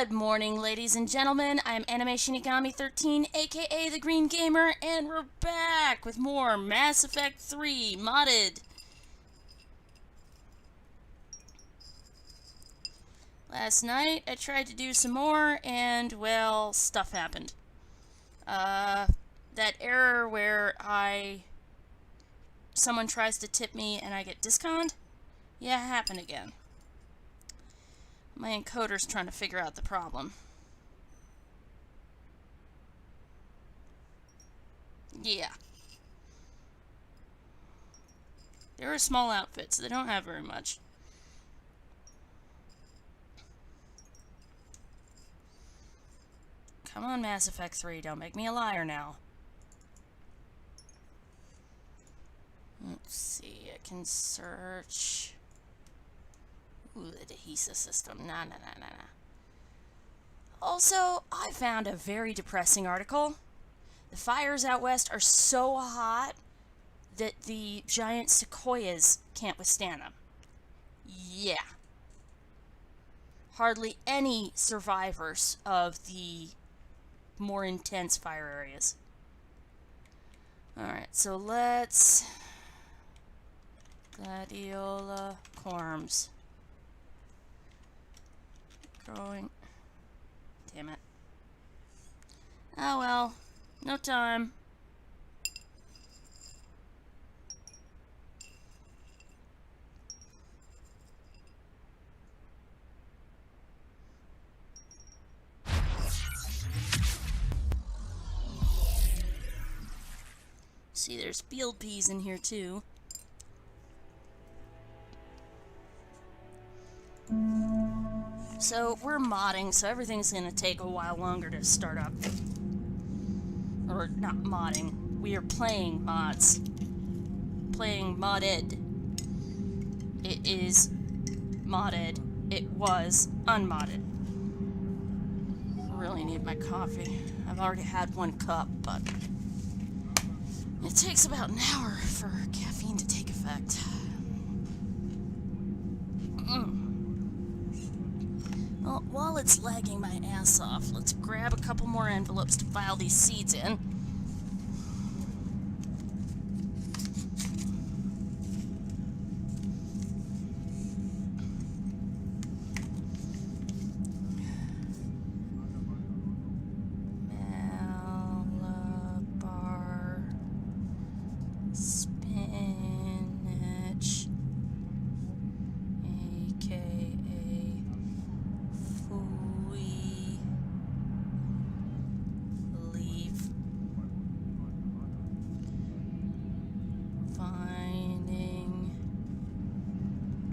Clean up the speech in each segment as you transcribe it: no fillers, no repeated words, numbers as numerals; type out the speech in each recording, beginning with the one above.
Good morning, ladies and gentlemen. I'm Anime Shinigami 13, aka The Green Gamer, and we're back with more Mass Effect 3 modded. Last night, I tried to do some more, and, well, stuff happened. That error where someone tries to tip me and I get disconned? Yeah, it happened again. My encoder's trying to figure out the problem. Yeah. They're a small outfit, so they don't have very much. Come on, Mass Effect 3, don't make me a liar now. Let's see, I can search... Ooh, the Dehesa system. Nah. Also, I found a very depressing article. The fires out west are so hot that the giant sequoias can't withstand them. Yeah. Hardly any survivors of the more intense fire areas. Alright, so let's... Gladiola corms. Growing. Damn it. Oh well. No time. See, there's field peas in here too. So, we're modding, so everything's gonna take a while longer to start up. Or, not modding. We are playing mods. Playing modded. It is modded. It was unmodded. I really need my coffee. I've already had one cup, but it takes about an hour for caffeine to take effect. Well, while it's lagging my ass off, let's grab a couple more envelopes to file these seeds in. Malabar spinach, aka fooey leaf, finding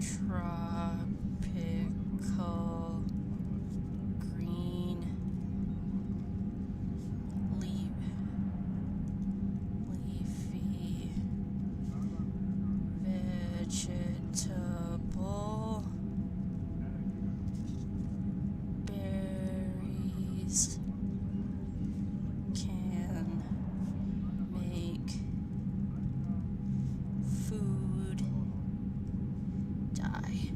tropical green leafy vegetable berries can make food die.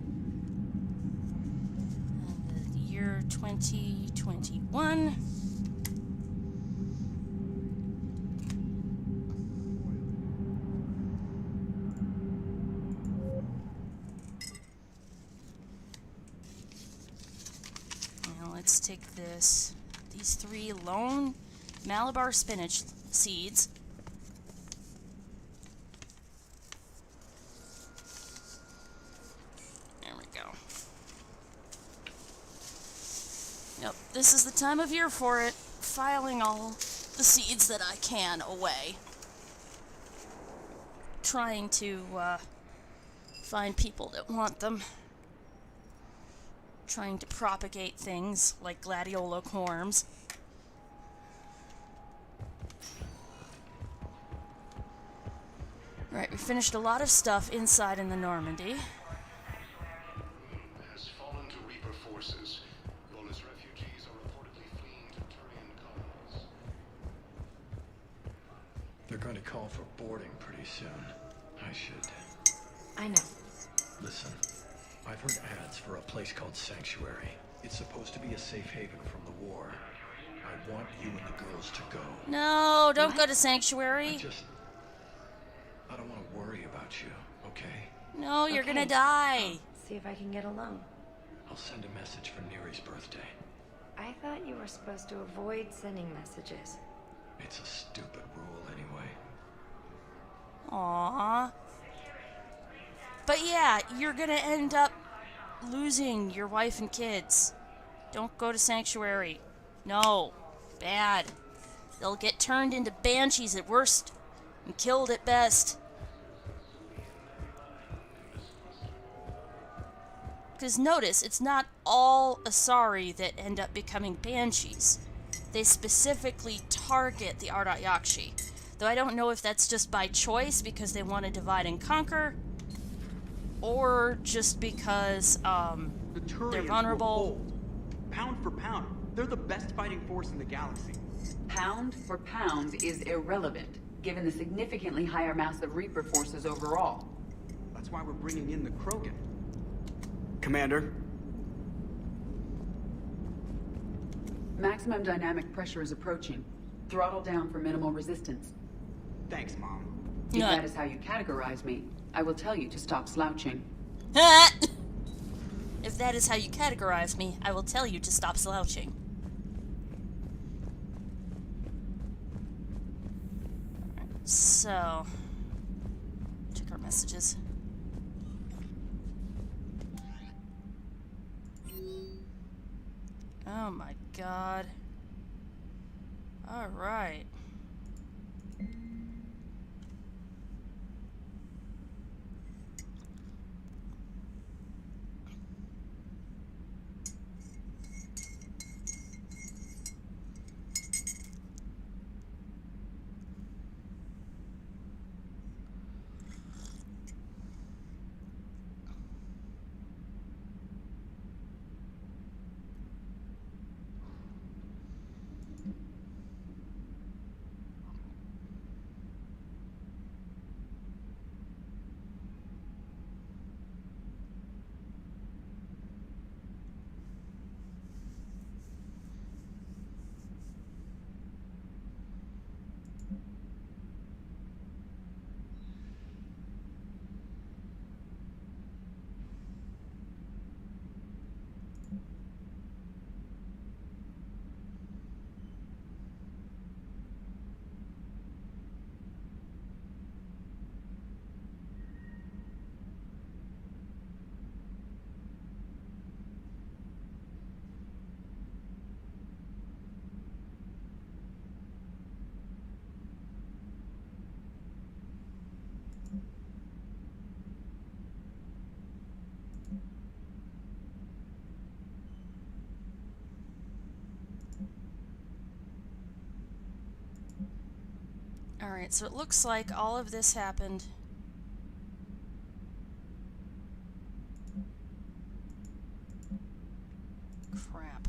And the year 2021. Now let's take these 3 lone Malabar spinach seeds. There we go. Yep, this is the time of year for it. Filing all the seeds that I can away. Trying to find people that want them. Trying to propagate things like gladiola corms. Right, we finished a lot of stuff inside in the Normandy. Has fallen to Reaper forces. Lawless refugees are reportedly fleeing to Turian colonies. They're going to call for boarding pretty soon. I know. Listen, I've heard ads for a place called Sanctuary. It's supposed to be a safe haven from the war. I want you and the girls to go. No, don't What? go to Sanctuary. I don't want to worry about you, okay? No, you're Okay. gonna die. See if I can get along. I'll send a message for Neri's birthday. I thought you were supposed to avoid sending messages. It's a stupid rule anyway. Aww. But yeah, you're gonna end up losing your wife and kids. Don't go to Sanctuary. No. Bad. They'll get turned into banshees at worst and killed at best. Because notice, it's not all Asari that end up becoming banshees. They specifically target the Ardat Yakshi. Though I don't know if that's just by choice because they want to divide and conquer, or just because The Turians they're were vulnerable. bold. Pound for pound, they're the best fighting force in the galaxy. Pound for pound is irrelevant, given the significantly higher mass of Reaper forces overall. That's why we're bringing in the Krogan. Commander, Maximum dynamic pressure is approaching. Throttle down for minimal resistance. thanks, Mom. If No. that is how you categorize me, I will tell you to stop slouching. If that is how you categorize me, I will tell you to stop slouching. So, check our messages. Oh my god. Alright. Alright, so it looks like all of this happened. Crap.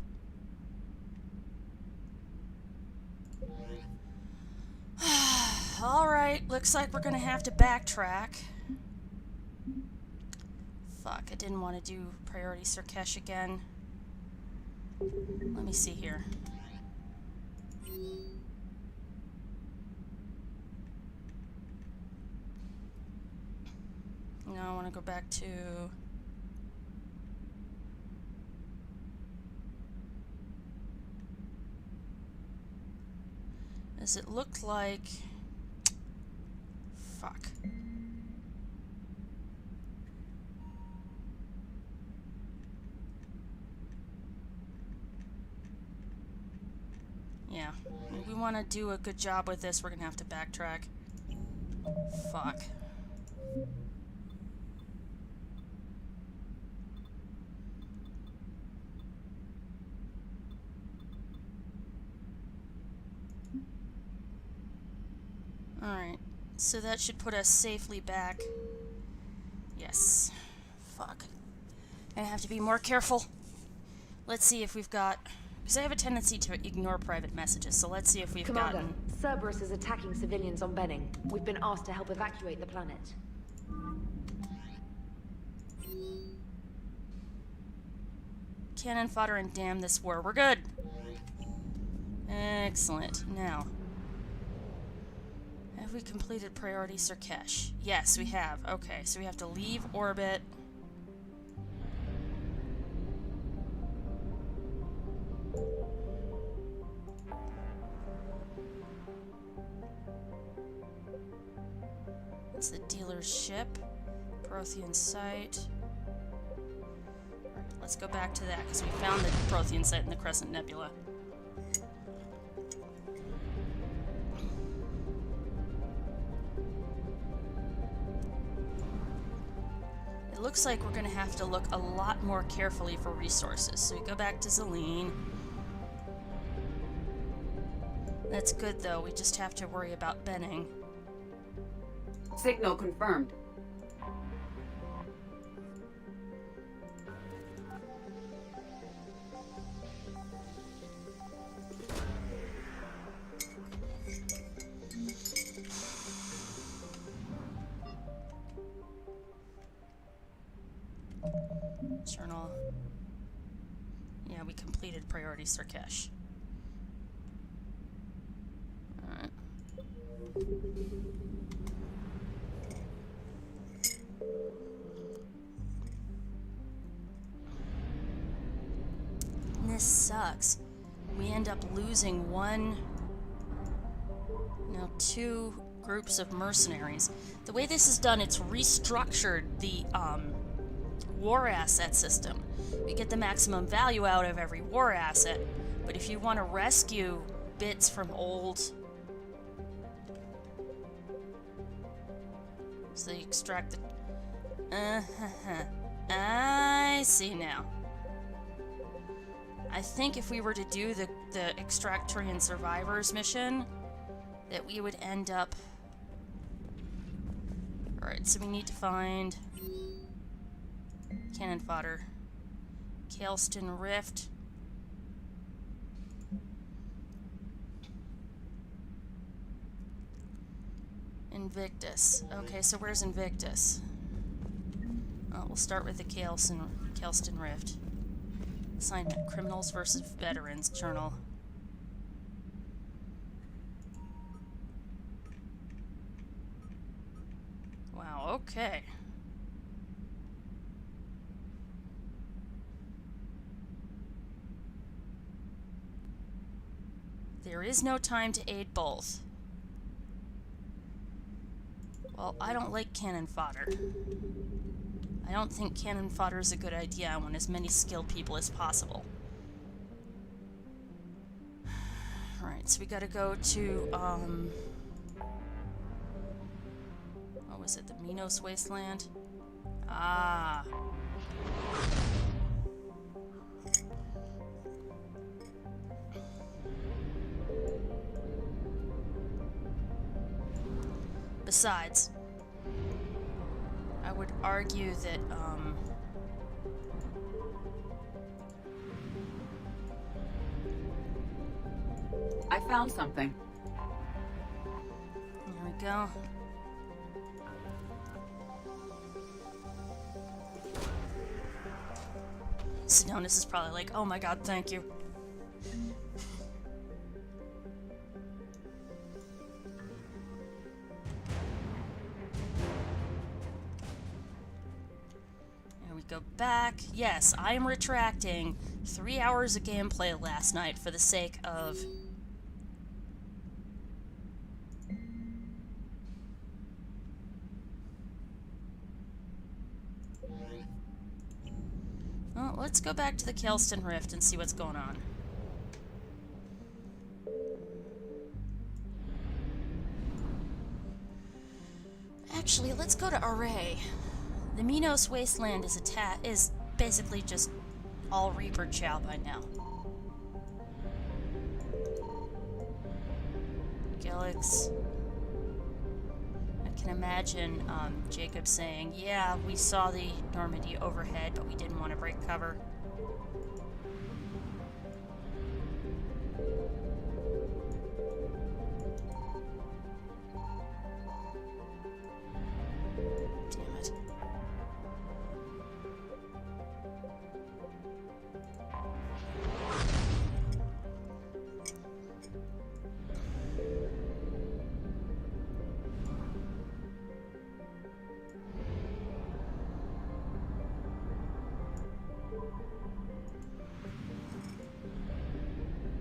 Alright, looks like we're gonna have to backtrack. Fuck, I didn't want to do Priority Surkesh again. Let me see here. No, I want to go back to... Does it look like... Fuck. Yeah. If we want to do a good job with this, we're going to have to backtrack. Fuck. Alright, so that should put us safely back. Yes. Fuck. Gonna have to be more careful. Let's see if we've got... Because I have a tendency to ignore private messages, so let's see if we've Commander, gotten... Cerberus is attacking civilians on Benning. We've been asked to help evacuate the planet. cannon fodder and damn this war. We're good. Excellent. Now, have we completed priority Surkesh? Yes, we have. Okay, so we have to leave orbit. It's the dealer's ship. Prothean site. Alright, let's go back to that, because we found the Prothean site in the Crescent Nebula. It looks like we're going to have to look a lot more carefully for resources. So we go back to Zelene. That's good, though. We just have to worry about Benning. Signal confirmed. Journal. Yeah, we completed priority Surkesh. Alright. This sucks. We end up losing two groups of mercenaries. The way this is done, it's restructured the war asset system. We get the maximum value out of every war asset, but if you want to rescue bits from old... So you extract the... I see now. I think if we were to do the Extractorian Survivors mission, that we would end up... Alright, so we need to find... Cannon fodder. Kaelston Rift. Invictus. Okay, so where's Invictus? We'll start with the Kaelston Rift. Assignment: Criminals versus Veterans Journal. Wow, okay. There is no time to aid both. Well, I don't like cannon fodder. I don't think cannon fodder is a good idea. I want as many skilled people as possible. Alright, so we gotta go to, what was it, the Minos Wasteland? Ah. Besides, I would argue that, I found something. There we go. Sidonus is probably like, oh my god, thank you. Go back. Yes, I am retracting 3 hours of gameplay last night for the sake of... Well, let's go back to the Kaelston Rift and see what's going on. Actually, let's go to Array. The Minos Wasteland is basically just all Reaper Chow by now. Gilix. I can imagine Jacob saying, yeah, we saw the Normandy overhead, but we didn't want to break cover. Damn it.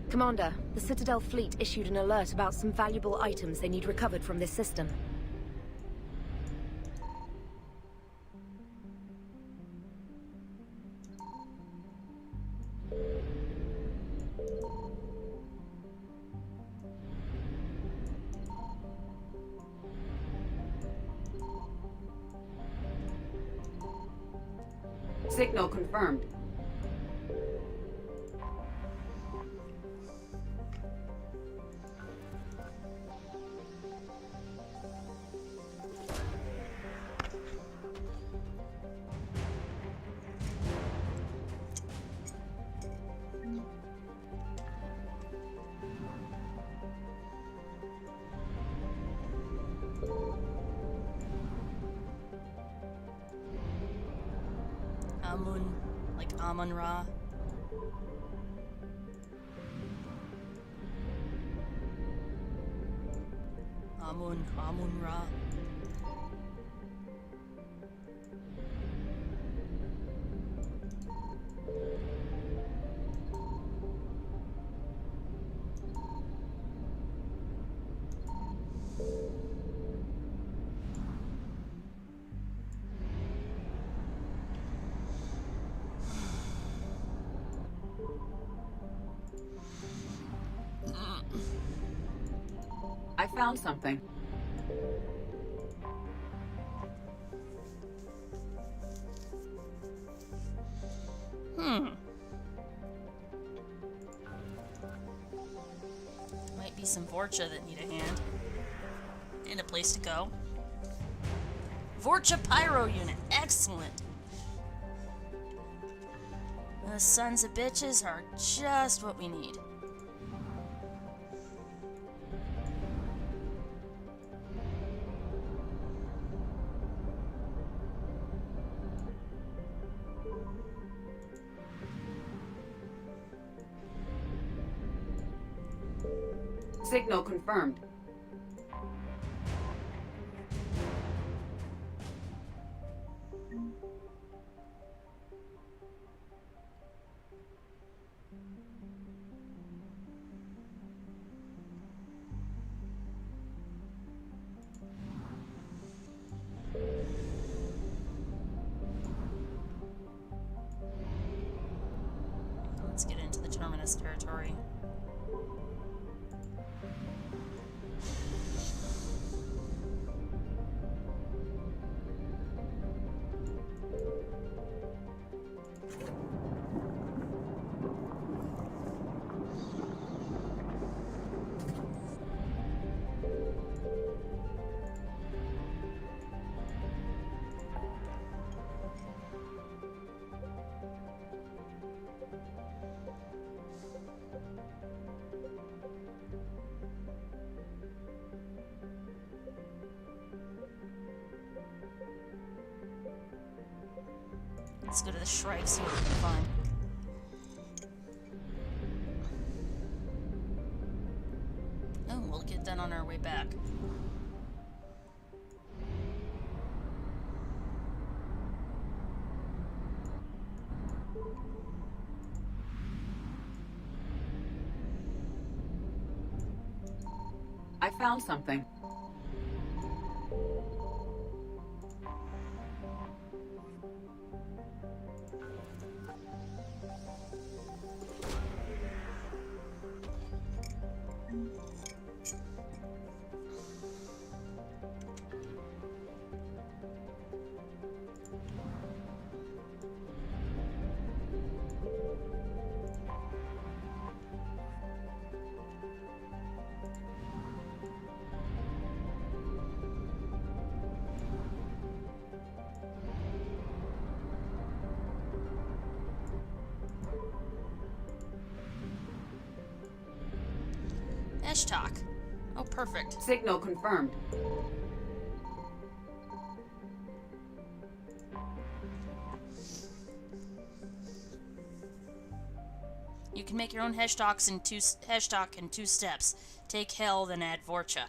Commander, the Citadel fleet issued an alert about some valuable items they need recovered from this system. Signal confirmed. Amun, like Amun Ra. Amun Ra. I found something. Might be some Vorcha that need a hand. And a place to go. Vorcha Pyro Unit. Excellent. The sons of bitches are just what we need. Signal confirmed. Let's get into the Terminus territory. Let's go to the Shrike, see what we can find. Oh, we'll get that on our way back. I found something. Talk. Oh, perfect. Signal confirmed. You can make your own Heshtalk in 2 steps. Take Hell, then add Vorcha.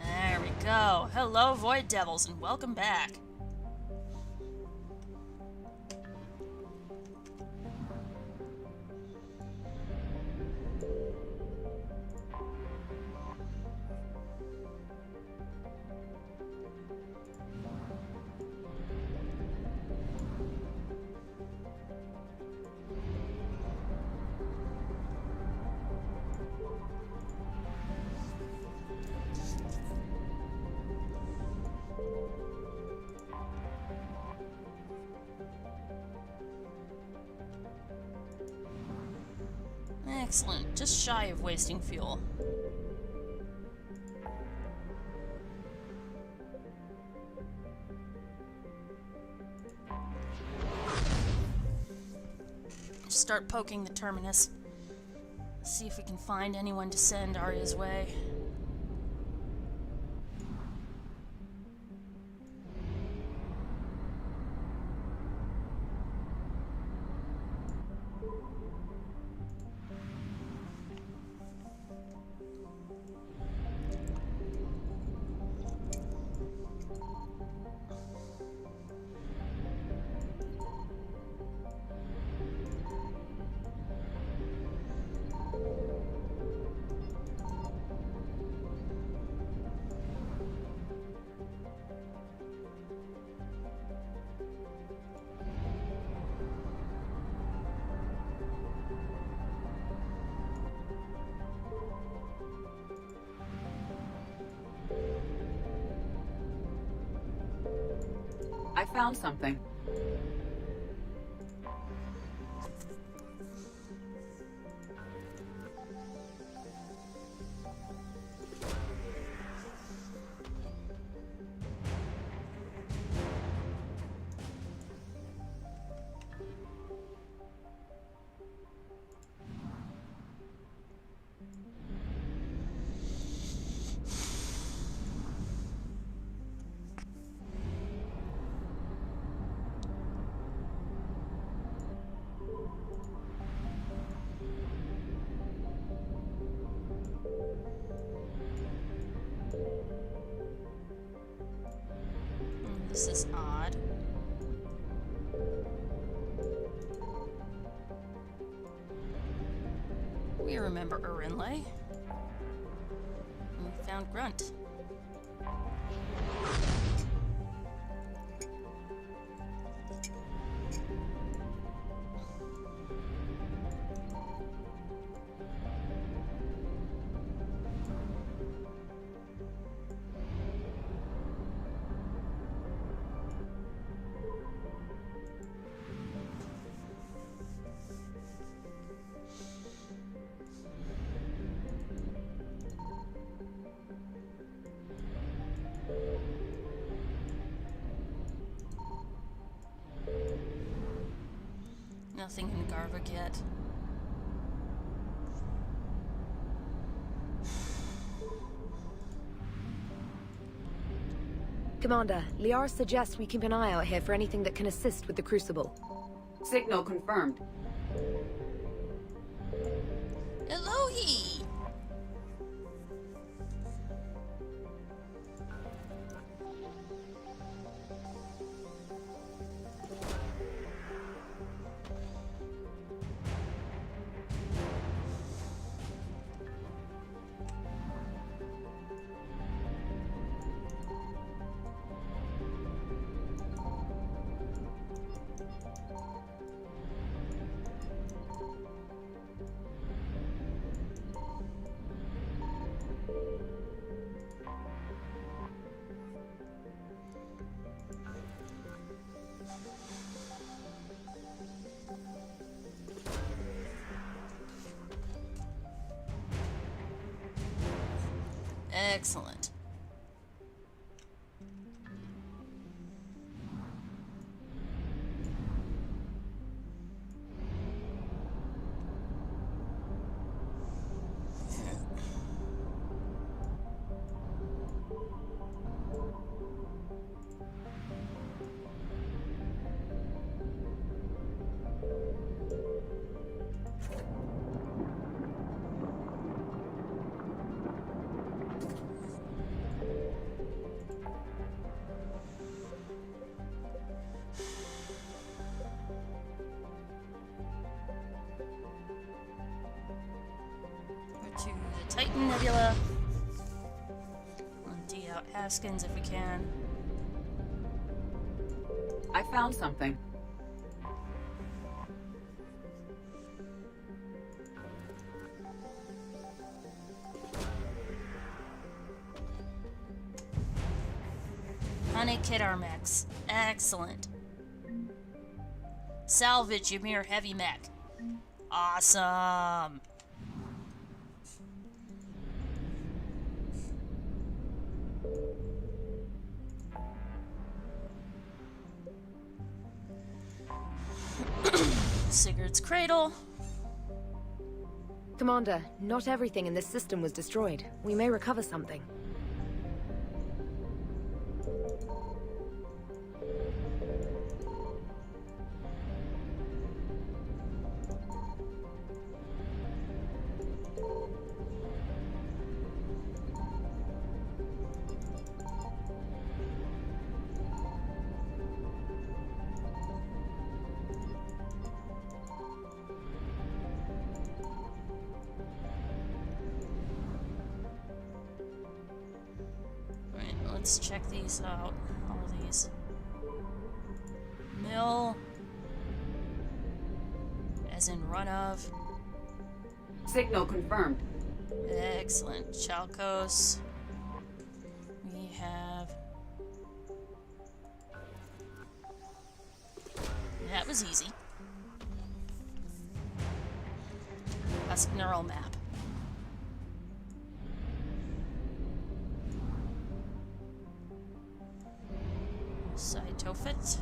There we go. Hello, Void Devils, and welcome back. Excellent. Just shy of wasting fuel. Start poking the terminus. See if we can find anyone to send Arya's way. I found something. This is odd. We remember Urinlay. And we found Grunt. Nothing in Garvik yet. Commander, Liara suggests we keep an eye out here for anything that can assist with the Crucible. Signal confirmed. Elohi! Excellent. nebula. D out Haskins if we can. I found something. Honey Kid Armex. Excellent. Salvage Ymir Heavy Mech. Awesome. Sigurd's Cradle. Commander, not everything in this system was destroyed. We may recover something. Let's check these out. All of these. Mill. As in run of. Signal confirmed. Excellent. Chalcos. We have... That was easy. Husk neural map. Cytophyt.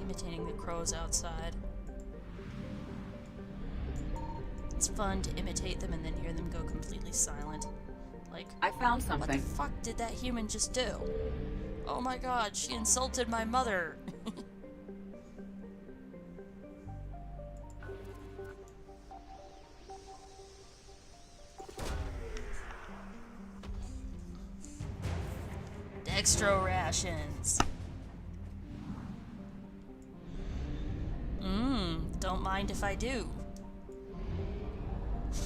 Imitating the crows outside. It's fun to imitate them and then hear them go completely silent. Like, I found what the something. fuck did that human just do? Oh my god, she insulted my mother! Dextro rations. Don't mind if I do.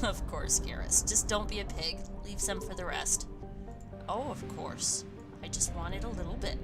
Of course, Garrus. Just don't be a pig. Leave some for the rest. Oh, of course. I just wanted a little bit.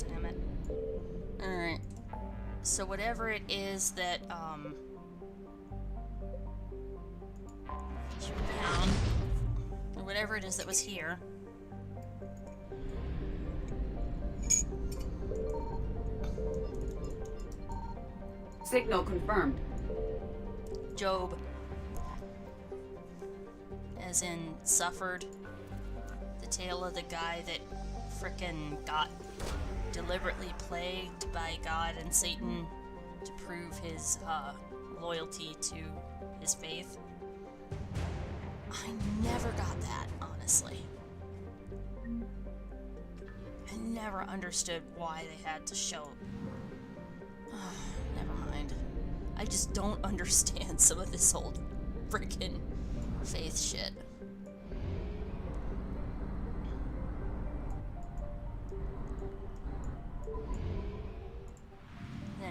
Damn it. Alright. So whatever it is that, pound, or whatever it is that was here. Signal confirmed. Job. As in, suffered. The tale of the guy that frickin' got deliberately plagued by God and Satan to prove his loyalty to his faith. I never got that, honestly. I never understood why they had to show... Never mind. I just don't understand some of this old frickin' faith shit.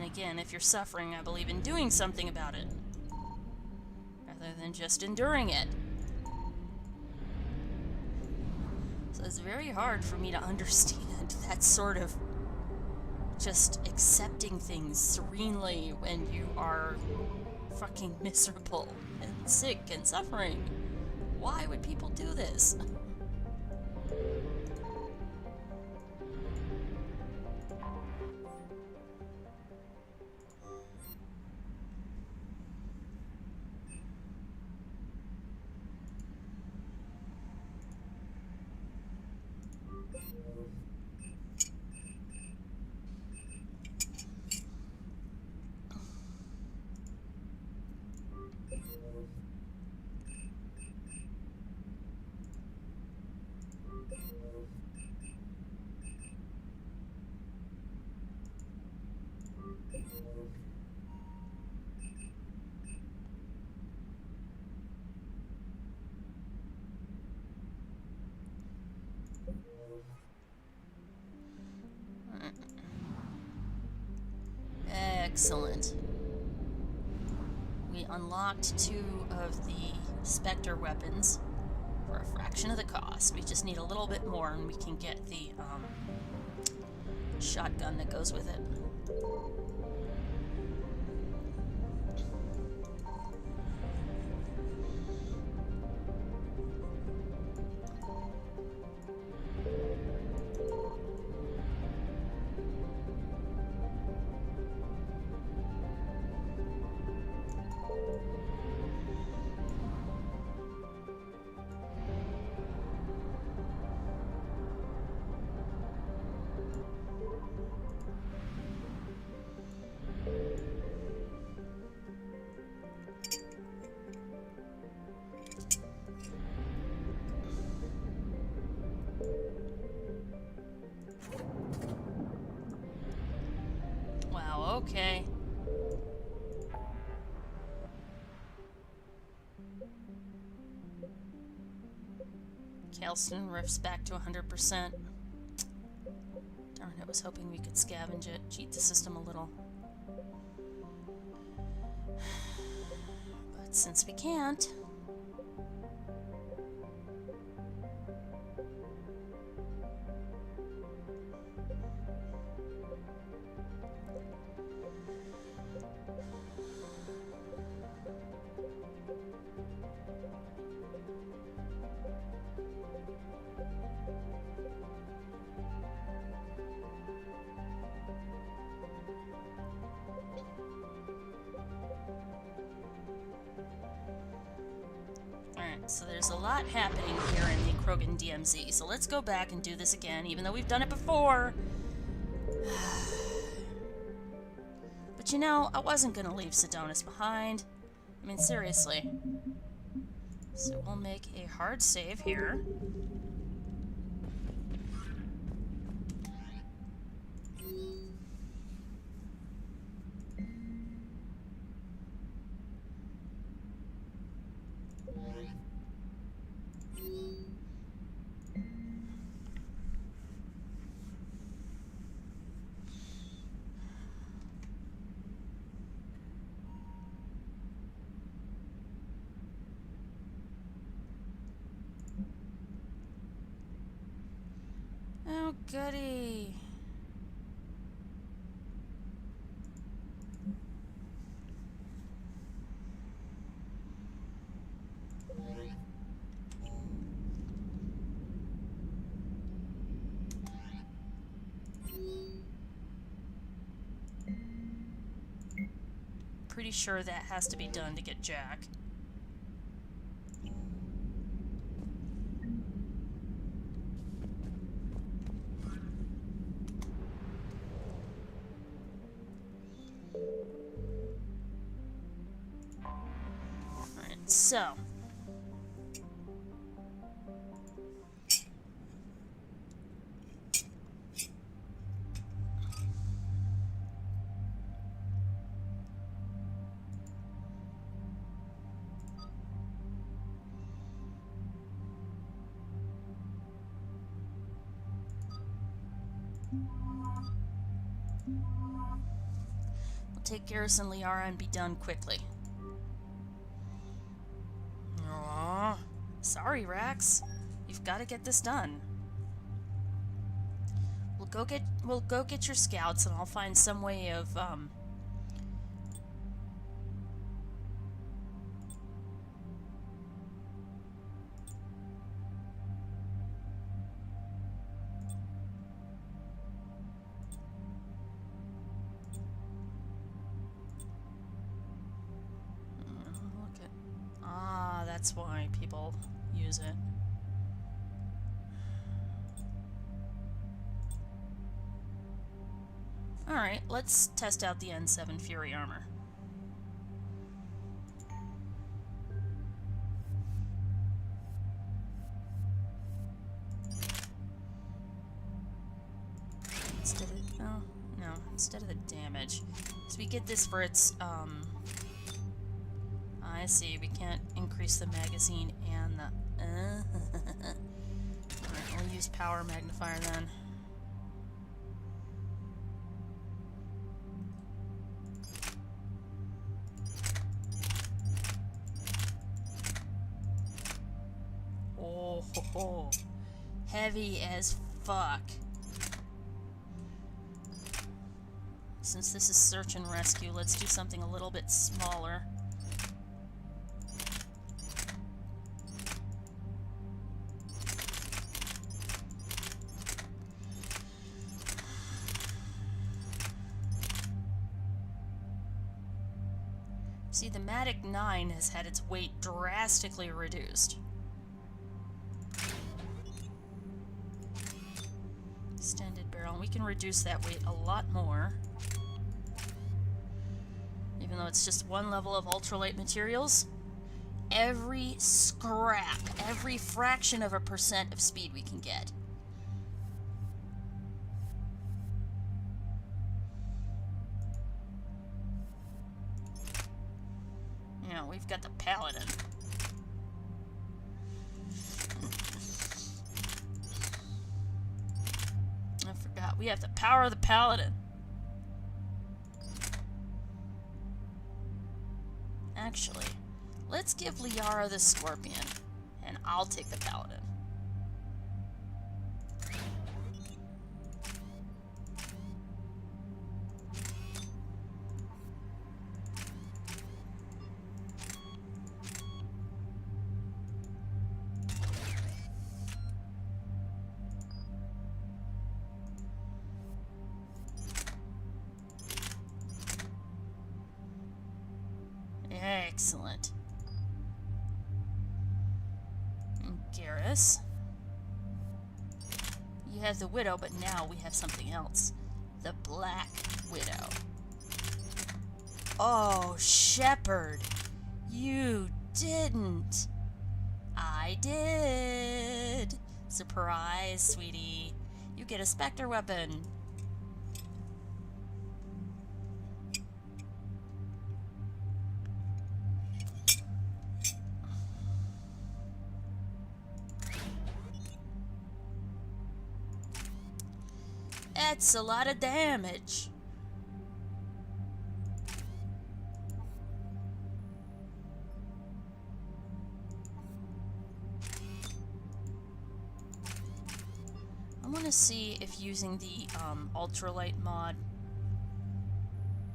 And again, if you're suffering, I believe in doing something about it, rather than just enduring it. So it's very hard for me to understand that sort of just accepting things serenely when you are fucking miserable and sick and suffering. Why would people do this? Excellent. We unlocked 2 of the Spectre weapons for a fraction of the cost. We just need a little bit more and we can get the shotgun that goes with it. Wow, okay. Calston riffs back to 100%. Darn, I was hoping we could scavenge it, cheat the system a little. But since we can't... Alright, so there's a lot happening here in the Krogan DMZ, so let's go back and do this again, even though we've done it before. But you know, I wasn't gonna leave Sedonis behind. I mean, seriously. So we'll make a hard save here. Oh, goody. Pretty sure that has to be done to get Jack. Alright, so. take Garrison Liara and be done quickly. Aww. Sorry, Rax. You've got to get this done. We'll go get your scouts, and I'll find some way of look at that's why people use it. Alright, let's test out the N7 Fury armor. Instead of the damage. So we get this for its, I see, we can't increase the magazine and the, Alright, we'll use power magnifier then. Oh, heavy as fuck. Since this is search and rescue, let's do something a little bit smaller. See, the Matic 9 has had its weight drastically reduced. Extended barrel. We can reduce that weight a lot more. Even though it's just one level of ultralight materials, every scrap, every fraction of a % of speed we can get. You know, we've got the Paladin. I forgot, we have the power of the Paladin. Actually, let's give Liara the Scorpion, and I'll take the Paladin. Excellent. And Garrus. You have the Widow, but now we have something else. The Black Widow. Oh, Shepard. You didn't. I did. Surprise, sweetie. You get a Spectre weapon. That's a lot of damage. I want to see if using the ultralight mod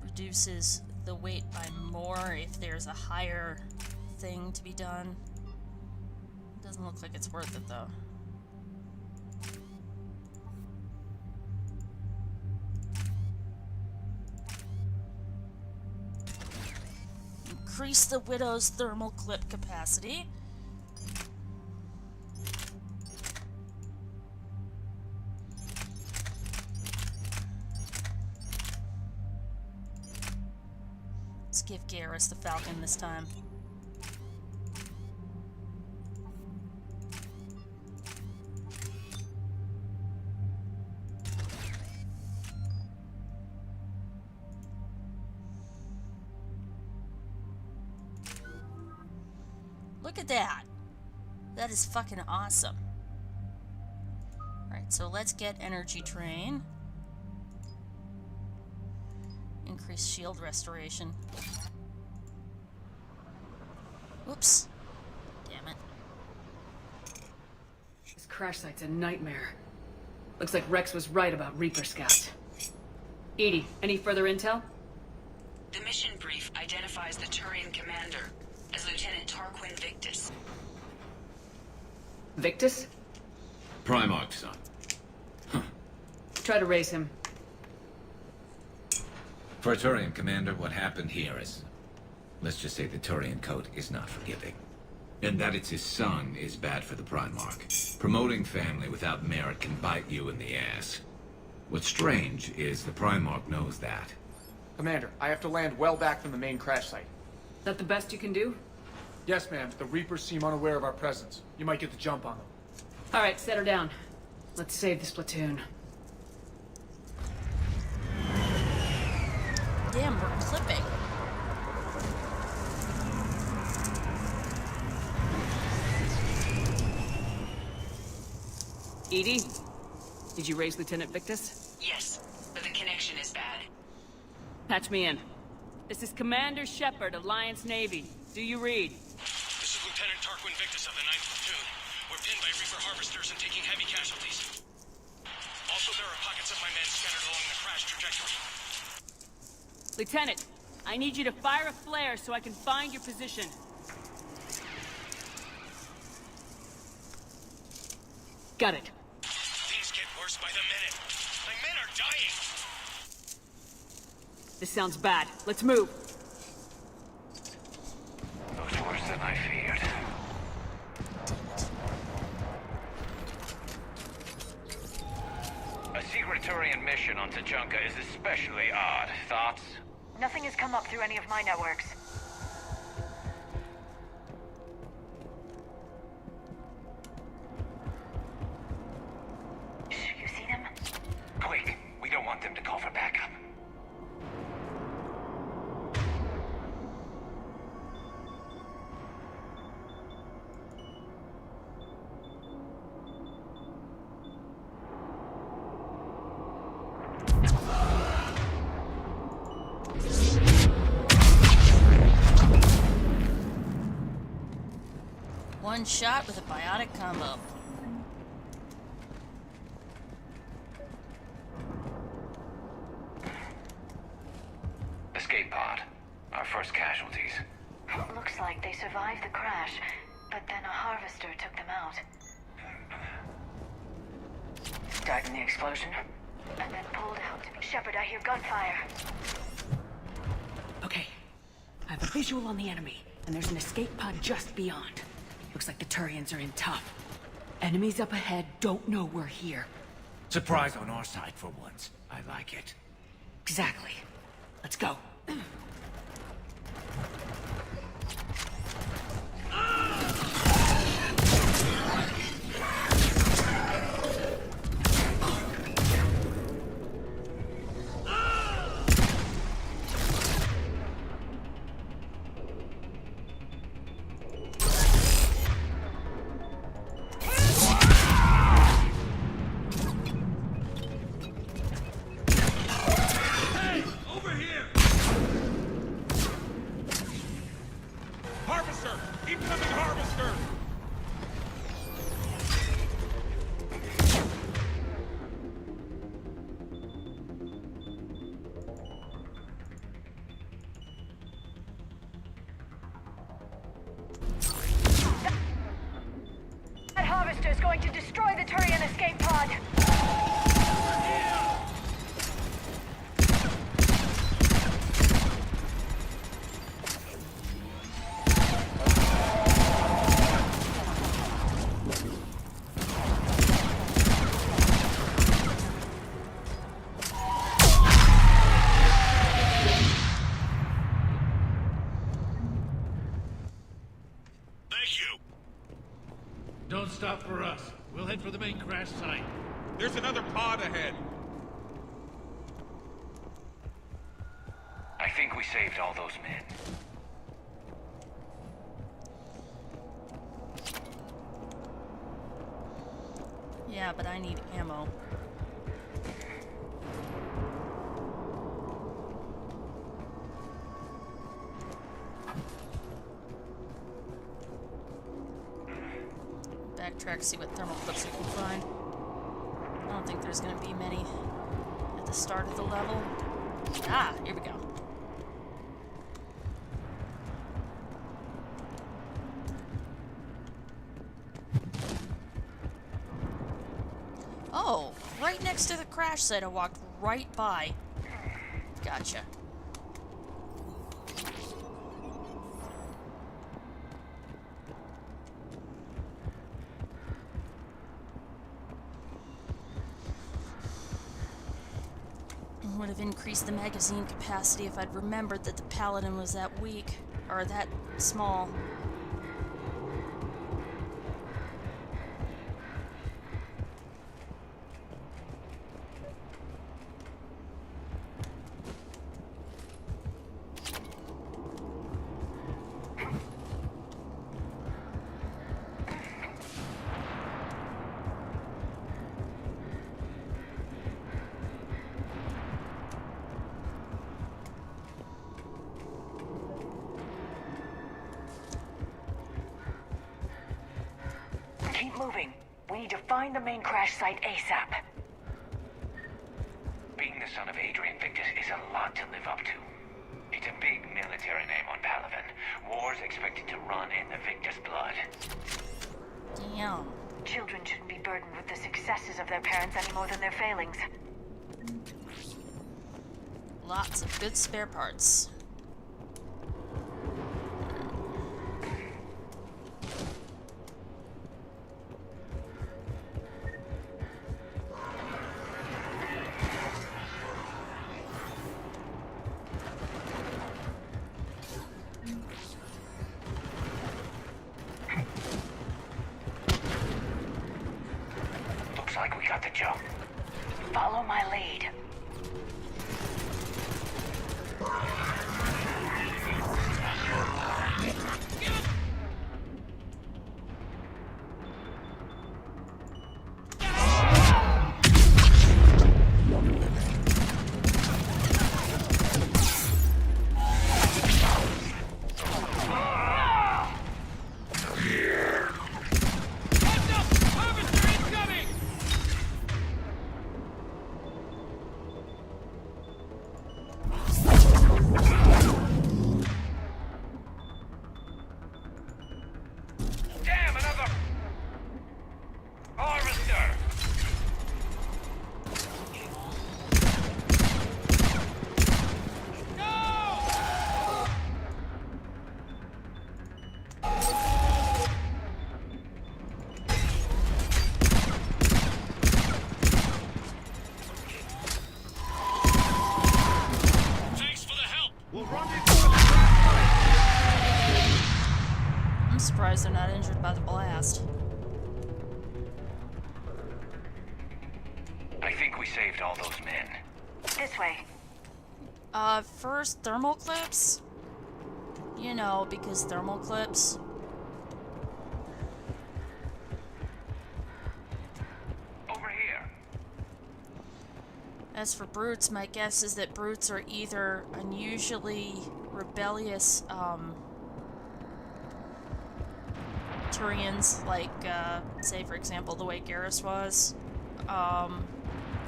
reduces the weight by more if there's a higher thing to be done. Doesn't look like it's worth it though. Increase the Widow's thermal clip capacity. Let's give Garrus the Falcon this time. Look at that. That is fucking awesome. Alright, so let's get Energy Train. Increased shield restoration. Whoops. Damn it. This crash site's a nightmare. Looks like Rex was right about Reaper Scouts. Edie, any further intel? The mission brief identifies the Turian commander as Lieutenant Tarquin Victus. Victus? Primarch's son. Try to raise him. For a Turian commander, what happened here is... let's just say the Turian code is not forgiving. And that it's his son is bad for the Primarch. Promoting family without merit can bite you in the ass. What's strange is the Primarch knows that. Commander, I have to land well back from the main crash site. Is that the best you can do? Yes, ma'am. The Reapers seem unaware of our presence. You might get the jump on them. Alright, set her down. Let's save this platoon. Damn, we're clipping. Edie? Did you raise Lieutenant Victus? Yes, but the connection is bad. Patch me in. This is Commander Shepard, Alliance Navy. Do you read? This is Lieutenant Tarquin Victus of the 9th Platoon. We're pinned by Reaper harvesters and taking heavy casualties. Also, there are pockets of my men scattered along the crash trajectory. Lieutenant, I need you to fire a flare so I can find your position. Got it. Things get worse by the minute. My men are dying! This sounds bad. Let's move. Looks worse than I feared. A secret Turian mission on Tachanka is especially odd. Thoughts? Nothing has come up through any of my networks. You see them? Quick! We don't want them to call for backup. One shot with a biotic combo. Escape pod. Our first casualties. Looks like they survived the crash, but then a harvester took them out. Died in the explosion? And then pulled out. Shepard, I hear gunfire. Okay. I have a visual on the enemy, and there's an escape pod just beyond. Looks like the Turians are in tough. Enemies up ahead don't know we're here. Surprise on our side for once. I like it. Exactly. Let's go. Harvester! Incoming harvester! That harvester is going to destroy the Turian escape pod. Thank you! Don't stop for us. We'll head for the main crash site. There's another pod ahead. I think we saved all those men. Yeah, but I need ammo. Track, see what thermal clips we can find. I don't think there's gonna be many at the start of the level. Ah, here we go. Oh, right next to the crash site I walked right by. Gotcha. Would have increased the magazine capacity if I'd remembered that the Paladin was that weak, or that small. Keep moving. We need to find the main crash site ASAP. Being the son of Adrian Victus is a lot to live up to. It's a big military name on Palaven. War's expected to run in the Victus blood. Damn. Children shouldn't be burdened with the successes of their parents any more than their failings. Lots of good spare parts. Looks like we got the jump. Follow my lead. Damn, another harvester! Thanks for the help. We'll run I'm surprised they're not injured by the blast. I think we saved all those men. This way. First thermal clips? You know, because thermal clips. Over here. As for brutes, my guess is that brutes are either unusually rebellious, Turians, like, say for example the way Garrus was,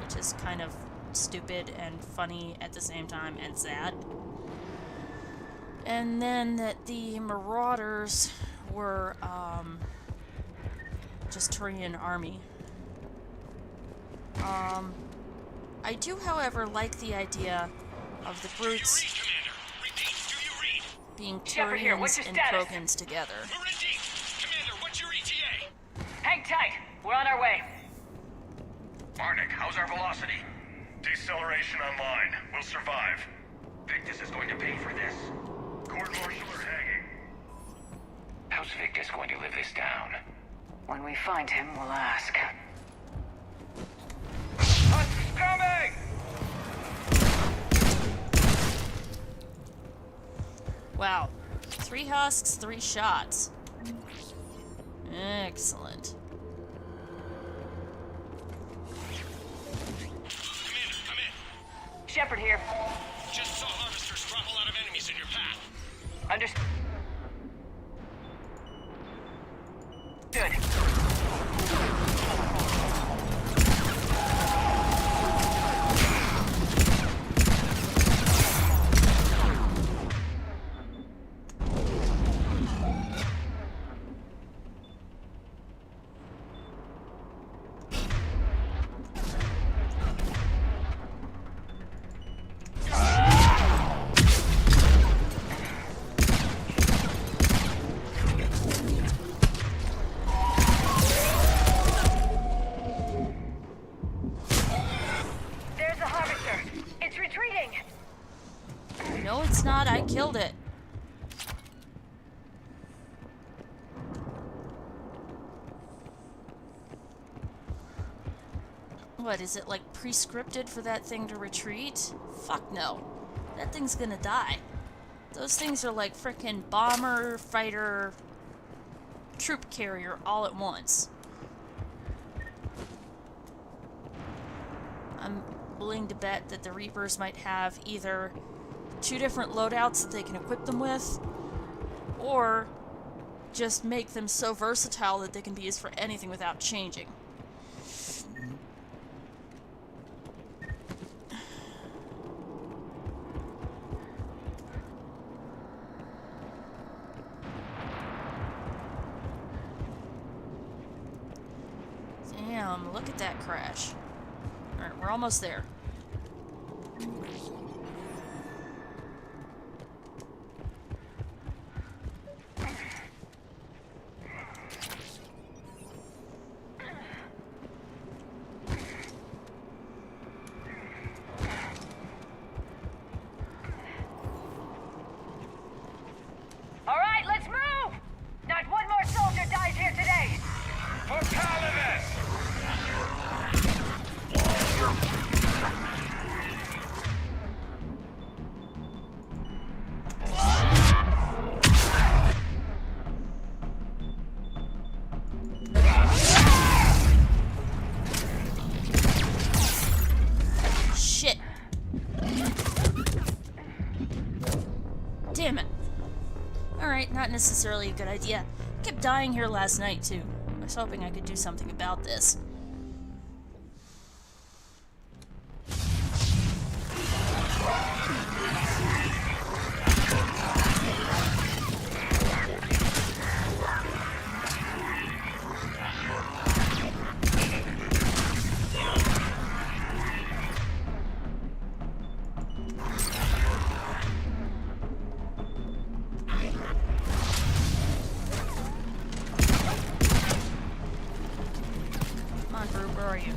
which is kind of stupid and funny at the same time and sad. And then that the Marauders were, just Turian army. I do, however, like the idea of the brutes being Turians and Krogans together. We're in deep. Commander, what's your ETA? Hang tight. We're on our way. Barnick, how's our velocity? Deceleration online. We'll survive. Victus is going to pay for this. Court-martial or hanging? How's Victus going to live this down? When we find him, we'll ask. Husk's coming! Wow. 3 husks, 3 shots. Excellent. Commander, come in. Shepard here. Just saw harvesters drop a lot of enemies in your path. Understood. No, it's not. I killed it. What, is it like pre-scripted for that thing to retreat? Fuck no. That thing's gonna die. Those things are like frickin' bomber, fighter, troop carrier all at once. I'm willing to bet that the Reapers might have either 2 different loadouts that they can equip them with, or just make them so versatile that they can be used for anything without changing. Damn, look at that crash. Alright, we're almost there. Alright, let's move! Not one more soldier dies here today! For Paladin! Shit. Damn it. Alright, not necessarily a good idea. I kept dying here last night, too. I was hoping I could do something about this. Come on, Brew, where are you?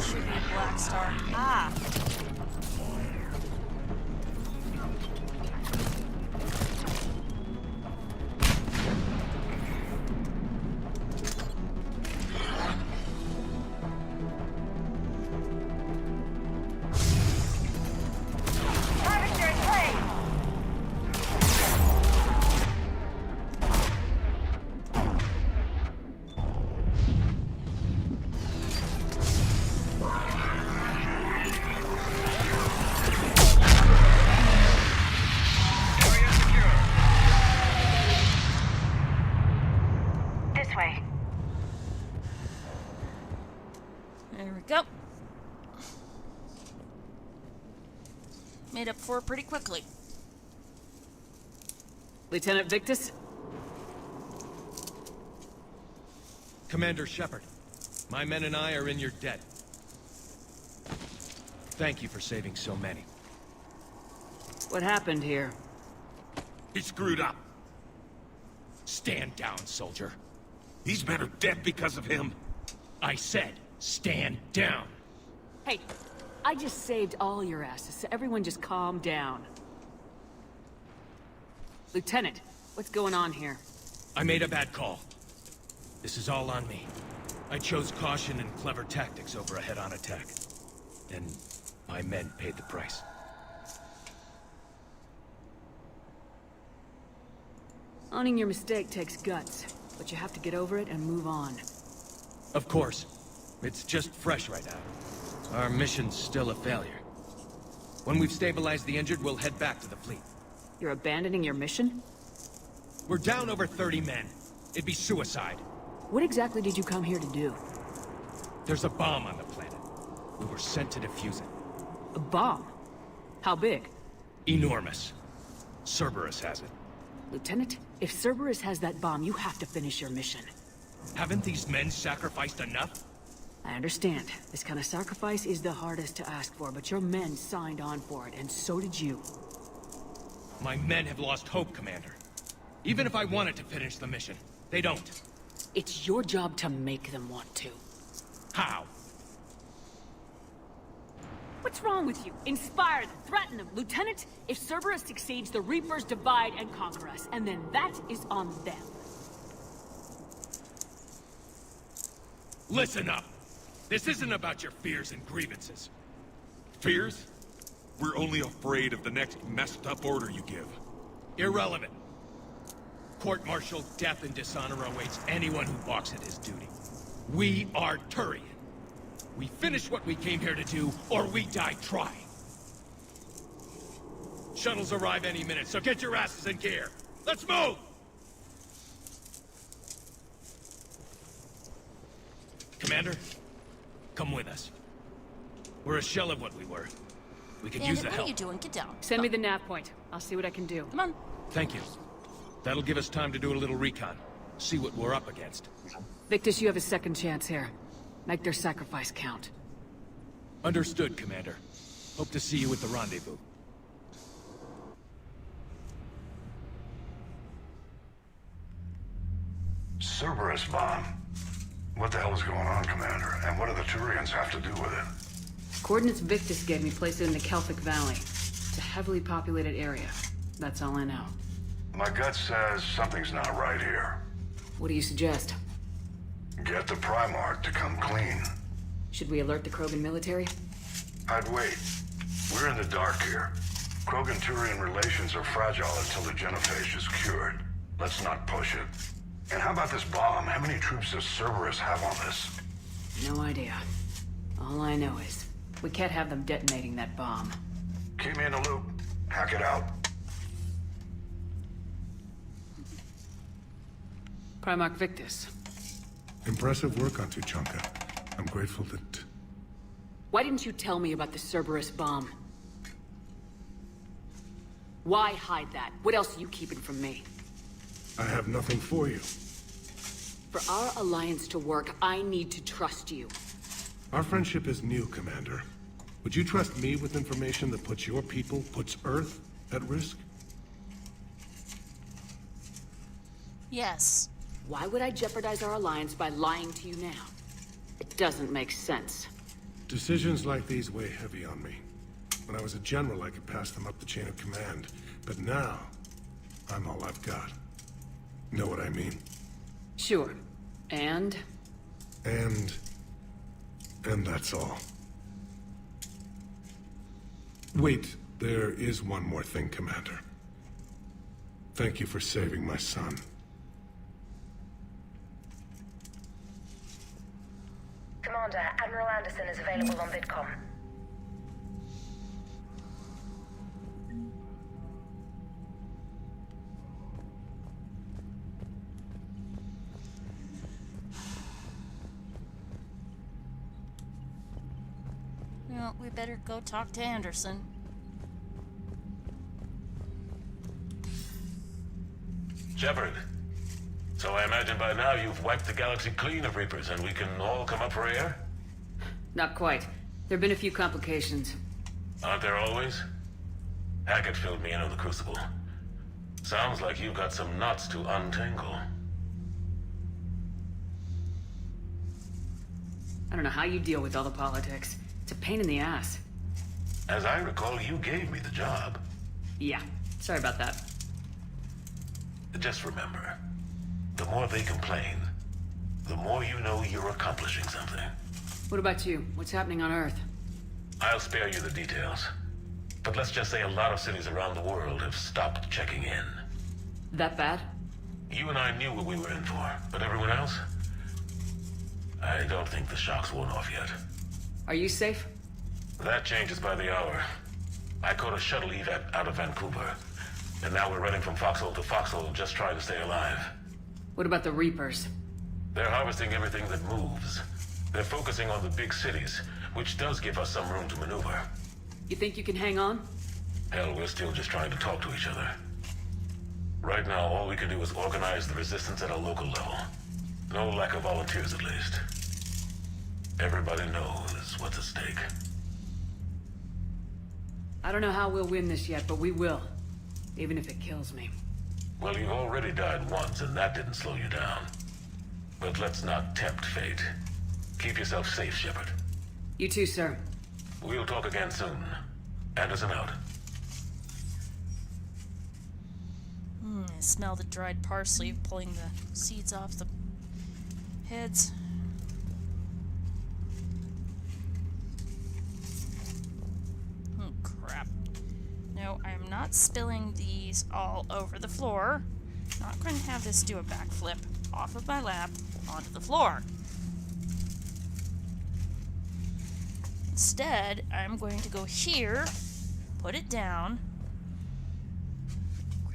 Should be a black star. Ah! Harvester in play! This way. There we go. made up for pretty quickly. Lieutenant Victus? Commander Shepard, my men and I are in your debt. Thank you for saving so many. What happened here? He screwed up. Stand down, soldier. These men are dead because of him. I said, stand down. Hey, I just saved all your asses, so everyone just calm down. Lieutenant, what's going on here? I made a bad call. This is all on me. I chose caution and clever tactics over a head-on attack. And my men paid the price. Owning your mistake takes guts, but you have to get over it and move on. Of course. It's just fresh right now. Our mission's still a failure. When we've stabilized the injured, we'll head back to the fleet. You're abandoning your mission? We're down over 30 men. It'd be suicide. What exactly did you come here to do? There's a bomb on the planet. We were sent to defuse it. A bomb? How big? Enormous. Cerberus has it. Lieutenant, if Cerberus has that bomb, you have to finish your mission. Haven't these men sacrificed enough? I understand. This kind of sacrifice is the hardest to ask for, but your men signed on for it, and so did you. My men have lost hope, Commander. Even if I wanted to finish the mission, they don't. It's your job to make them want to. How? What's wrong with you? Inspire them, threaten them. Lieutenant, if Cerberus succeeds, the Reapers divide and conquer us, and then that is on them. Listen up. This isn't about your fears and grievances. Fears? We're only afraid of the next messed up order you give. Irrelevant. Court-martial, death, and dishonor awaits anyone who balks at his duty. We are Turian. We finish what we came here to do, or we die trying. Shuttles arrive any minute, so get your asses in gear. Let's move! Commander, come with us. We're a shell of what we were. We could use the What help. are you doing? Get down. Send me the nav point. I'll see what I can do. Come on. Thank you. That'll give us time to do a little recon. See what we're up against. Victus, you have a second chance here. Make their sacrifice count. Understood, Commander. Hope to see you at the rendezvous. Cerberus bomb. What the hell is going on, Commander? And what do the Turians have to do with it? Coordinates Victus gave me place it in the Celtic Valley. It's a heavily populated area. That's all I know. My gut says something's not right here. What do you suggest? Get the Primarch to come clean. Should we alert the Krogan military? I'd wait. We're in the dark here. Krogan-Turian relations are fragile until the genophage is cured. Let's not push it. And how about this bomb? How many troops does Cerberus have on this? No idea. All I know is, we can't have them detonating that bomb. Keep me in the loop. Hack it out. Primarch Victus. Impressive work on Tuchanka. I'm grateful that... Why didn't you tell me about the Cerberus bomb? Why hide that? What else are you keeping from me? I have nothing for you. For our alliance to work, I need to trust you. Our friendship is new, Commander. Would you trust me with information that puts your people, puts Earth, at risk? Yes. Why would I jeopardize our alliance by lying to you now? It doesn't make sense. Decisions like these weigh heavy on me. When I was a general, I could pass them up the chain of command. But now, I'm all I've got. Know what I mean? Sure. And? And that's all. Wait, there is one more thing, Commander. Thank you for saving my son. Commander, Admiral Anderson is available on VidCom. Well, we better go talk to Anderson. Shepard. So I imagine by now you've wiped the galaxy clean of Reapers and we can all come up for air? Not quite. There have been a few complications. Aren't there always? Hackett filled me in on the Crucible. Sounds like you've got some knots to untangle. I don't know how you deal with all the politics. It's a pain in the ass. As I recall, you gave me the job. Yeah, sorry about that. Just remember, the more they complain, the more you know you're accomplishing something. What about you? What's happening on Earth? I'll spare you the details. But let's just say a lot of cities around the world have stopped checking in. That bad? You and I knew what we were in for, but everyone else? I don't think the shock's worn off yet. Are you safe? That changes by the hour. I caught a shuttle evac out of Vancouver, and now we're running from foxhole to foxhole just trying to stay alive. What about the Reapers? They're harvesting everything that moves. They're focusing on the big cities, which does give us some room to maneuver. You think you can hang on? Hell, we're still just trying to talk to each other. Right now, all we can do is organize the resistance at a local level. No lack of volunteers, at least. Everybody knows what's at stake. I don't know how we'll win this yet, but we will. Even if it kills me. Well, you've already died once, and that didn't slow you down. But let's not tempt fate. Keep yourself safe, Shepard. You too, sir. We'll talk again soon. Anderson out. I smell the dried parsley pulling the seeds off the heads. Oh, crap. No, I'm not spilling these all over the floor. Not going to have this do a backflip off of my lap onto the floor. Instead, I'm going to go here, put it down,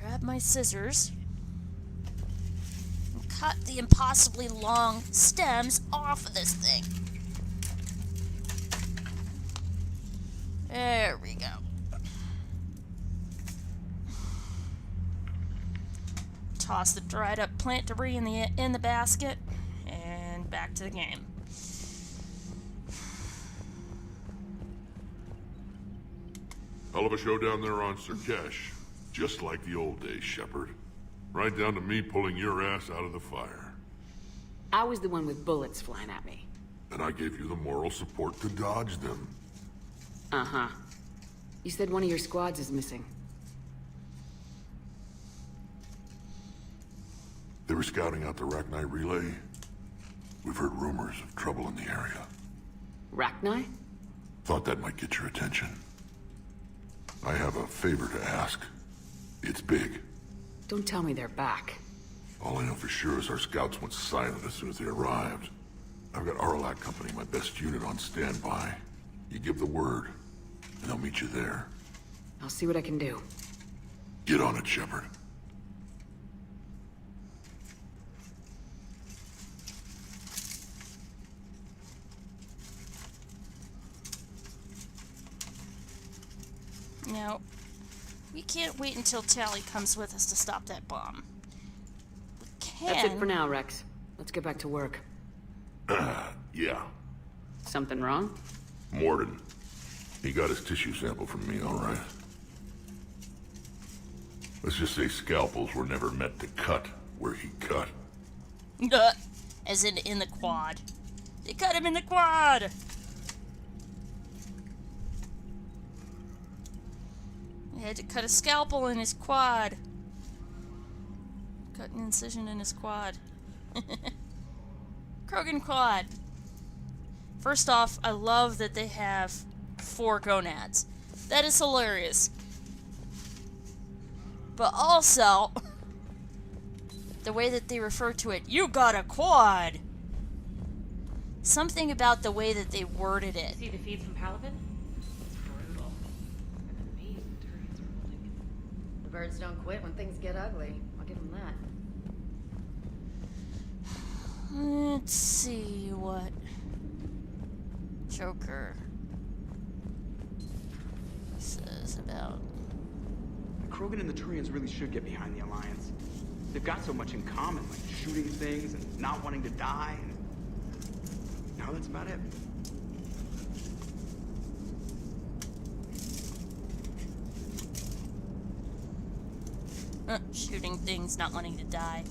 grab my scissors, and cut the impossibly long stems off of this thing. There we go. Toss the dried up plant debris in the basket, and back to the game. Hell of a show down there on Sirkesh. Just like the old days, Shepard. Right down to me pulling your ass out of the fire. I was the one with bullets flying at me. And I gave you the moral support to dodge them. Uh-huh. You said one of your squads is missing. They were scouting out the Rachni relay. We've heard rumors of trouble in the area. Rachni? Thought that might get your attention. I have a favor to ask. It's big. Don't tell me they're back. All I know for sure is our scouts went silent as soon as they arrived. I've got Arlac Company, my best unit, on standby. You give the word, and I'll meet you there. I'll see what I can do. Get on it, Shepard. Now, we can't wait until Tally comes with us to stop that bomb. We can... That's it for now, Rex. Let's get back to work. Yeah. Something wrong? Morden. He got his tissue sample from me, all right. Let's just say scalpels were never meant to cut where he cut. As in the quad. They cut him in the quad! They had to cut a scalpel in his quad. Cut an incision in his quad. Krogan quad. First off, I love that they have 4 gonads. That is hilarious. But also, the way that they refer to it, you got a quad! Something about the way that they worded it. See the feeds from Palaven? It's brutal. Amazing Turians are holding it. The birds don't quit when things get ugly. I'll give them that. Let's see what Joker says about... The Krogan and the Turians really should get behind the Alliance. They've got so much in common, like shooting things and not wanting to die. And now that's about it. Shooting things, not wanting to die.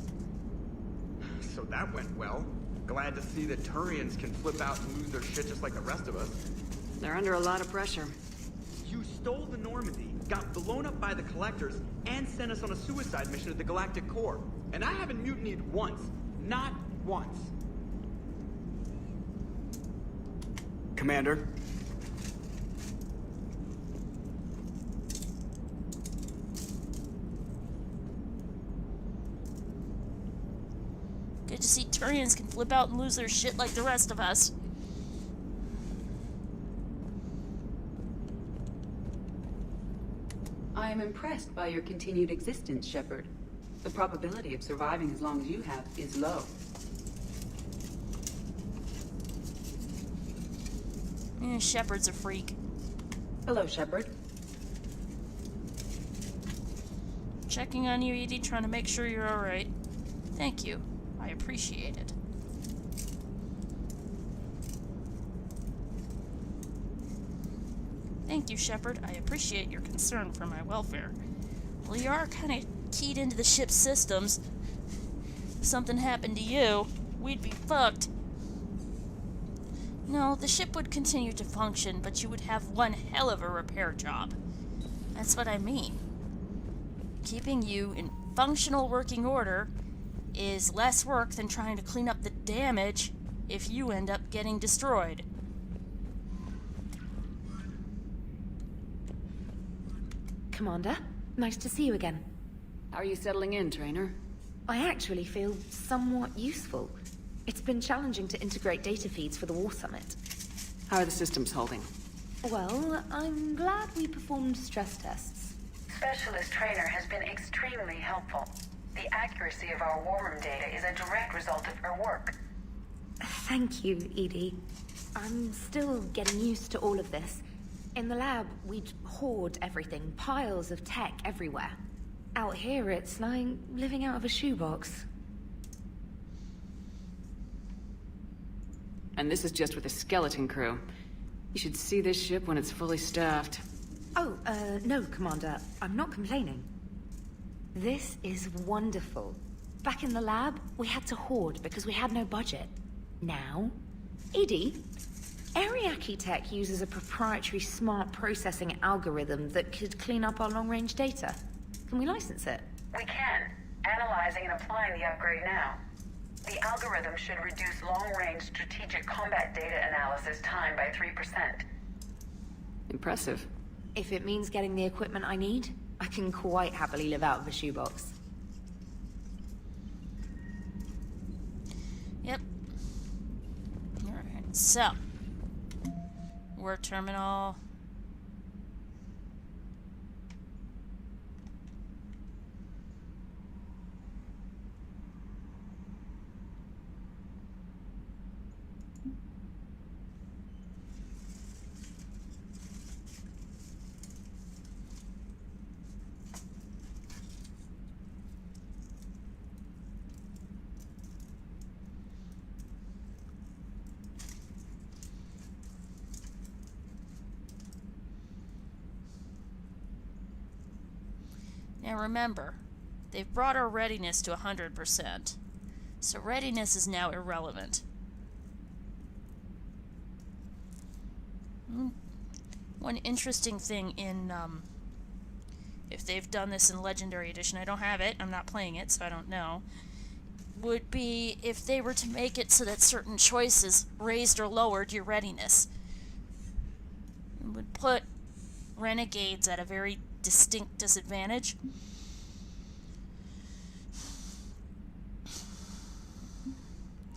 So that went well. Glad to see that Turians can flip out and lose their shit just like the rest of us. They're under a lot of pressure. You stole the Normandy, got blown up by the Collectors, and sent us on a suicide mission to the Galactic Core. And I haven't mutinied once. Not once. Commander. Good to see Turians can flip out and lose their shit like the rest of us. I am impressed by your continued existence, Shepard. The probability of surviving as long as you have is low. Shepard's a freak. Hello, Shepard. Checking on you, Edie, trying to make sure you're alright. Thank you. I appreciate it. Thank you, Shepard. I appreciate your concern for my welfare. Well, you are kind of keyed into the ship's systems. If something happened to you, we'd be fucked. No, the ship would continue to function, but you would have one hell of a repair job. That's what I mean. Keeping you in functional working order is less work than trying to clean up the damage if you end up getting destroyed. Commander, nice to see you again. How are you settling in, Trainer? I actually feel somewhat useful. It's been challenging to integrate data feeds for the War Summit. How are the systems holding? Well, I'm glad we performed stress tests. Specialist Trainer has been extremely helpful. The accuracy of our war room data is a direct result of her work. Thank you, Edie. I'm still getting used to all of this. In the lab, we'd hoard everything, piles of tech everywhere. Out here, it's like living out of a shoebox. And this is just with a skeleton crew. You should see this ship when it's fully staffed. Oh, no, Commander. I'm not complaining. This is wonderful. Back in the lab, we had to hoard because we had no budget. Now, Edie, Ariake Tech uses a proprietary smart processing algorithm that could clean up our long-range data. Can we license it? We can. Analyzing and applying the upgrade now. The algorithm should reduce long-range strategic combat data analysis time by 3%. Impressive. If it means getting the equipment I need, I can quite happily live out of a shoebox. Yep. Alright, so. War terminal. Now remember, they've brought our readiness to 100%, so readiness is now irrelevant. One interesting thing in, if they've done this in Legendary Edition, I don't have it, I'm not playing it, so I don't know, would be if they were to make it so that certain choices raised or lowered your readiness. It would put renegades at a very distinct disadvantage.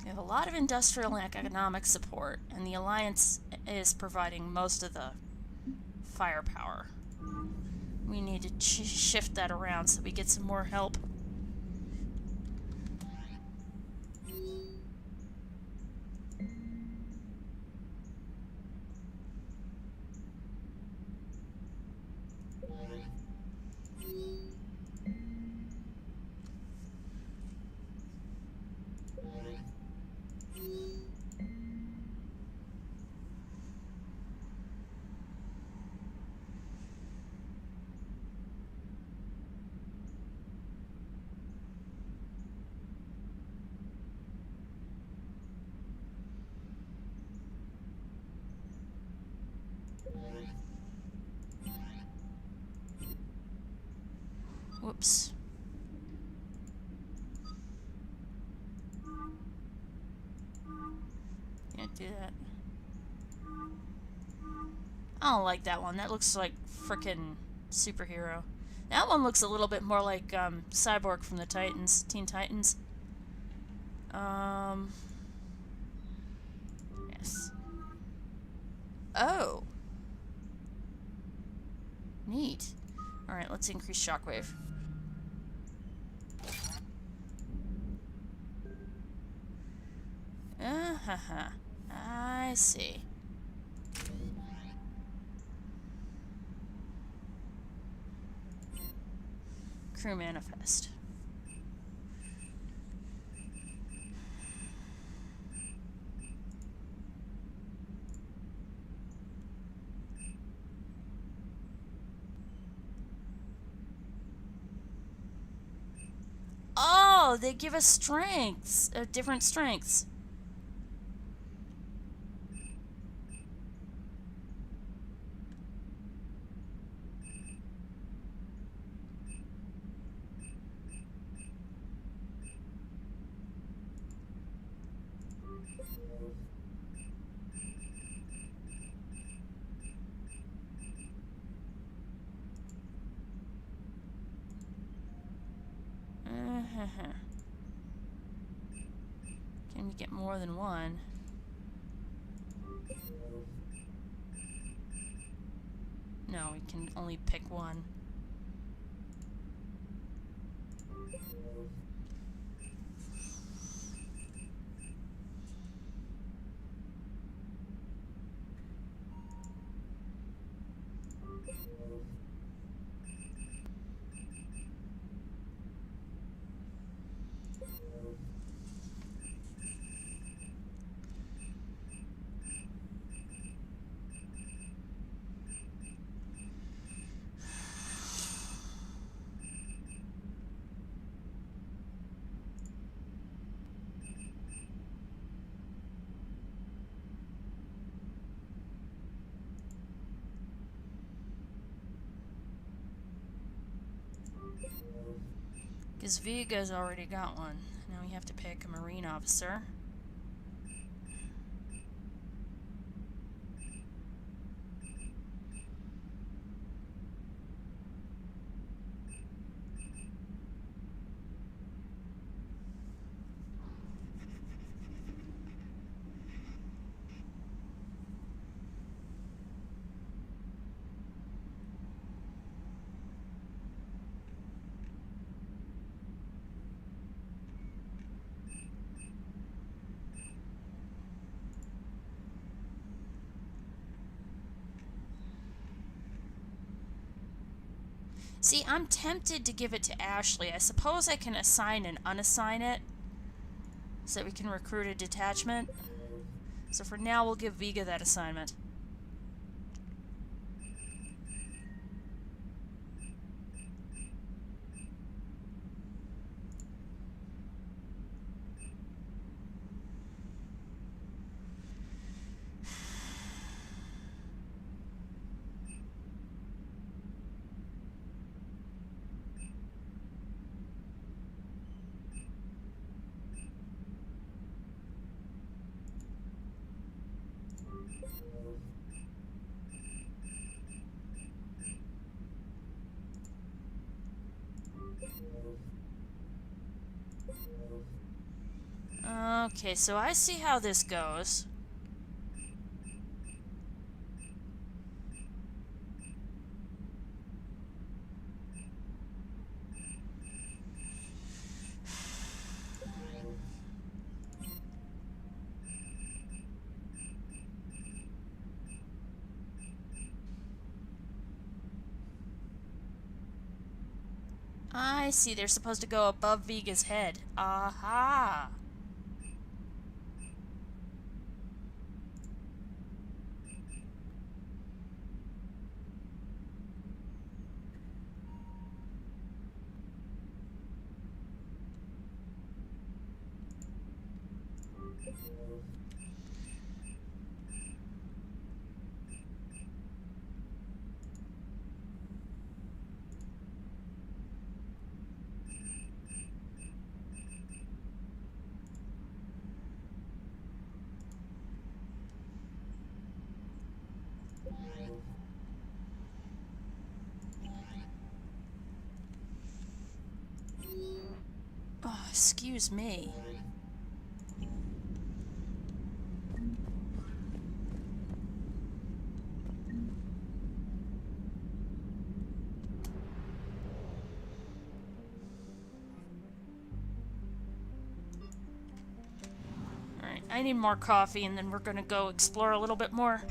We have a lot of industrial and economic support, and the Alliance is providing most of the firepower. We need to shift that around so we get some more help. Oops. Can't do that. I don't like that one. That looks like frickin' superhero. That one looks a little bit more like Cyborg from the Titans, Teen Titans. Yes. Oh. Neat. Alright, let's increase shockwave. Uh-huh. I see. Crew manifest. Oh, they give us strengths, different strengths. Can we get more than one? No, we can only pick one. Because Viga's already got one. Now we have to pick a Marine officer. See, I'm tempted to give it to Ashley. I suppose I can assign and unassign it so that we can recruit a detachment. So for now, we'll give Viga that assignment. Okay, so I see how this goes. I see, they're supposed to go above Viga's head. Aha! Excuse me. Alright, I need more coffee and then we're gonna go explore a little bit more.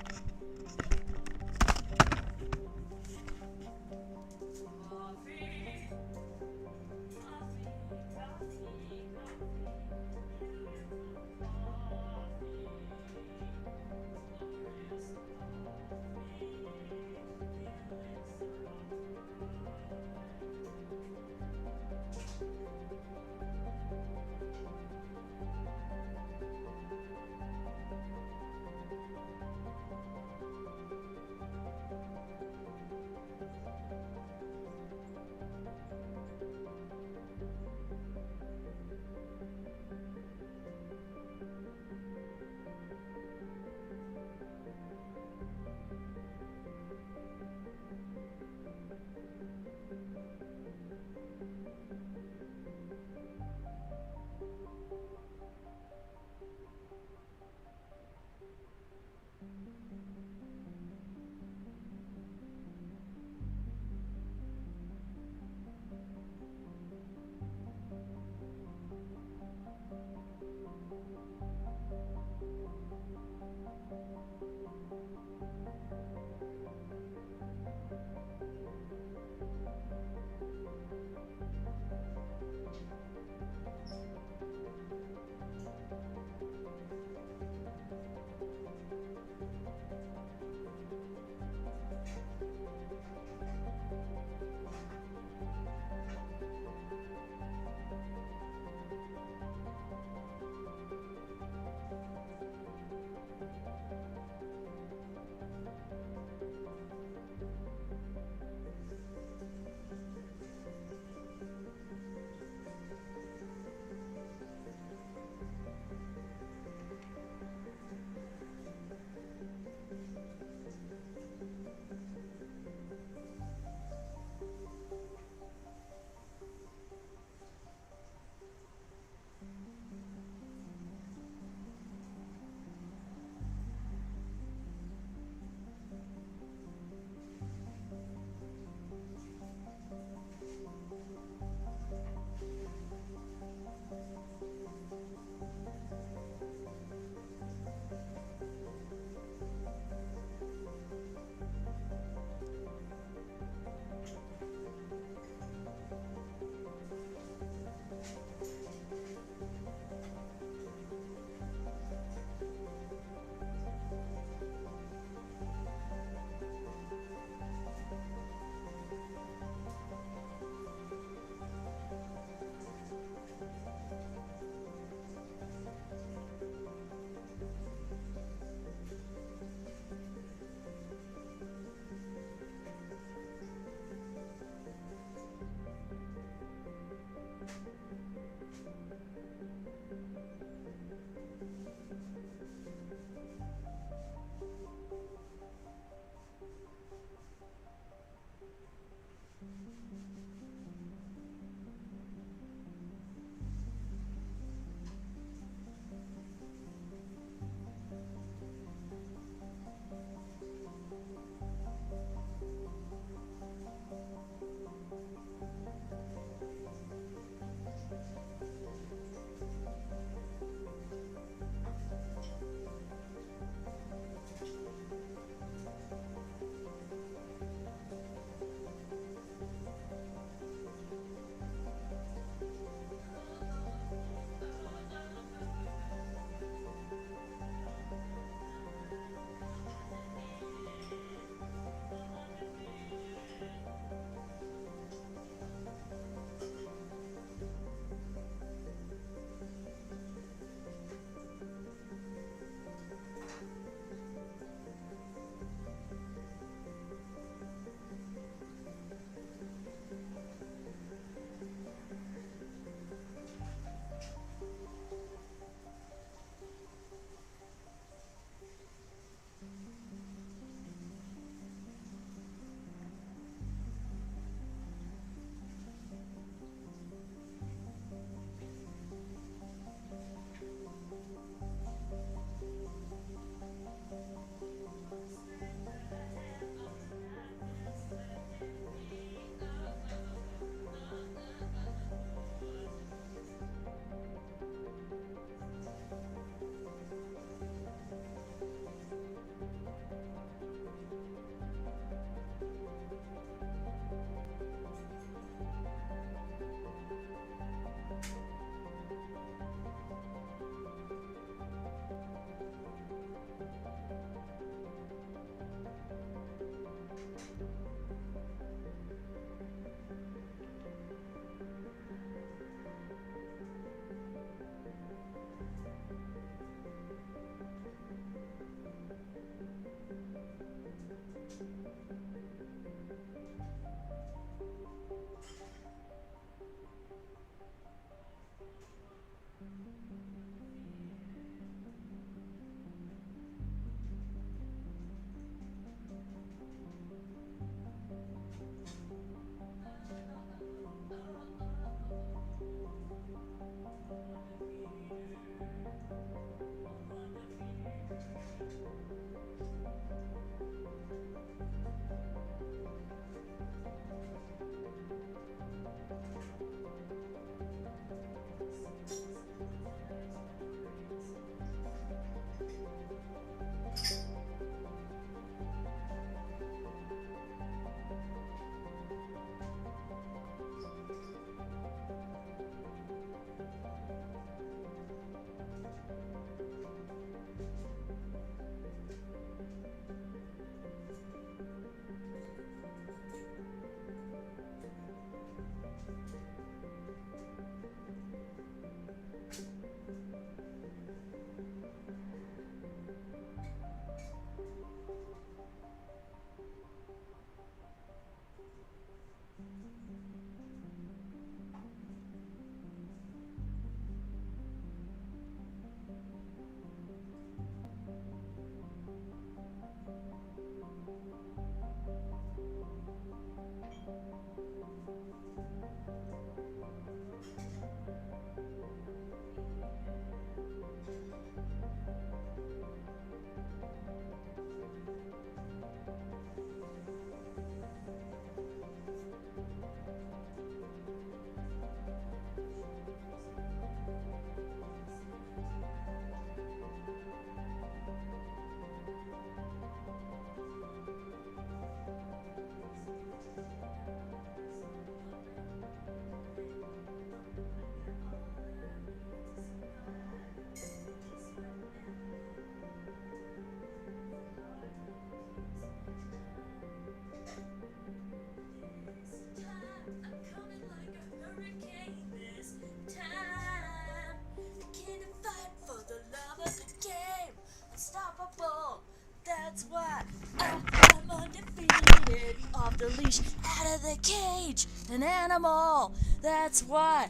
the leash, out of the cage, an animal. That's why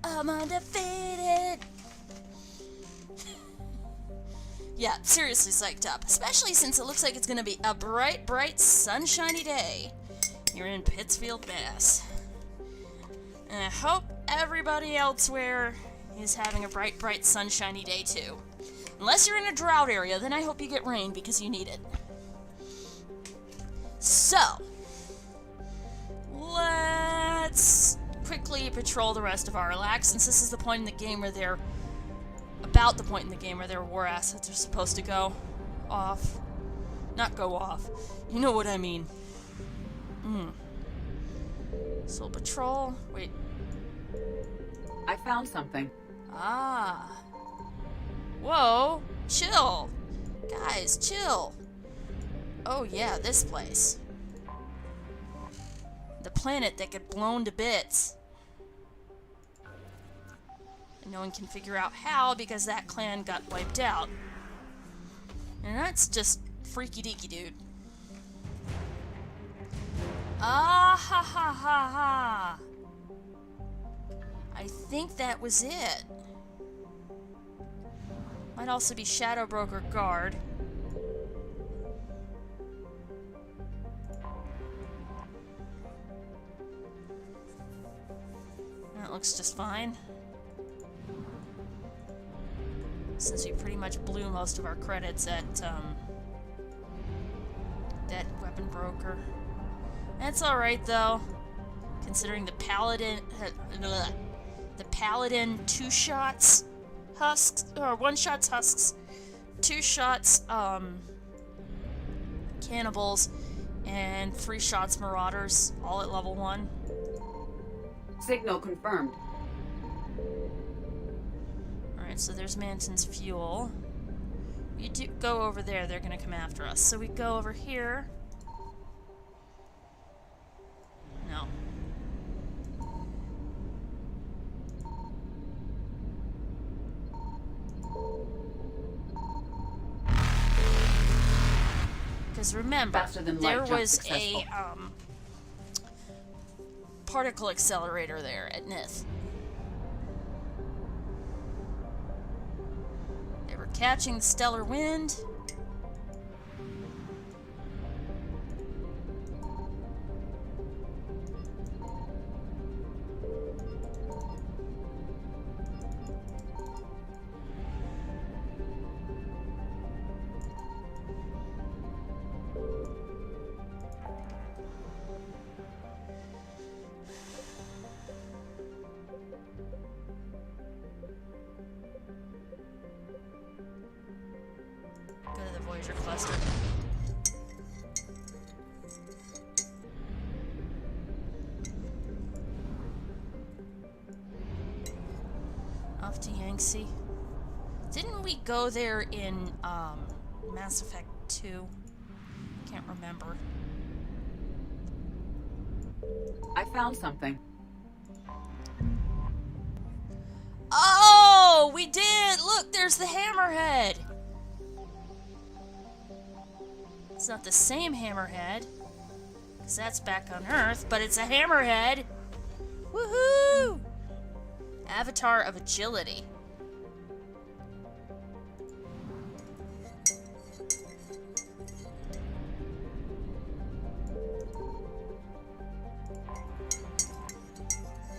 I'm undefeated. Yeah, seriously psyched up, especially since it looks like it's gonna be a bright, bright, sunshiny day here in Pittsfield, Mass. And I hope everybody elsewhere is having a bright, bright, sunshiny day too. Unless you're in a drought area, then I hope you get rain because you need it. So, let's quickly patrol the rest of Arlac, since this is the point in the game where they're about the point in the game where their war assets are supposed to go off. Not go off. You know what I mean. Soul Patrol. Wait. I found something. Ah. Whoa. Chill. Guys, chill. Oh yeah, this place. The planet that get blown to bits. And no one can figure out how because that clan got wiped out. And that's just freaky deaky, dude. Ah ha ha ha ha. I think that was it. Might also be Shadow Broker Guard. That looks just fine. Since we pretty much blew most of our credits at that weapon broker. That's alright though, considering the paladin two shots husks, or one shots husks, two shots cannibals, and 3 shots marauders, all at level 1. Signal confirmed. Alright, so there's Manton's fuel. You do go over there, they're gonna come after us. So we go over here. No. Because remember, there was a particle accelerator there at Nith. They were catching the stellar wind. Go to the Voyager cluster. Off to Yangtze. Didn't we go there in Mass Effect 2? Can't remember. I found something. Oh, we did! Look, there's the hammerhead! It's not the same hammerhead, because that's back on Earth, but it's a hammerhead! Woohoo! Avatar of Agility.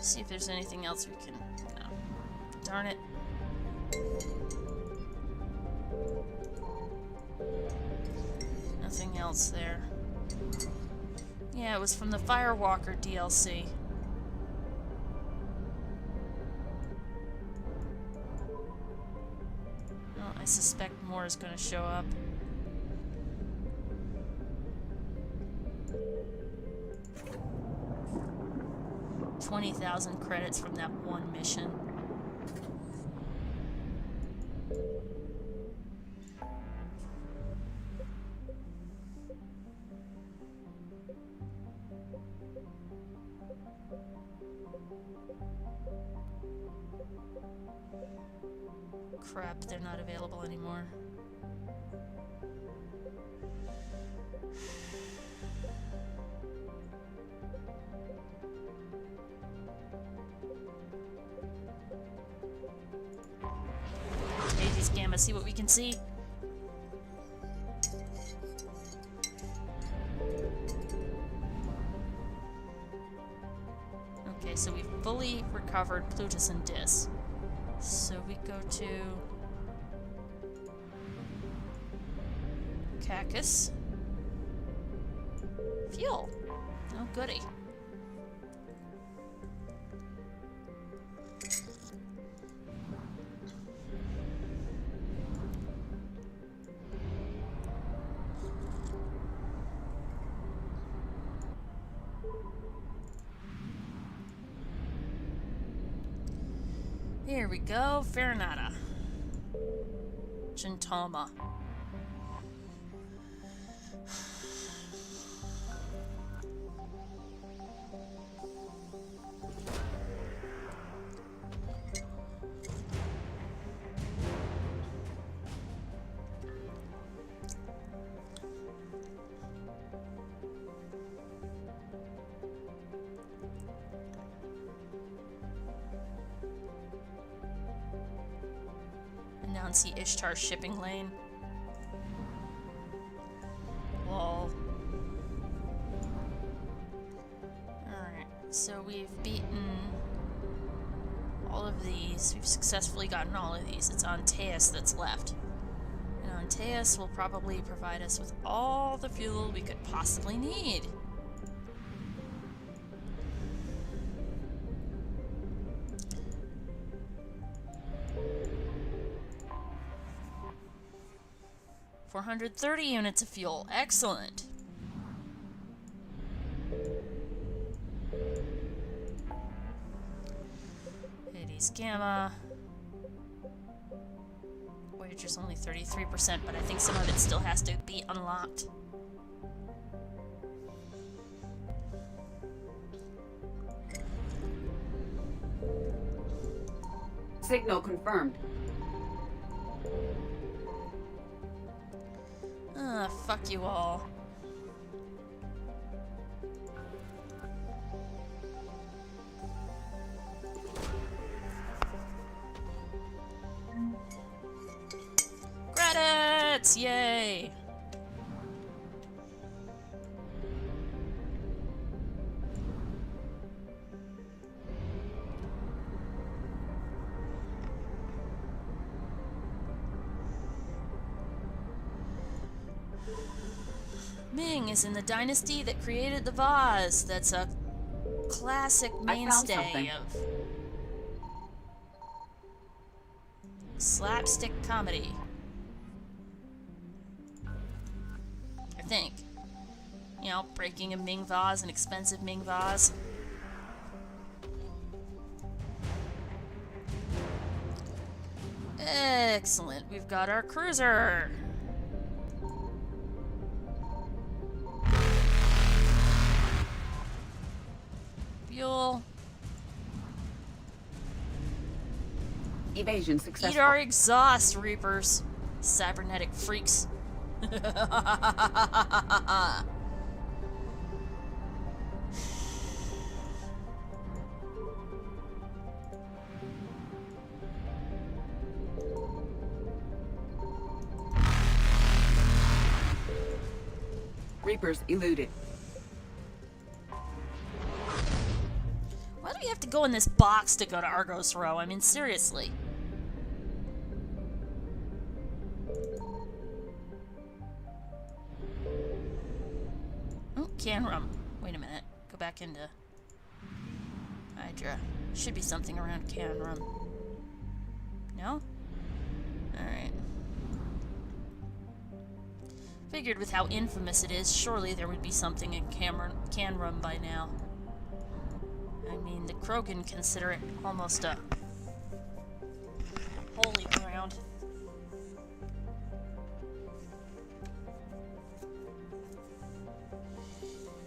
See if there's anything else we can... No. Darn it. Nothing else there. Yeah, it was from the Firewalker DLC. Well, I suspect more is going to show up. $20,000 credits from that one mission. Crap, they're not available anymore. gamma, see what we can see. Okay, so we've fully recovered Plutus and Dis. So we go to Cacus. Fuel. Oh, goody. Here we go, Farinata. Gintama. Announce the Ishtar shipping lane. Lol. Alright, so we've beaten all of these. We've successfully gotten all of these. It's Antaeus that's left. And Antaeus will probably provide us with all the fuel we could possibly need. $430 units of fuel. Excellent. Hades Gamma. Voyager's only 33%, but I think some of it still has to be unlocked. Signal confirmed. Fuck you all. Credits! Yay! Ming is in the dynasty that created the vase. That's a classic mainstay of slapstick comedy. I think. You know, breaking a Ming vase, an expensive Ming vase. Excellent. We've got our cruiser. Fuel. Evasion successful. Eat our exhaust, Reapers. Cybernetic freaks. Reapers eluded. Why do we have to go in this box to go to Argos Row? I mean, seriously. Oh, Canrum. Wait a minute. Go back into Hydra. Should be something around Canrum. No? Alright. Figured with how infamous it is, surely there would be something in Canrum by now. I mean, the Krogan consider it almost a holy ground.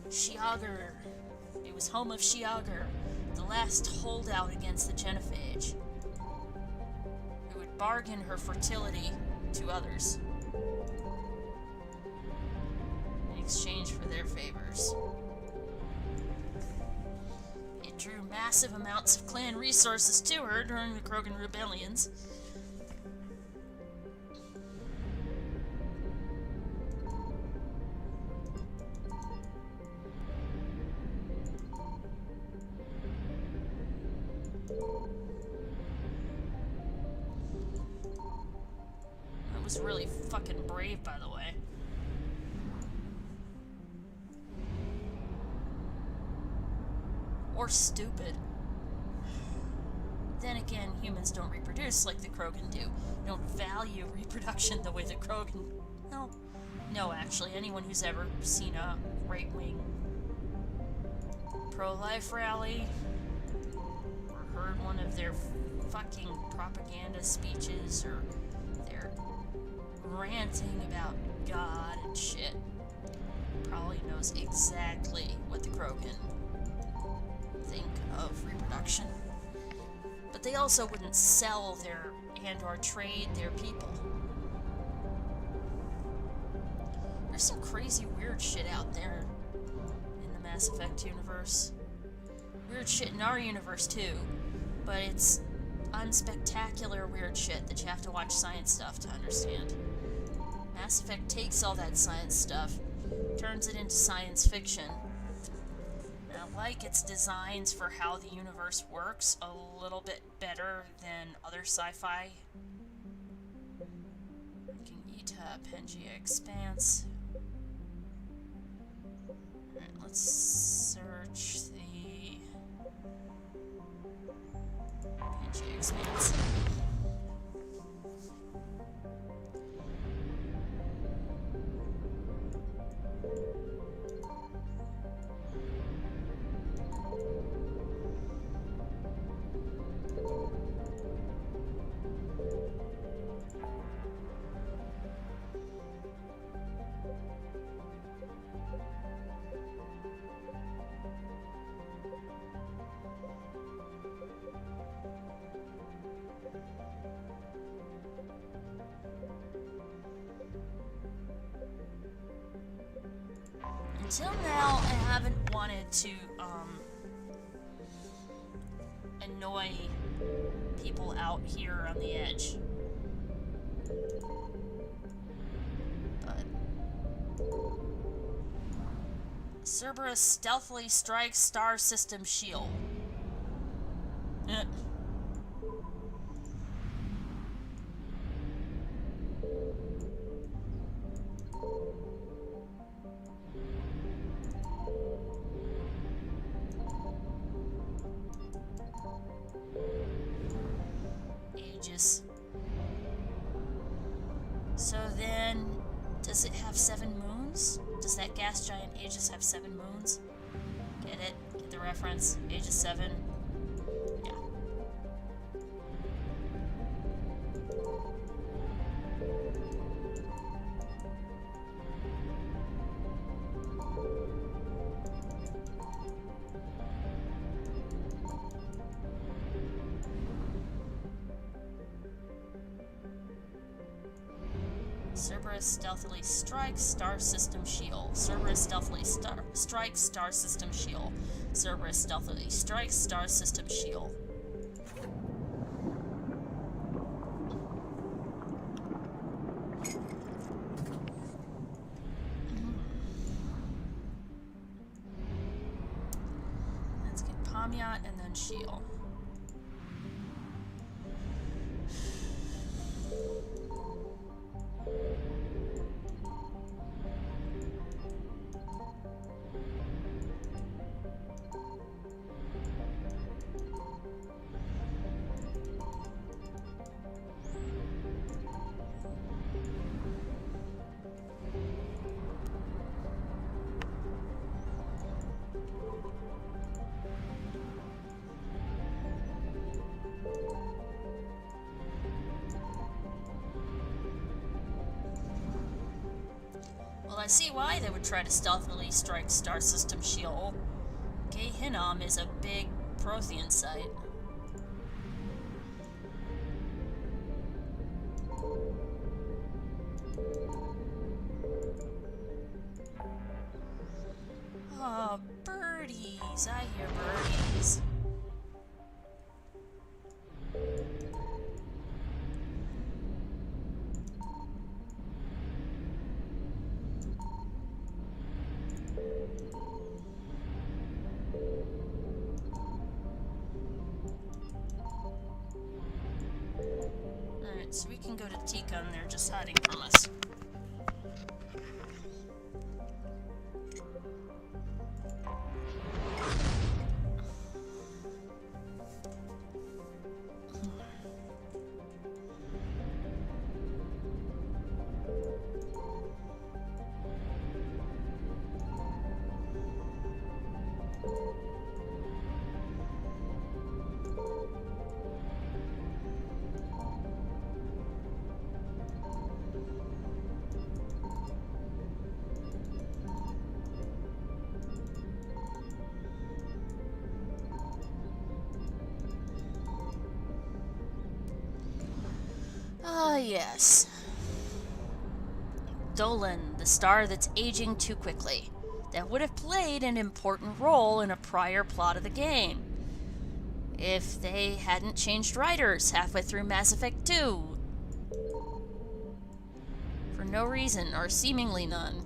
Shiagar. It was home of Shiagar, the last holdout against the Genophage, who would bargain her fertility to others in exchange for their favors. It drew massive amounts of clan resources to her during the Krogan rebellions. seems really fucking brave, by the way. Or stupid. Then again, humans don't reproduce like the Krogan do. Don't value reproduction the way the Krogan... No, actually, anyone who's ever seen a right-wing pro-life rally or heard one of their fucking propaganda speeches or their ranting about God and shit probably knows exactly what the Krogan think of reproduction. But they also wouldn't sell their and/or trade their people. There's some crazy weird shit out there in the Mass Effect universe. Weird shit in our universe too, but it's unspectacular weird shit that you have to watch science stuff to understand. Mass Effect takes all that science stuff, turns it into science fiction. And I like its designs for how the universe works a little bit better than other sci-fi. Gita, Pangea Expanse. Alright, let's search the Pangea Expanse. Until now, I haven't wanted to, annoy people out here on the edge. But Cerberus stealthily strikes star system shield. Aegis. So then, does it have 7 moons? Does that gas giant Aegis have 7 moons? Get it? Get the reference? Aegis 7? Yeah. Cerberus stealthily strikes star system shield. Cerberus stealthily strikes star system shield. Cerberus stealthily strikes star system shield. Let's get Pamiat and then shield. Well, I see why they would try to stealthily strike star system shield. Gehinnom is a big Prothean site. Oh, birdies! I hear birdies. So we can go to Tika and they're just hiding from us. Ah, yes. Dolan, the star that's aging too quickly. That would have played an important role in a prior plot of the game. If they hadn't changed writers halfway through Mass Effect 2. For no reason, or seemingly none.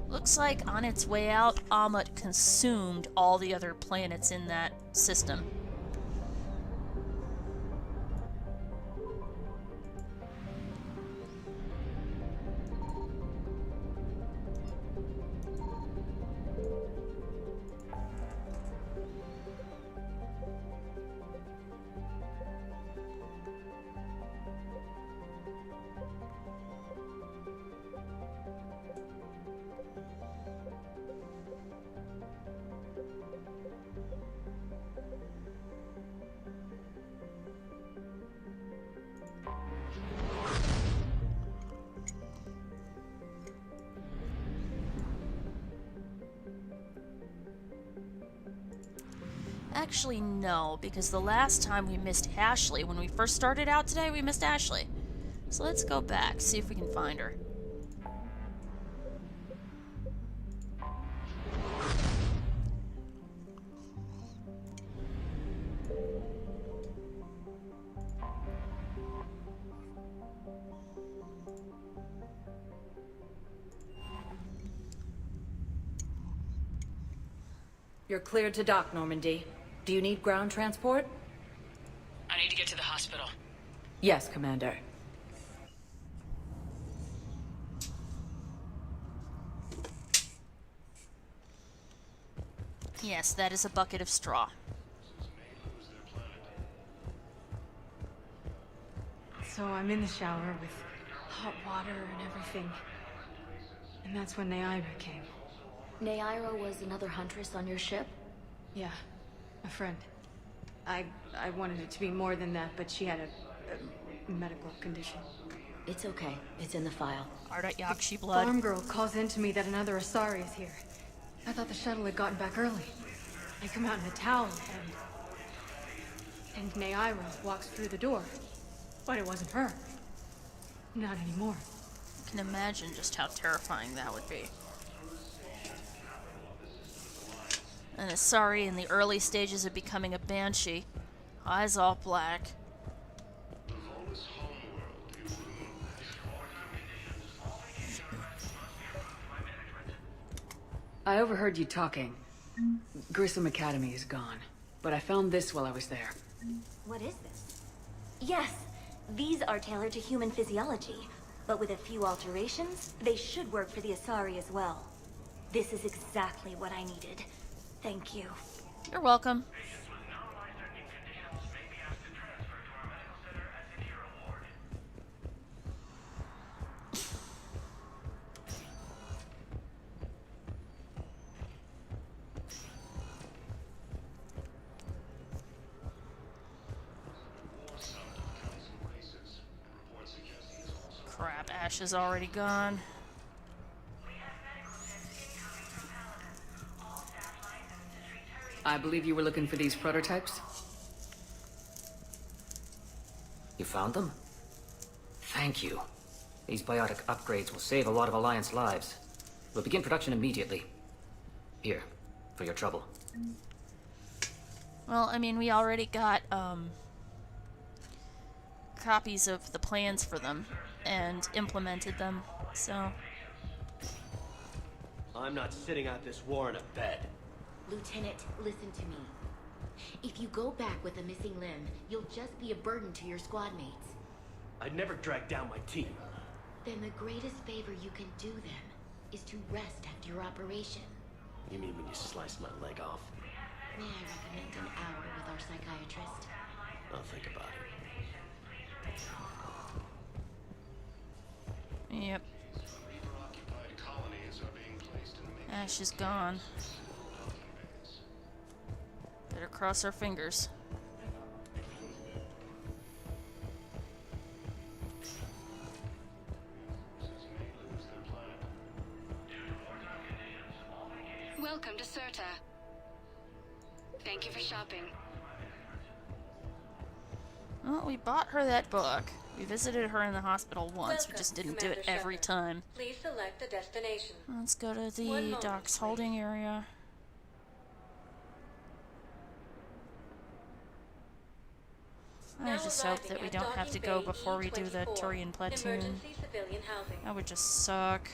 Looks like on its way out, Amut consumed all the other planets in that system. Actually, no, because the last time we missed Ashley, when we first started out today, we missed Ashley. So let's go back, see if we can find her. You're cleared to dock, Normandy. Do you need ground transport? I need to get to the hospital. Yes, Commander. Yes, that is a bucket of straw. So I'm in the shower with hot water and everything. And that's when Naira came. Naira was another huntress on your ship? Yeah, a friend. I wanted it to be more than that, but she had a medical condition. It's okay. It's in the file. Ardat Yakshi blood. Farm girl calls in to me that another Asari is here. I thought the shuttle had gotten back early. I come out in a towel and Naira walks through the door. But it wasn't her. Not anymore. I can imagine just how terrifying that would be. An Asari in the early stages of becoming a banshee. Eyes all black. I overheard you talking. Grissom Academy is gone, but I found this while I was there. What is this? Yes, these are tailored to human physiology, but with a few alterations, they should work for the Asari as well. This is exactly what I needed. Thank you. You're welcome. Crap, Ash is already gone. I believe you were looking for these prototypes? You found them? Thank you. These biotic upgrades will save a lot of Alliance lives. We'll begin production immediately. Here, for your trouble. Well, I mean, we already got, copies of the plans for them and implemented them, so... I'm not sitting out this war in a bed. Lieutenant, listen to me. If you go back with a missing limb, you'll just be a burden to your squad mates. I'd never drag down my team. Then the greatest favor you can do them is to rest after your operation. You mean when you sliced my leg off? May I recommend an hour with our psychiatrist? I'll think about it. Yep. Ash is gone. Better cross our fingers. Welcome to Serta. Thank you for shopping. Well, we bought her that book. We visited her in the hospital once. We just didn't do it every time. Please select a destination. Let's go to the docks holding area. I just hope that we don't have to go before we do the Turian platoon. Emergency civilian housing. That would just suck.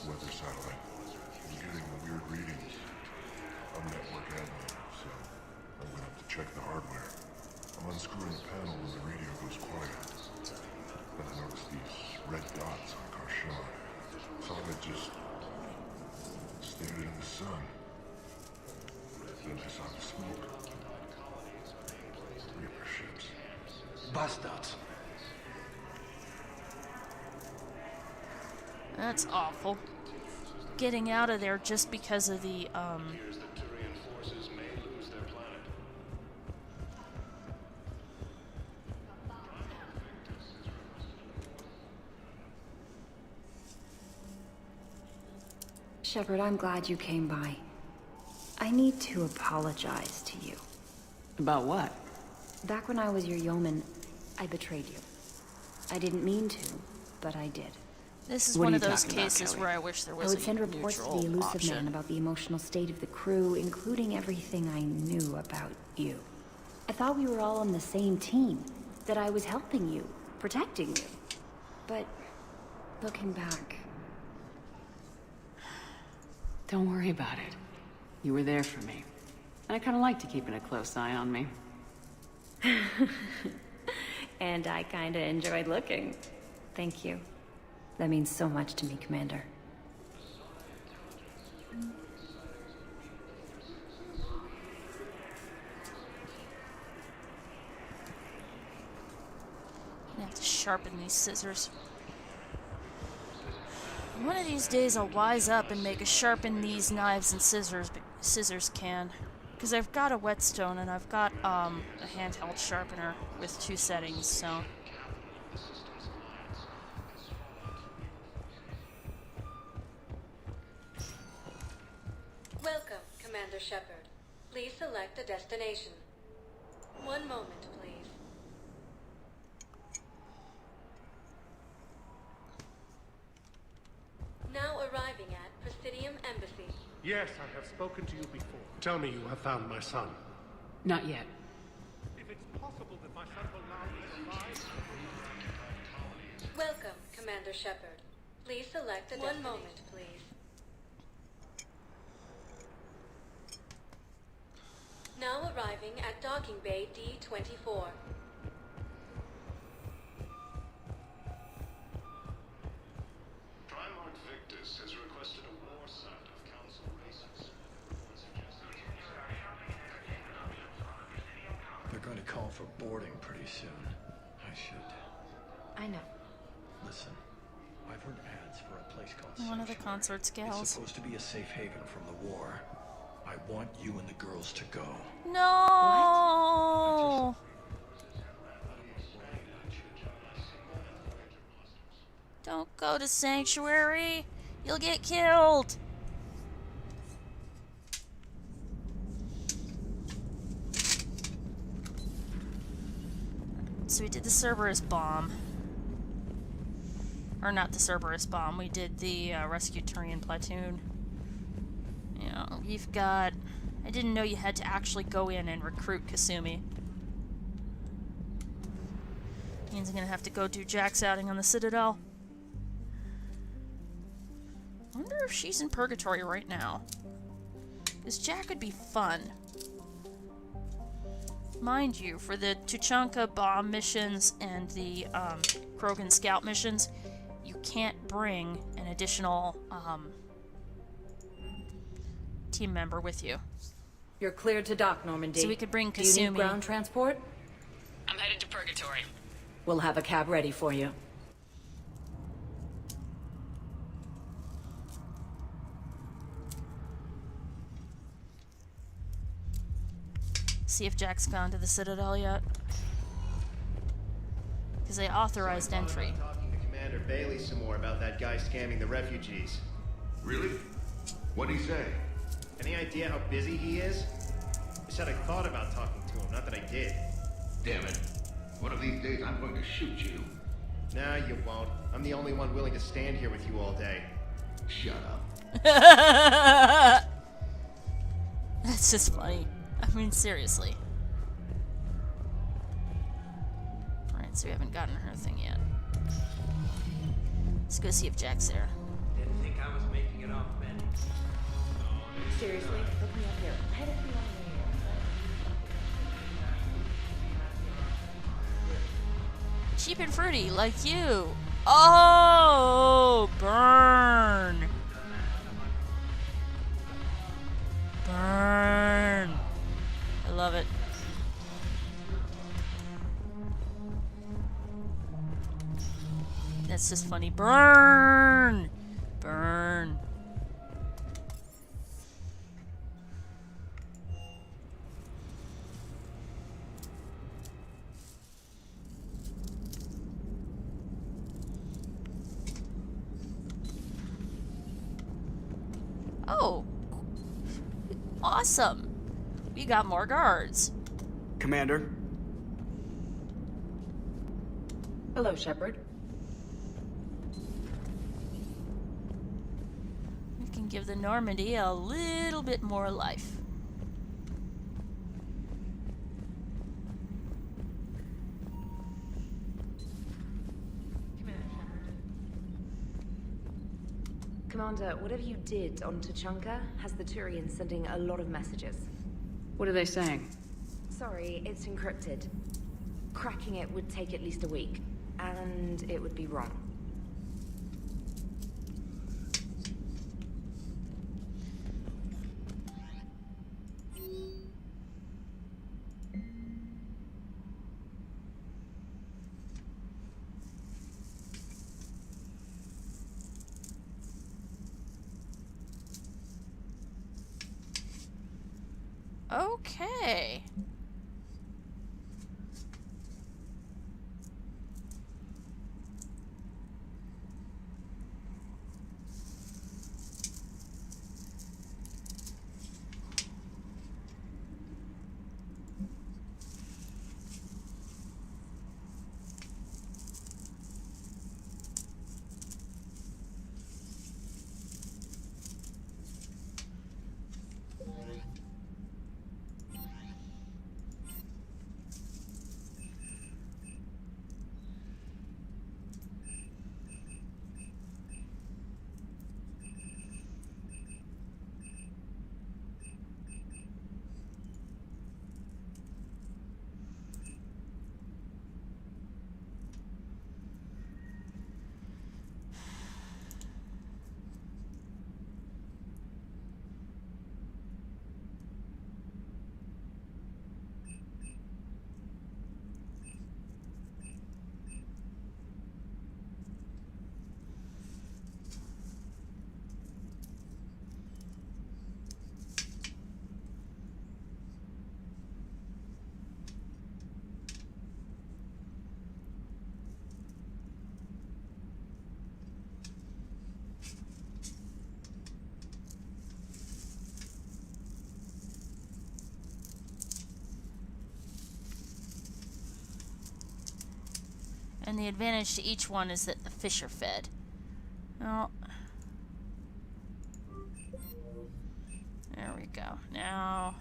Weather satellite. I'm getting weird readings. I'm network admin, so I went up to check the hardware. I'm unscrewing the panel and the radio goes quiet. Then I noticed these red dots on Karshan. Some of it just stared in the sun. Then I saw the smoke. Reaper ships. Bastards. That's awful. Getting out of there just because of the, Shepard, I'm glad you came by. I need to apologize to you. About what? Back when I was your yeoman, I betrayed you. I didn't mean to, but I did. this is one of those cases where I wish there was I would send reports to the elusive option. man about the emotional state of the crew, including everything I knew about you. I thought we were all on the same team, that I was helping you, protecting you. But looking back... Don't worry about it. You were there for me. And I kind of liked you keeping a close eye on me. And I kinda enjoyed looking. Thank you. That means so much to me, Commander. I have to sharpen these scissors. One of these days I'll wise up and make a sharpen these knives and scissors can. Because I've got a whetstone and I've got a handheld sharpener with 2 settings, so... Welcome, Commander Shepard. Please select a destination. One moment, please. Now arriving at Presidium Embassy. Yes, I have spoken to you before. Tell me you have found my son. Not yet. If it's possible that my son will now survive... Welcome, Commander Shepard. Please select a destination. One moment, please. Now arriving at Docking Bay D-24. Primarch Victus has requested a war site of Council races. They're going to call for boarding pretty soon. I should. I know. Listen, I've heard ads for a place called One of the Sanctuary. consort's gals. It's supposed to be a safe haven from the war. I want you and the girls to go. No! Don't go to Sanctuary. You'll get killed. So we did the Cerberus bomb. Or not the Cerberus bomb, we did the rescue Turian platoon. know, we've got... I didn't know you had to actually go in and recruit Kasumi. Means I'm gonna have to go do Jack's outing on the Citadel. I wonder if she's in purgatory right now. Because Jack would be fun. Mind you, for the Tuchanka bomb missions and the Krogan scout missions, you can't bring an additional team member with you. You're cleared to dock, Normandy. So we could bring Do you Kasumi. need ground transport? I'm headed to Purgatory. We'll have a cab ready for you. See if Jack's gone to the Citadel yet. Because they authorized entry. Talking to Commander Bailey some more about that guy scamming the refugees. Really? What'd he say? Any idea how busy he is? I said I thought about talking to him, not that I did. Damn it. One of these days I'm going to shoot you. Nah, you won't. I'm the only one willing to stand here with you all day. Shut up. That's just funny. I mean, seriously. Alright, so we haven't gotten her thing yet. Let's go see if Jack's there. Didn't think I was making it off, Ben. Seriously? Look me up here. I had a feeling Cheap and fruity, like you. Oh, burn. Burn. I love it. That's just funny. Burn. Burn. Oh, awesome. We got more guards. Commander? Hello, Shepard. We can give the Normandy a little bit more life. Commander, whatever you did on Tuchanka has the Turians sending a lot of messages. What are they saying? Sorry, it's encrypted. Cracking it would take at least a week, and it would be wrong. Okay. And the advantage to each one is that the fish are fed. Well, There we go. Now...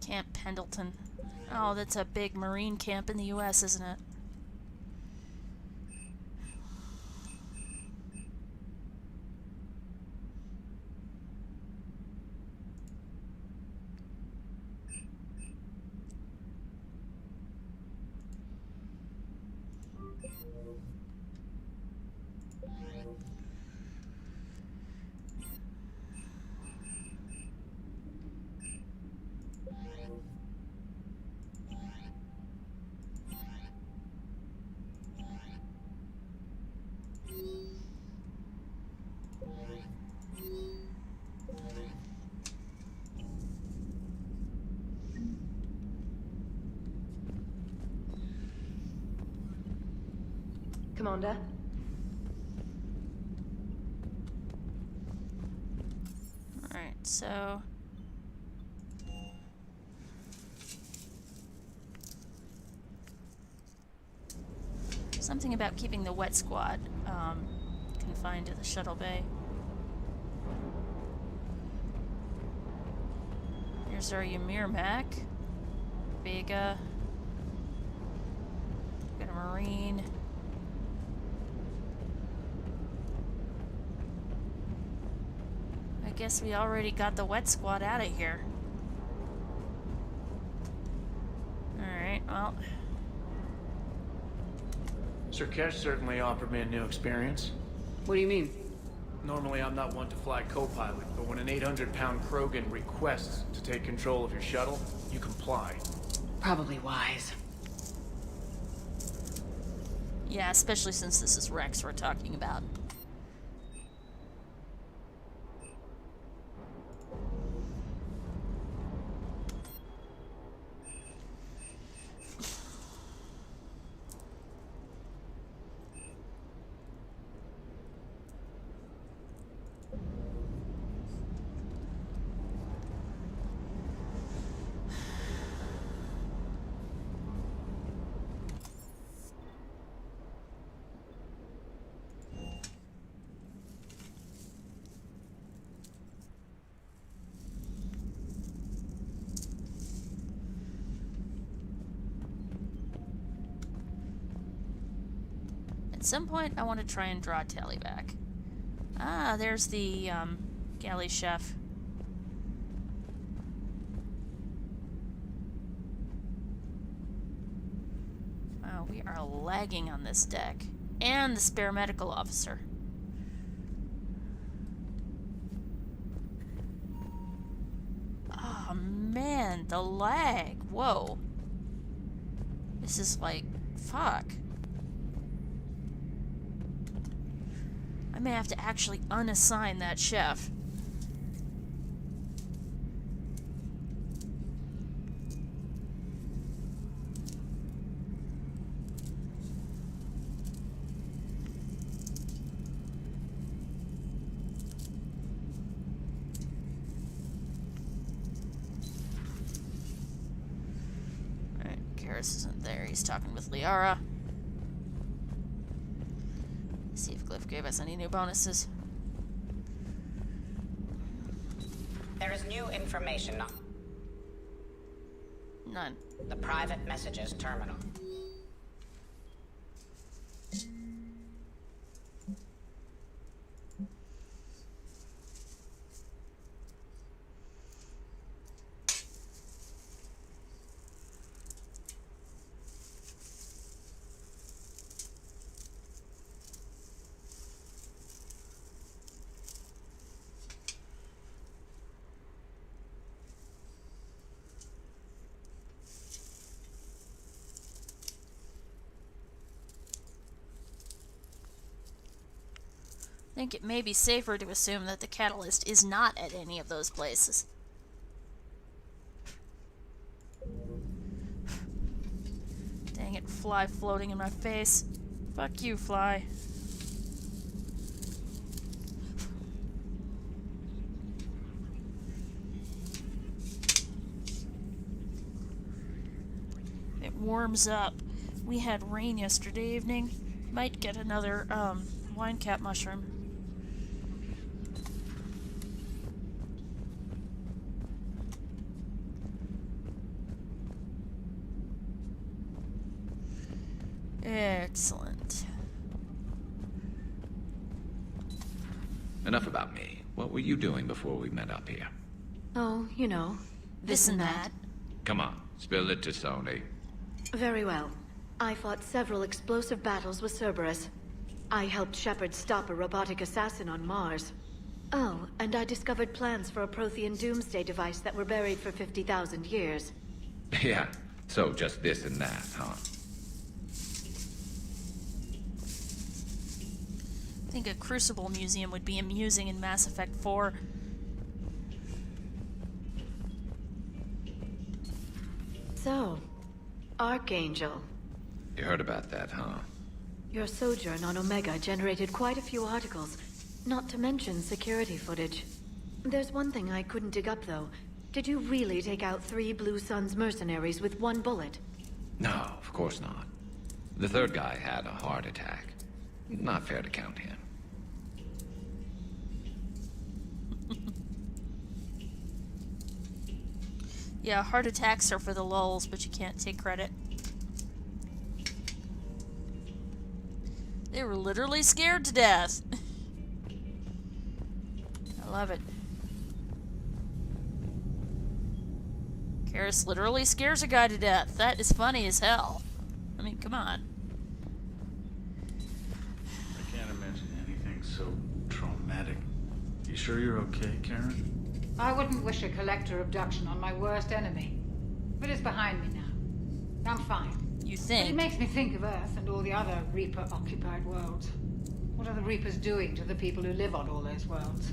Camp Pendleton. Oh, that's a big Marine camp in the US, isn't it? Commander? Alright, so... something about keeping the wet squad confined to the shuttle bay. Here's our Ymir Mac. Vega. Got a Marine. I guess we already got the wet squad out of here. Alright, well... Sir Kesh certainly offered me a new experience. What do you mean? Normally I'm not one to fly co-pilot, but when an 800-pound Krogan requests to take control of your shuttle, you comply. Probably wise. Yeah, especially since this is Rex we're talking about. At some point, I want to try and draw Tally back. Ah, there's the galley chef. Wow, we are lagging on this deck. And the spare medical officer. Oh man, the lag. Whoa. This is like, fuck. I may have to actually unassign that chef. Alright, Garrus isn't there. He's talking with Liara. See if Glyph gave us any new bonuses. There is new information on None. the private messages terminal. think it may be safer to assume that the catalyst is not at any of those places. Dang it, fly floating in my face. Fuck you, fly. It warms up. We had rain yesterday evening. Might get another, wine cap mushroom. Excellent. Enough about me. What were you doing before we met up here? Oh, you know, This and that. Come on, spill it to Sony. Very well. I fought several explosive battles with Cerberus. I helped Shepard stop a robotic assassin on Mars. Oh, and I discovered plans for a Prothean doomsday device that were buried for 50,000 years. Yeah, so just this and that, huh? I think a Crucible museum would be amusing in Mass Effect 4. So, Archangel, You heard about that, huh? your sojourn on Omega generated quite a few articles, not to mention security footage. There's one thing I couldn't dig up, though. Did you really take out 3 Blue Suns mercenaries with 1 bullet? No, of course not. The third guy had a heart attack. Not fair to count him. Yeah, heart attacks are for the lulz, but you can't take credit. They were literally scared to death. I love it. Karis literally scares a guy to death. That is funny as hell. I mean, come on. I can't imagine anything so traumatic. You sure you're okay, Karen? I wouldn't wish a collector abduction on my worst enemy. But it's behind me now. I'm fine. You But think? it makes me think of Earth and all the other Reaper-occupied worlds. What are the Reapers doing to the people who live on all those worlds?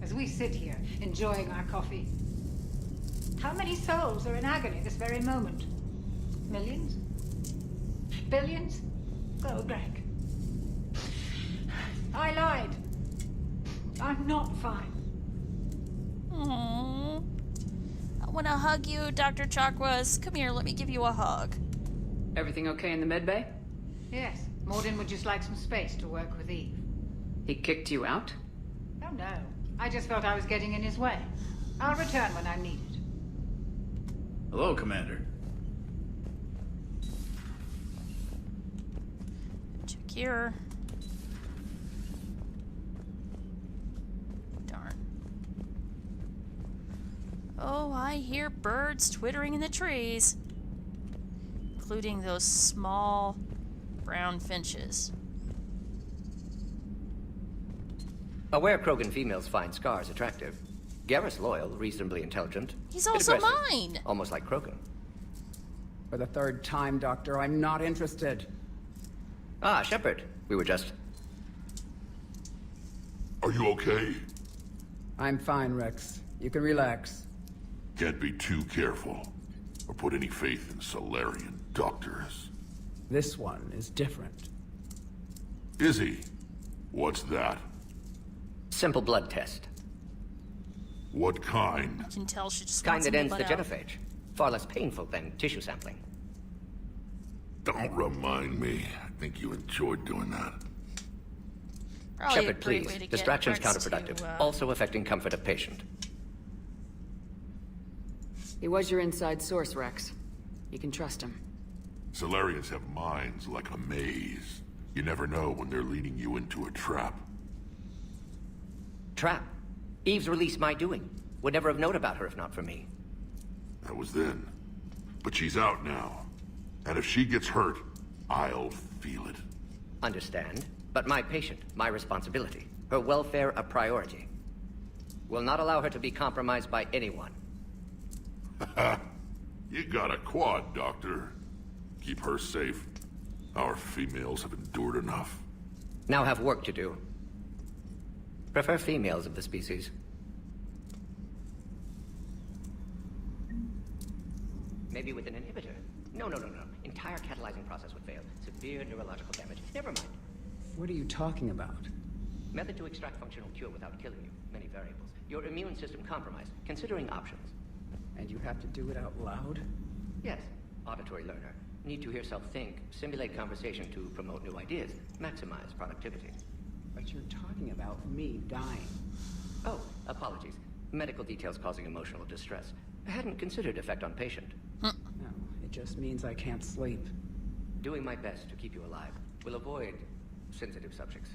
As we sit here, enjoying our coffee. How many souls are in agony this very moment? Millions? Billions? Oh, Greg. I lied. I'm not fine. Aww. I want to hug you, Dr. Chakwas. Come here, let me give you a hug. Everything okay in the medbay? Yes, Mordin would just like some space to work with Eve. He kicked you out? Oh no, I just felt I was getting in his way. I'll return when I'm needed. Hello, Commander. Check here. Darn. Oh, I hear birds twittering in the trees. Including those small brown finches. Aware Krogan females find scars attractive. Garrus loyal, reasonably intelligent. He's bit also aggressive, mine! Almost like Krogan. For the 3rd time, Doctor, I'm not interested. Ah, Shepard. We were just... Are you okay? I'm fine, Rex. You can relax. Can't be too careful, or put any faith in Solarian doctors. This one is different. Is he? What's that? Simple blood test. What kind? You can tell she just Kind wants that him to ends the butt out. genophage. Far less painful than tissue sampling. Don't remind me. I think you enjoyed doing that. Probably Shepard, a great please. way to get Distraction's Rex counterproductive. to, Also affecting comfort of patient. He was your inside source, Rex. You can trust him. Solarians have minds like a maze. You never know when they're leading you into a trap. Trap. Eve's release my doing. Would never have known about her if not for me. That was then. But she's out now. And if she gets hurt, I'll feel it. Understand. But my patient, my responsibility. Her welfare a priority. Will not allow her to be compromised by anyone. You got a quad, Doctor. Keep her safe. Our females have endured enough. Now have work to do. Prefer females of the species. Maybe with an inhibitor. No. Entire catalyzing process would fail. Severe neurological damage. Never mind. What are you talking about? Method to extract functional cure without killing you. Many variables. Your immune system compromised. Considering options. And you have to do it out loud? Yes. Auditory learner. Need to hear self think. Simulate conversation to promote new ideas. Maximize productivity. But you're talking about me dying. Oh, apologies. Medical details causing emotional distress. I hadn't considered effect on patient. No, it just means I can't sleep. Doing my best to keep you alive. Will avoid sensitive subjects.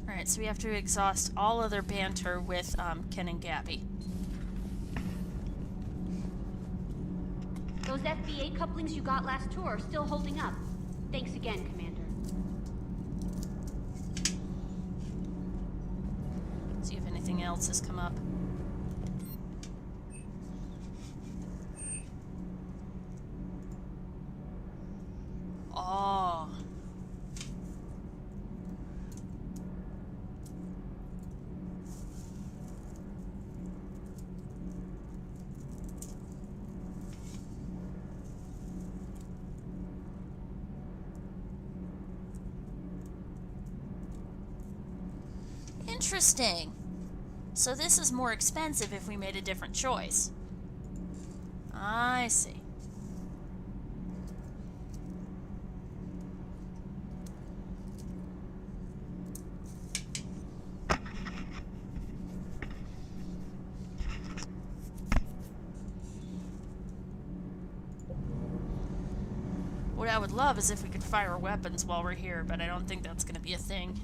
Alright, so we have to exhaust all other banter with Ken and Gabby. Those FBA couplings you got last tour are still holding up. Thanks again, Commander. See if anything else has come up. Oh. Interesting. So this is more expensive if we made a different choice. I see. What I would love is if we could fire weapons while we're here, but I don't think that's going to be a thing.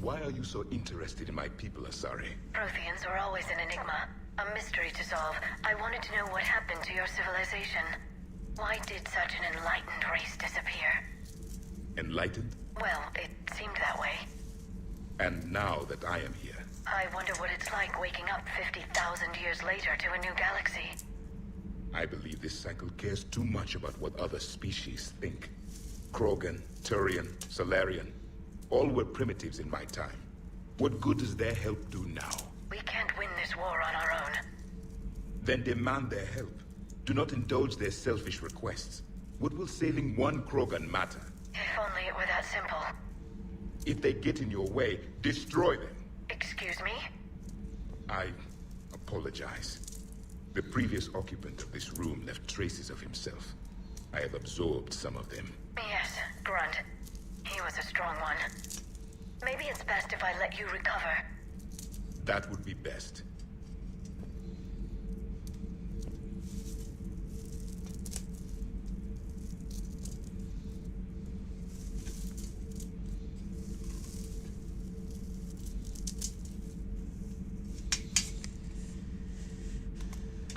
Why are you so interested in my people, Asari? Protheans are always an enigma, a mystery to solve. I wanted to know what happened to your civilization. Why did such an enlightened race disappear? Enlightened? Well, it seemed that way. And now that I am here, I wonder what it's like waking up 50,000 years later to a new galaxy. I believe this cycle cares too much about what other species think. Krogan, Turian, Solarian, all were primitives in my time. What good does their help do now? We can't win this war on our own. Then demand their help. Do not indulge their selfish requests. What will saving one Krogan matter? If only it were that simple. If they get in your way, destroy them. Excuse me? I apologize. The previous occupant of this room left traces of himself. I have absorbed some of them. Yes, Grunt. He was a strong one. Maybe it's best if I let you recover. That would be best.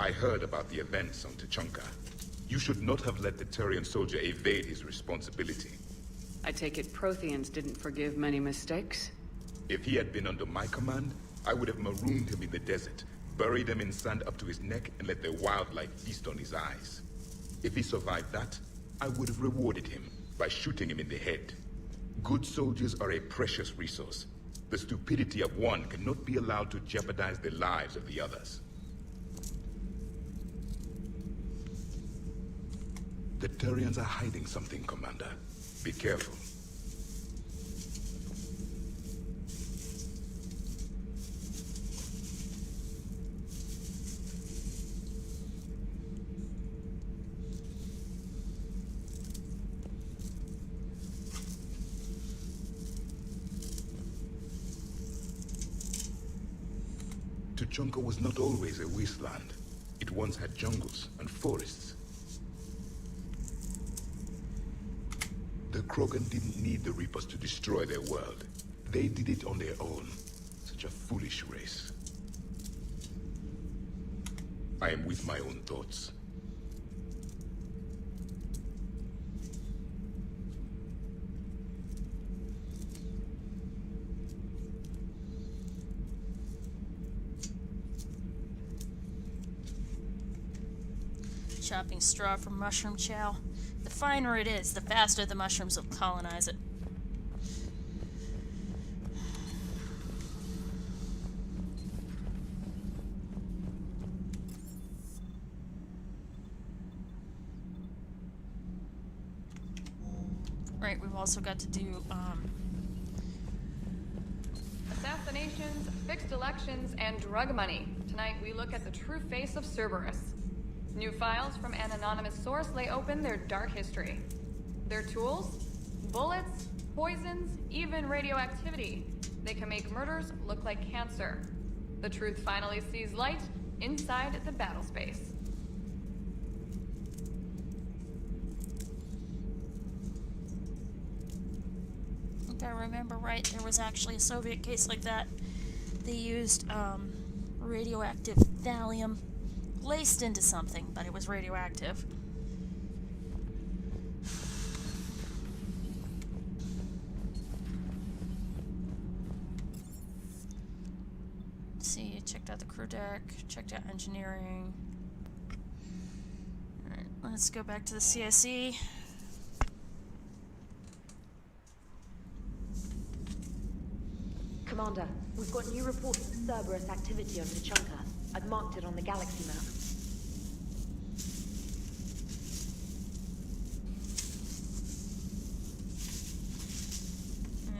I heard about the events on Tachanka. You should not have let the Turian soldier evade his responsibility. I take it Protheans didn't forgive many mistakes? If he had been under my command, I would have marooned him in the desert, buried him in sand up to his neck, and let the wildlife feast on his eyes. If he survived that, I would have rewarded him by shooting him in the head. Good soldiers are a precious resource. The stupidity of one cannot be allowed to jeopardize the lives of the others. The Turians are hiding something, Commander. Be careful. Tuchanka was not always a wasteland. It once had jungles and forests. The Krogan didn't need the Reapers to destroy their world. They did it on their own. Such a foolish race. I am with my own thoughts. Chopping straw from mushroom chow. The finer it is, the faster the mushrooms will colonize it. Right, we've also got to do, assassinations, fixed elections, and drug money. Tonight we look at the true face of Cerberus. New files from an anonymous source lay open their dark history. Their tools? Bullets, poisons, even radioactivity. They can make murders look like cancer. The truth finally sees light inside the battle space. If I remember right, there was actually a Soviet case like that. They used radioactive thallium laced into something, but it was radioactive. Let's see, checked out the crew deck, checked out engineering. Alright, let's go back to the CSE. Commander, we've got new reports of Cerberus activity on Tuchanka. I've marked it on the galaxy map.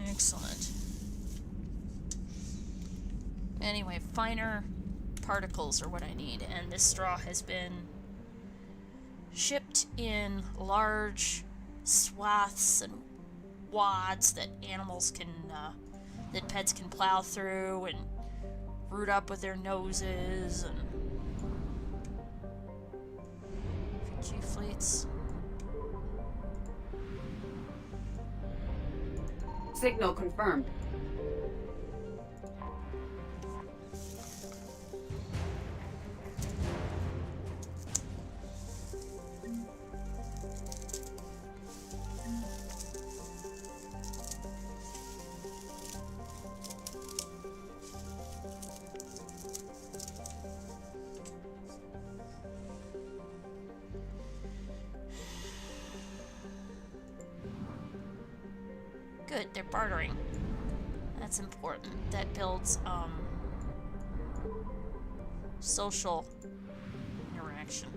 Excellent. Anyway, finer particles are what I need, and this straw has been shipped in large swaths and wads that animals can, that pets can plow through and root up with their noses, and Fiji fleets. Signal confirmed. Good, they're bartering. That's important. That builds, social interaction.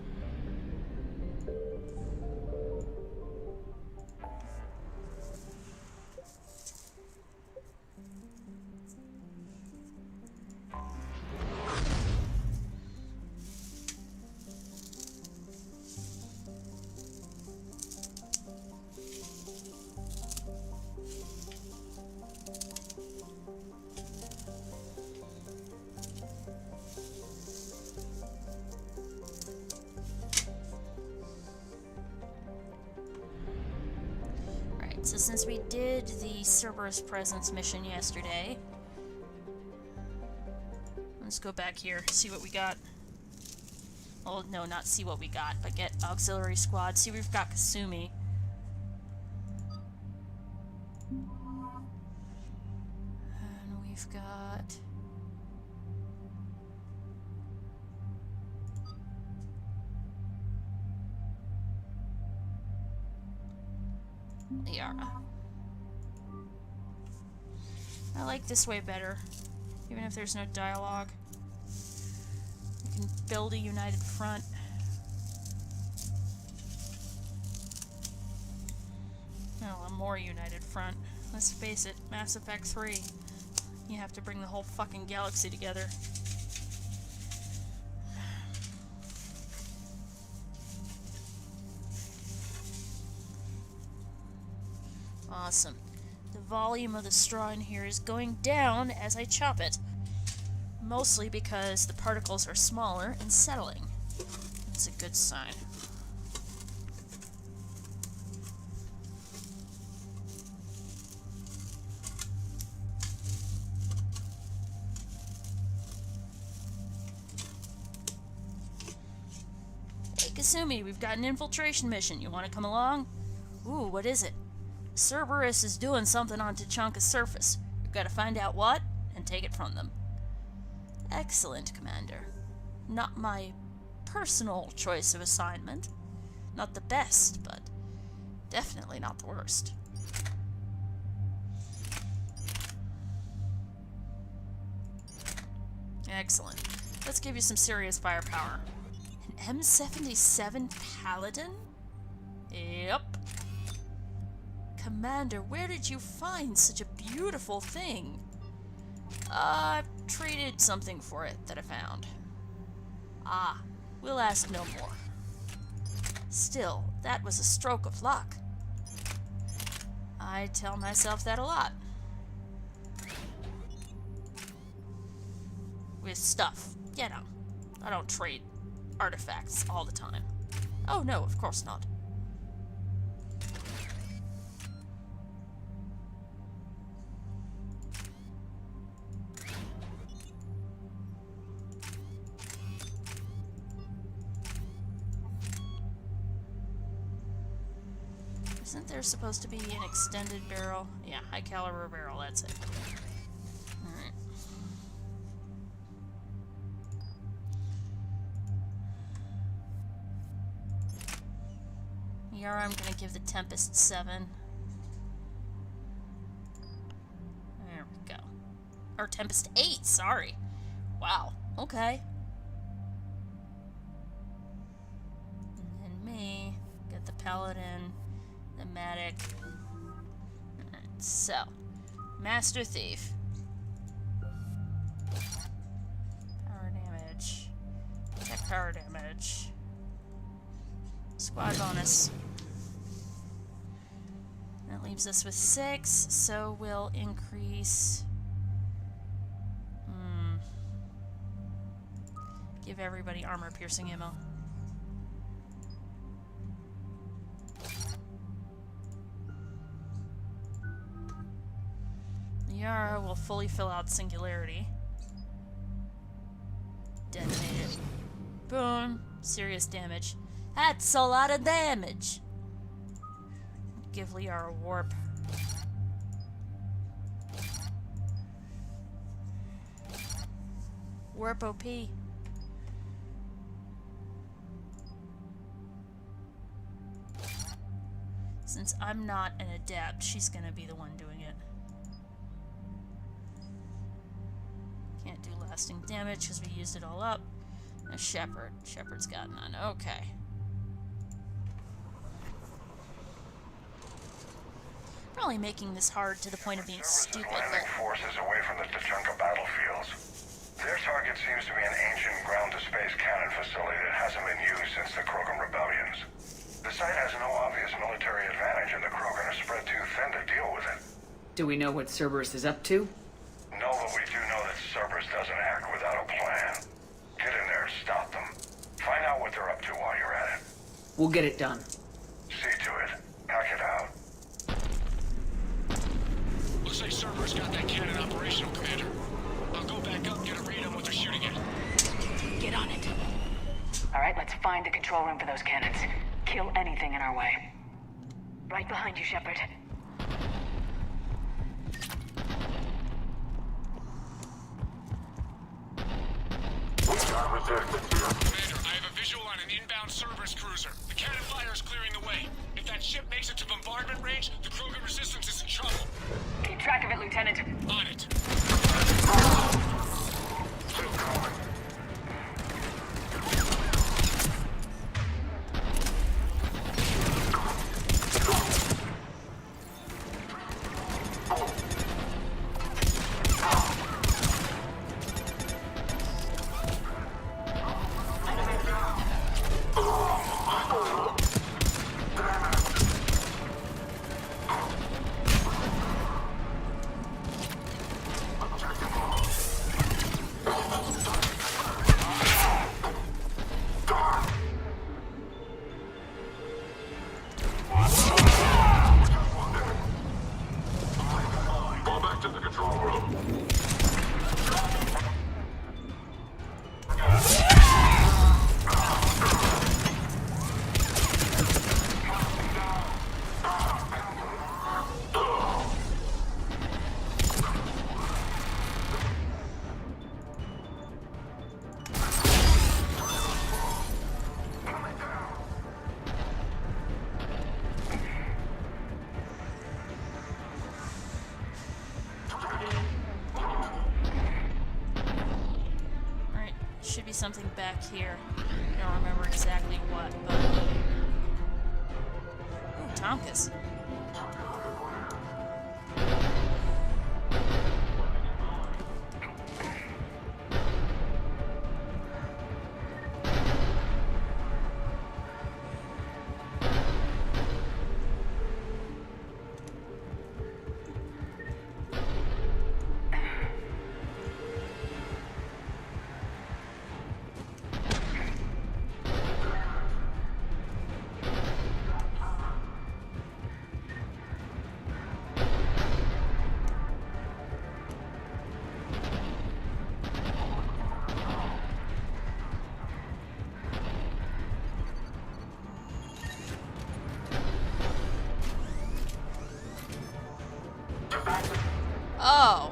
So since we did the Cerberus Presence mission yesterday, let's go back here, see what we got. Well, no, not see what we got, but get auxiliary squad. See, we've got Kasumi. And we've got... Liara. I like this way better, even if there's no dialogue. We can build a united front. Well, a more united front. Let's face it, Mass Effect 3. You have to bring the whole fucking galaxy together. Awesome. The volume of the straw in here is going down as I chop it. Mostly because the particles are smaller and settling. It's a good sign. Hey Kasumi, we've got an infiltration mission. You want to come along? Ooh, what is it? Cerberus is doing something on Tuchanka's surface. We've got to find out what and take it from them. Excellent, Commander. Not my personal choice of assignment. Not the best, but definitely not the worst. Excellent. Let's give you some serious firepower. An M77 Paladin? Yep. Commander, where did you find such a beautiful thing? I've traded something for it that I found. Ah, we'll ask no more. Still, that was a stroke of luck. I tell myself that a lot. With stuff, you know. I don't trade artifacts all the time. Oh no, of course not. Isn't there supposed to be an extended barrel? Yeah, high caliber barrel, that's it. Alright. Yara, I'm gonna give the Tempest 7. There we go. Or Tempest 8, sorry. Wow, okay. And then me, get the Paladin. The Medic. Alright, so. Master Thief. Power damage. Attack power damage. Squad bonus. That leaves us with 6, so we'll increase. Give everybody armor piercing ammo. Yara will fully fill out Singularity. Detonate it. Boom. Serious damage. That's a lot of damage! Give Liara Warp. Warp OP. Since I'm not an adept, she's gonna be the one doing it. Can't do lasting damage because we used it all up. A Shepherd. Shepherd's got none. Okay. Probably making this hard to the point of being stupid. Landing forces away from the Tuchanka battlefields. Their target seems to be an ancient ground-to-space cannon facility that hasn't been used since the Krogan rebellions. The site has no obvious military advantage, and the Krogan are spread too thin to deal with it. Do we know what Cerberus is up to? No, but we do know that Cerberus doesn't act without a plan. Get in there and stop them. Find out what they're up to while you're at it. We'll get it done. See to it. Hack it out. Looks like Cerberus got that cannon operational, Commander. I'll go back up and get a read on what they're shooting at. Get on it. Alright, let's find the control room for those cannons. Kill anything in our way. Right behind you, Shepard. Commander, I have a visual on an inbound Cerberus cruiser. The cannon fire is clearing the way. If that ship makes it to bombardment range, the Krogan resistance is in trouble. Keep track of it, Lieutenant. On it. should be something back here. I don't remember exactly what, but... Ooh, Tomkas. Oh.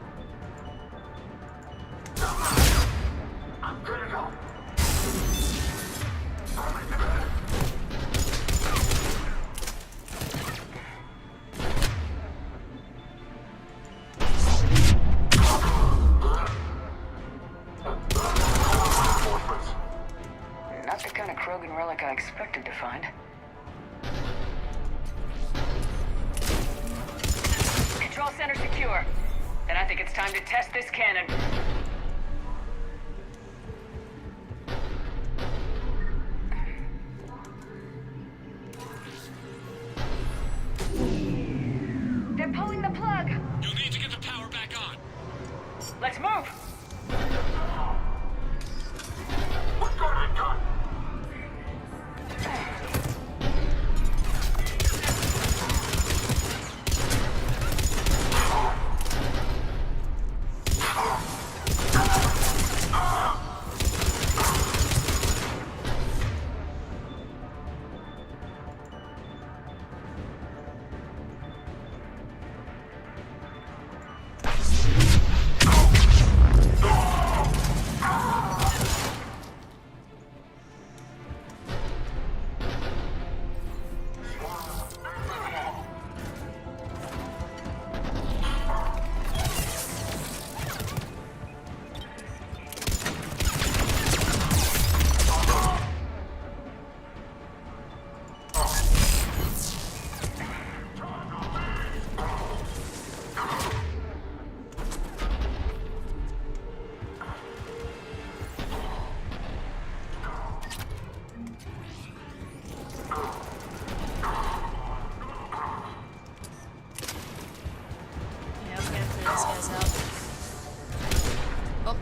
Not the kind of Krogan relic I expected to find. Control center secure. Then I think it's time to test this cannon. They're pulling the plug. You'll need to get the power back on. Let's move. What's going on, Don?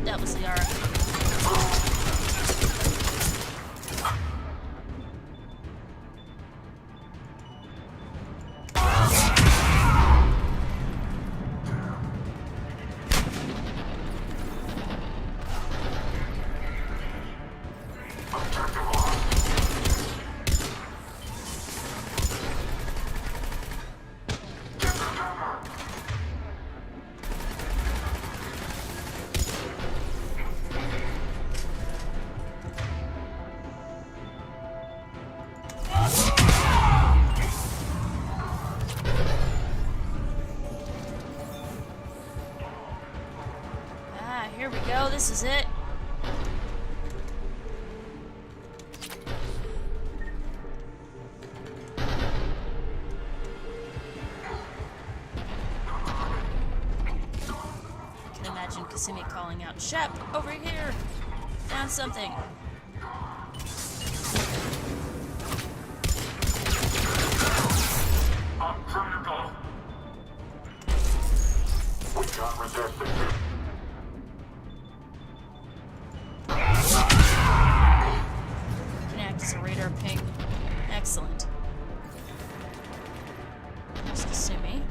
That was the Yara. Here we go, this is it. I can imagine Kasumi calling out, Shep, over here! Found something. I'm critical. We can't resist it. Can act as a radar ping. Excellent. There's Kasumi.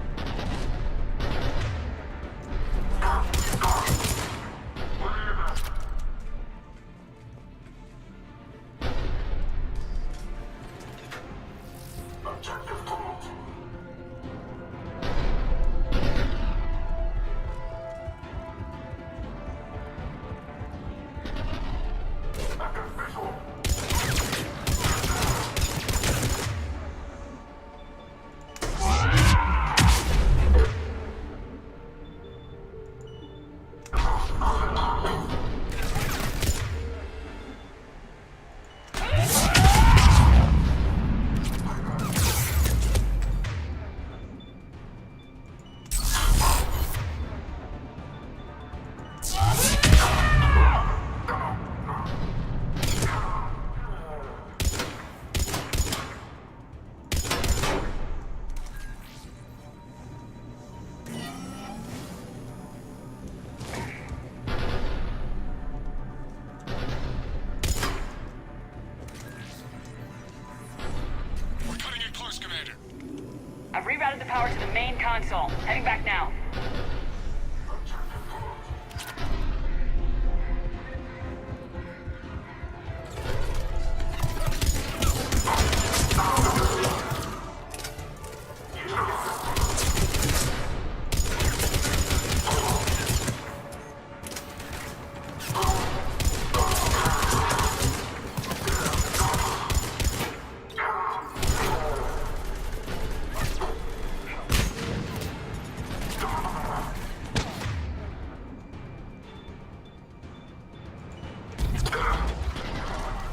console. Heading back now.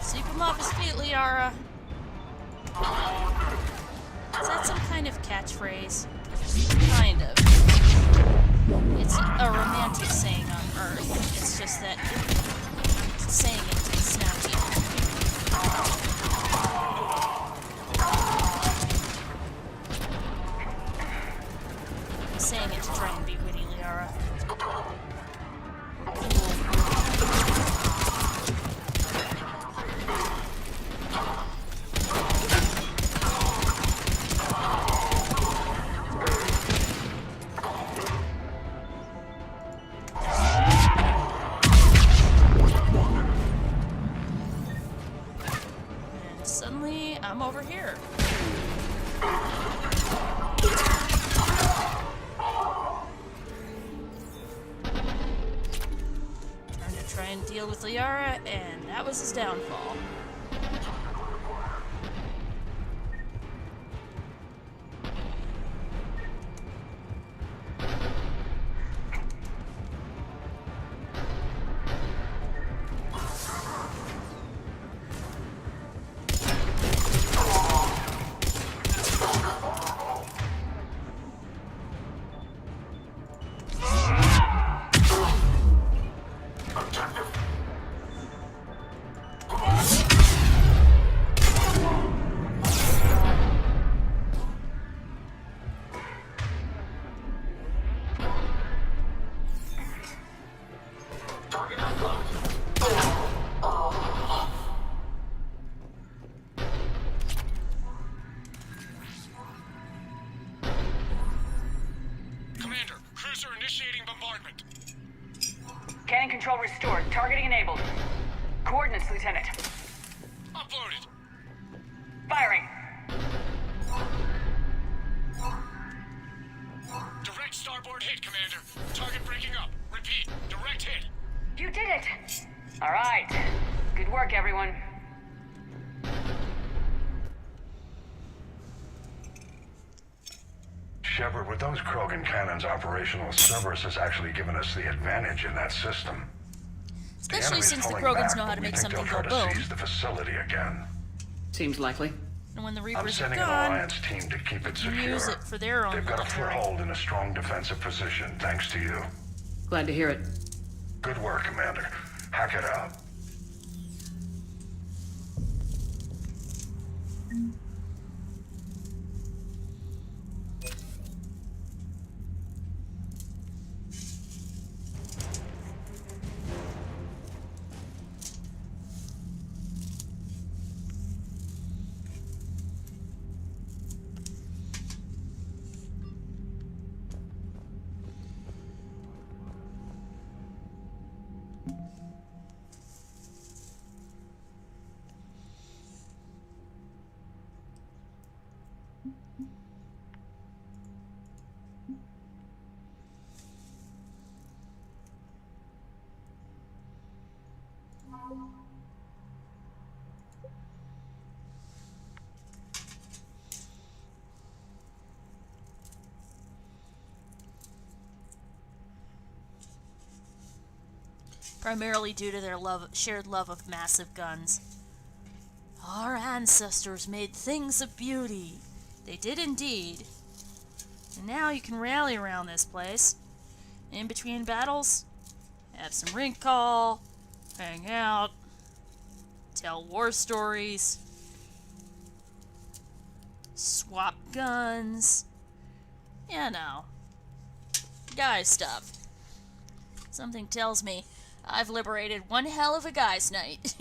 Sweep him off his feet, Liara. Is that some kind of catchphrase? Kind of. It's a romantic saying on Earth. It's just that saying it snaps you. I'm saying it to try and be witty, Liara. Suddenly, I'm over here. Trying to try and deal with Liara, and that was his downfall. Commander, cruiser initiating bombardment. Cannon control restored. Targeting enabled. Coordinates, Lieutenant. Uploaded. Firing. Direct starboard hit, Commander. Target breaking up. Repeat, direct hit. You did it! All right. Good work, everyone. Shepard, with those Krogan cannons operational, Cerberus has actually given us the advantage in that system. Especially since the Krogans know how to make something go boom. Seize the facility again. Seems likely. And when the I'm Reapers are sending an gone, Alliance team to keep it they can secure. use it for their own They've got a military. foothold in a strong defensive position, thanks to you. Glad to hear it. Good work, Commander. Hack it out. Primarily due to their shared love of massive guns. Our ancestors made things of beauty. They did indeed. And now you can rally around this place. In between battles, have some rink call, hang out, tell war stories, swap guns, you know, guy stuff. Something tells me I've liberated one hell of a guy's night.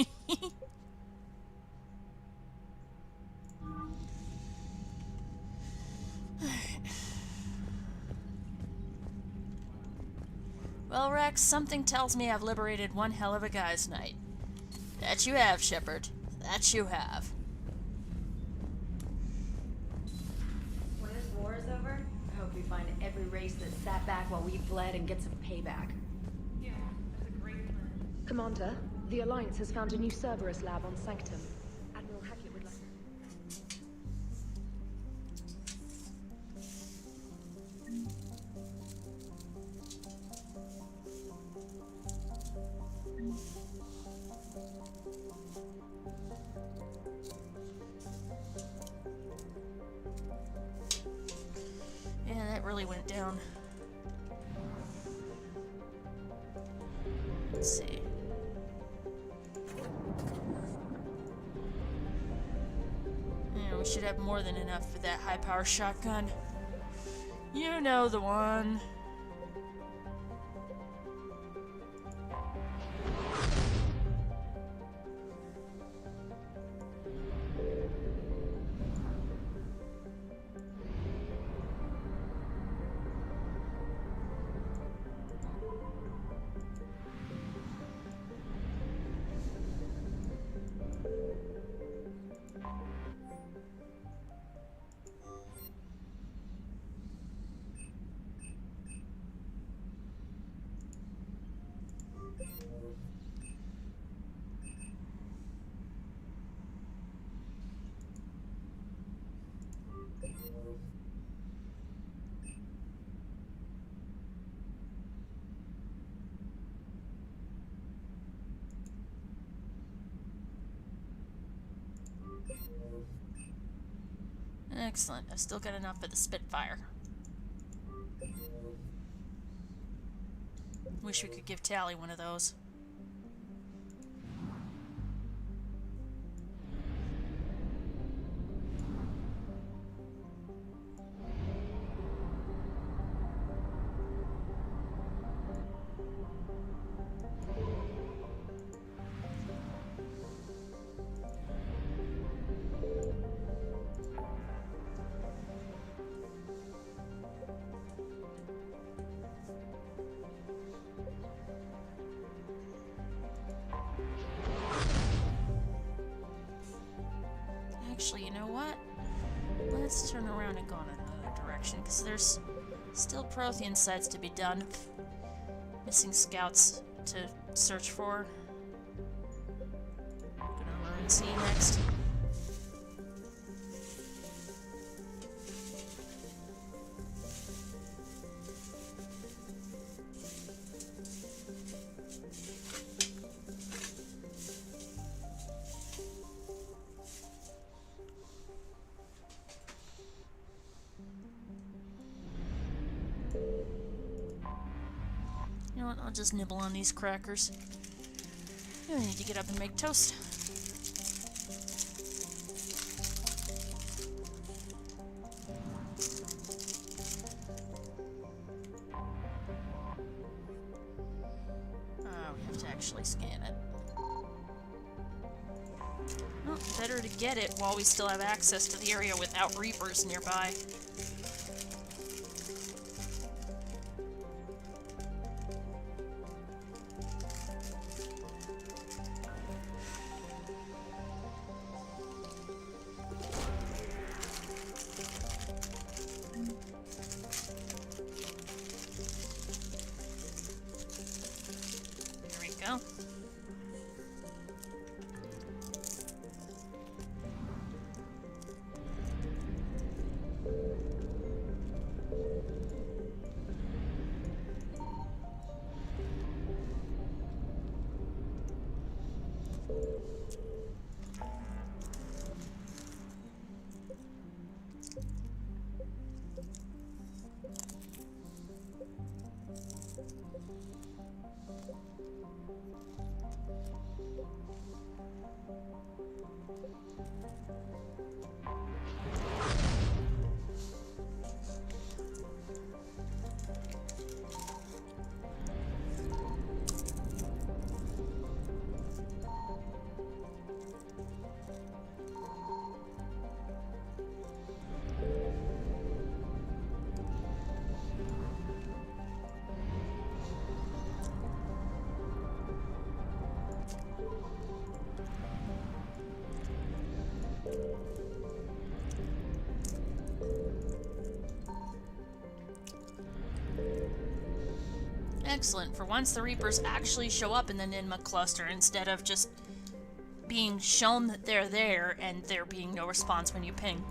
Well, Rex, something tells me I've liberated one hell of a guy's night. That you have, Shepard. That you have. When this war is over, I hope we find every race that sat back while we fled and get some payback. Yeah, that's a great plan. Commander, the Alliance has found a new Cerberus lab on Sanctum. Admiral Hackett would like... Yeah, that really went down. Let's see. Yeah, we should have more than enough for that high-power shotgun. You know the one. Excellent. I've still got enough for the Spitfire. Wish we could give Tally one of those. Actually, you know what? Let's turn around and go in another direction, because there's still Prothean sites to be done. Missing scouts to search for. Gonna Maroon Sea next. You know what, I'll just nibble on these crackers. I need to get up and make toast. We have to actually scan it. Well, better to get it while we still have access to the area without Reapers nearby. Go. Excellent. For once, the Reapers actually show up in the Ninma cluster instead of just being shown that they're there and there being no response when you ping.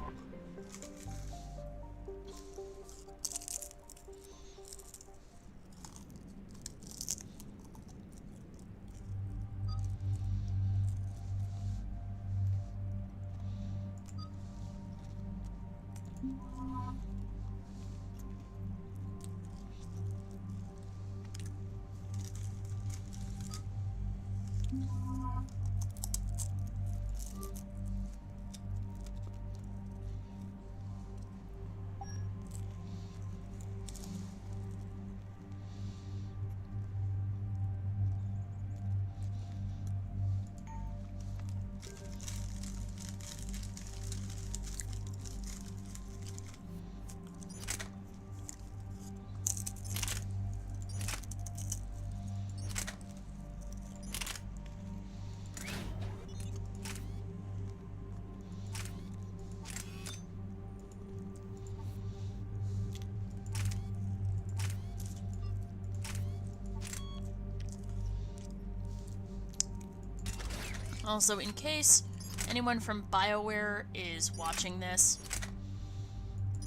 Also, in case anyone from BioWare is watching this,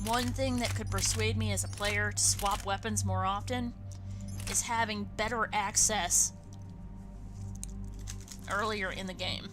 one thing that could persuade me as a player to swap weapons more often is having better access earlier in the game.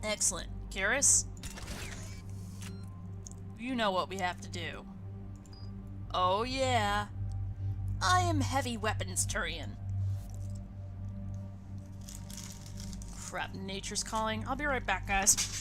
Excellent. Karis? You know what we have to do. Oh yeah. I am heavy weapons Turian. Crap, nature's calling. I'll be right back, guys.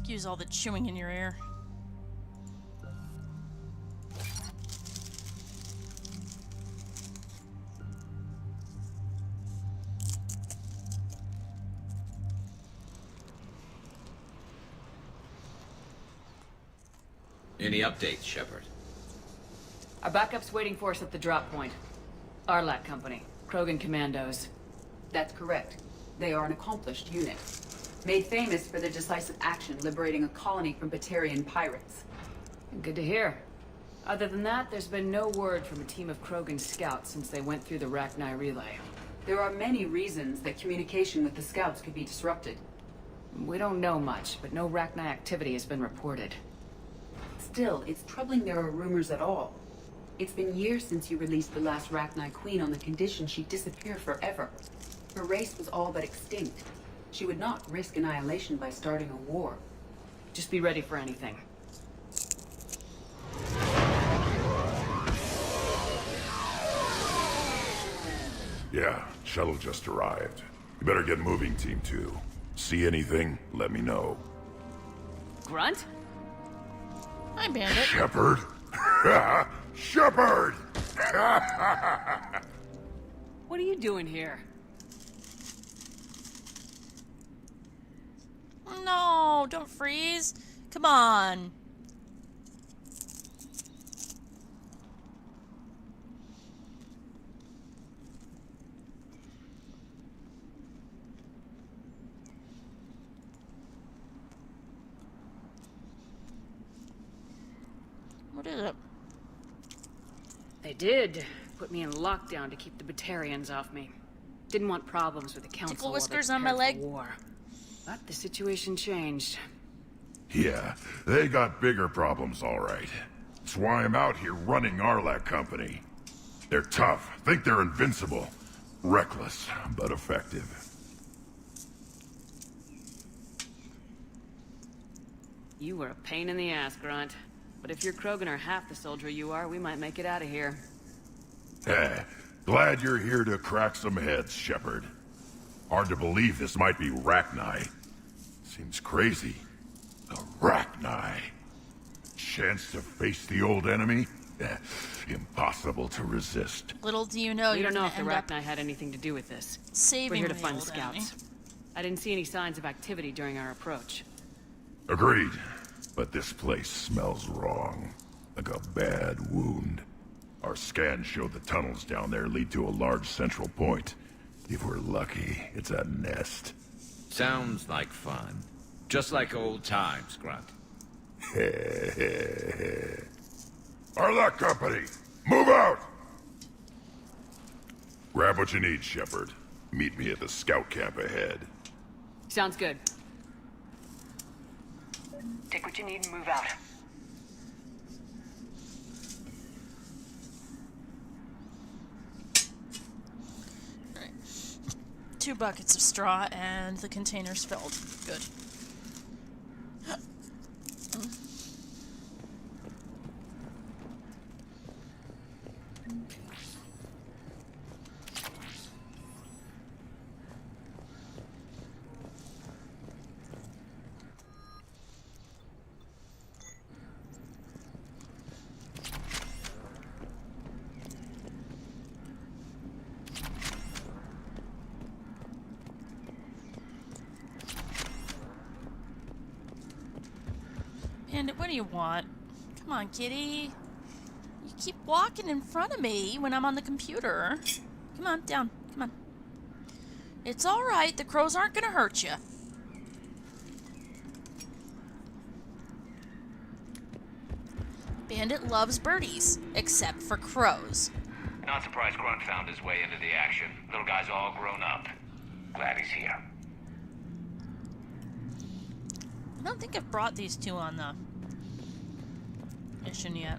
Excuse all the chewing in your ear. Any updates, Shepard? Our backup's waiting for us at the drop point. Arlac Company, Krogan Commandos. That's correct. They are an accomplished unit. Made famous for their decisive action liberating a colony from Batarian pirates. Good to hear. Other than that, there's been no word from a team of Krogan scouts since they went through the Rachni relay. There are many reasons that communication with the scouts could be disrupted. We don't know much, but no Rachni activity has been reported. Still, it's troubling there are rumors at all. It's been years since you released the last Rachni Queen on the condition she'd disappear forever. Her race was all but extinct. She would not risk annihilation by starting a war. Just be ready for anything. Yeah, shuttle just arrived. You better get moving, Team 2. See anything, let me know. Grunt? Hi, Bandit. Shepard? Shepard! What are you doing here? No, don't freeze. Come on. What is it? They did put me in lockdown to keep the Batarians off me. Didn't want problems with the council. Tickle while they whiskers on my prepared leg. for war. But the situation changed. Yeah, they got bigger problems, all right. That's why I'm out here running Arlac Company. They're tough, think they're invincible. Reckless, but effective. You were a pain in the ass, Grunt. But if your Krogan are half the soldier you are, we might make it out of here. Glad you're here to crack some heads, Shepard. Hard to believe this might be Rachni. Seems crazy. The Rachni. Chance to face the old enemy? Impossible to resist. Little do you know, We you're don't know gonna if the end up Rachni had anything to do with this. saving We're here to the find the old scouts. enemy. I didn't see any signs of activity during our approach. Agreed. But this place smells wrong. Like a bad wound. Our scans show the tunnels down there lead to a large central point. If we're lucky, it's a nest. Sounds like fun. Just like old times, Grunt. Arlac Company, move out! Grab what you need, Shepard. Meet me at the scout camp ahead. Sounds good. Take what you need and move out. 2 buckets of straw and the container's filled. Good. Bandit, what do you want? Come on, kitty. You keep walking in front of me when I'm on the computer. Come on, down. Come on. It's alright. The crows aren't gonna hurt you. Bandit loves birdies, except for crows. Not surprised Grunt found his way into the action. Little guy's all grown up. Glad he's here. I don't think I've brought these 2 on the mission yet.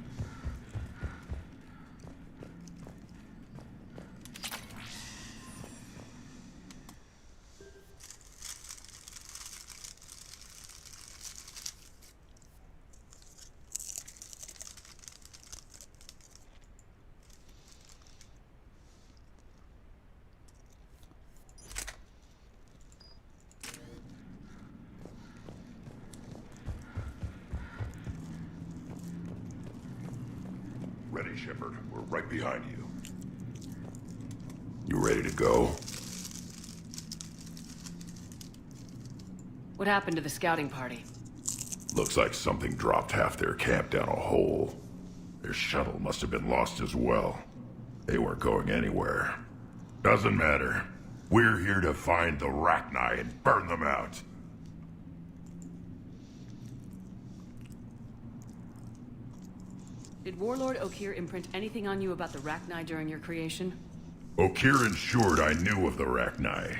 Ready, Shepard. We're right behind you. You ready to go? What happened to the scouting party? Looks like something dropped half their camp down a hole. Their shuttle must have been lost as well. They weren't going anywhere. Doesn't matter. We're here to find the Rachni and burn them out. Did Warlord Okeer imprint anything on you about the Rachni during your creation? Okeer ensured I knew of the Rachni.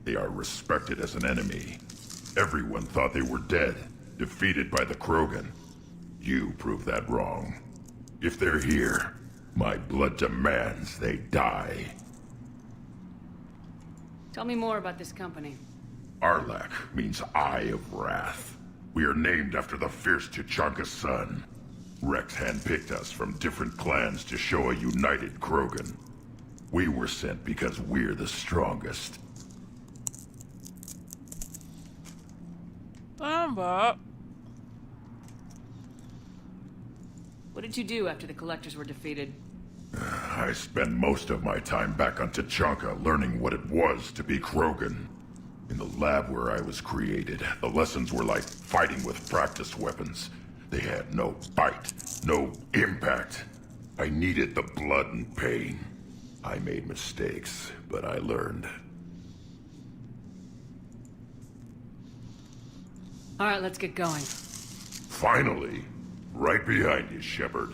They are respected as an enemy. Everyone thought they were dead, defeated by the Krogan. You proved that wrong. If they're here, my blood demands they die. Tell me more about this company. Arlak means Eye of Wrath. We are named after the fierce Tuchanka sun. Rex handpicked us from different clans to show a united Krogan. We were sent because we're the strongest. What did you do after the Collectors were defeated? I spent most of my time back on Tuchanka learning what it was to be Krogan. In the lab where I was created, the lessons were like fighting with practice weapons. They had no bite, no impact. I needed the blood and pain. I made mistakes, but I learned. All right, let's get going. Finally! Right behind you, Shepard.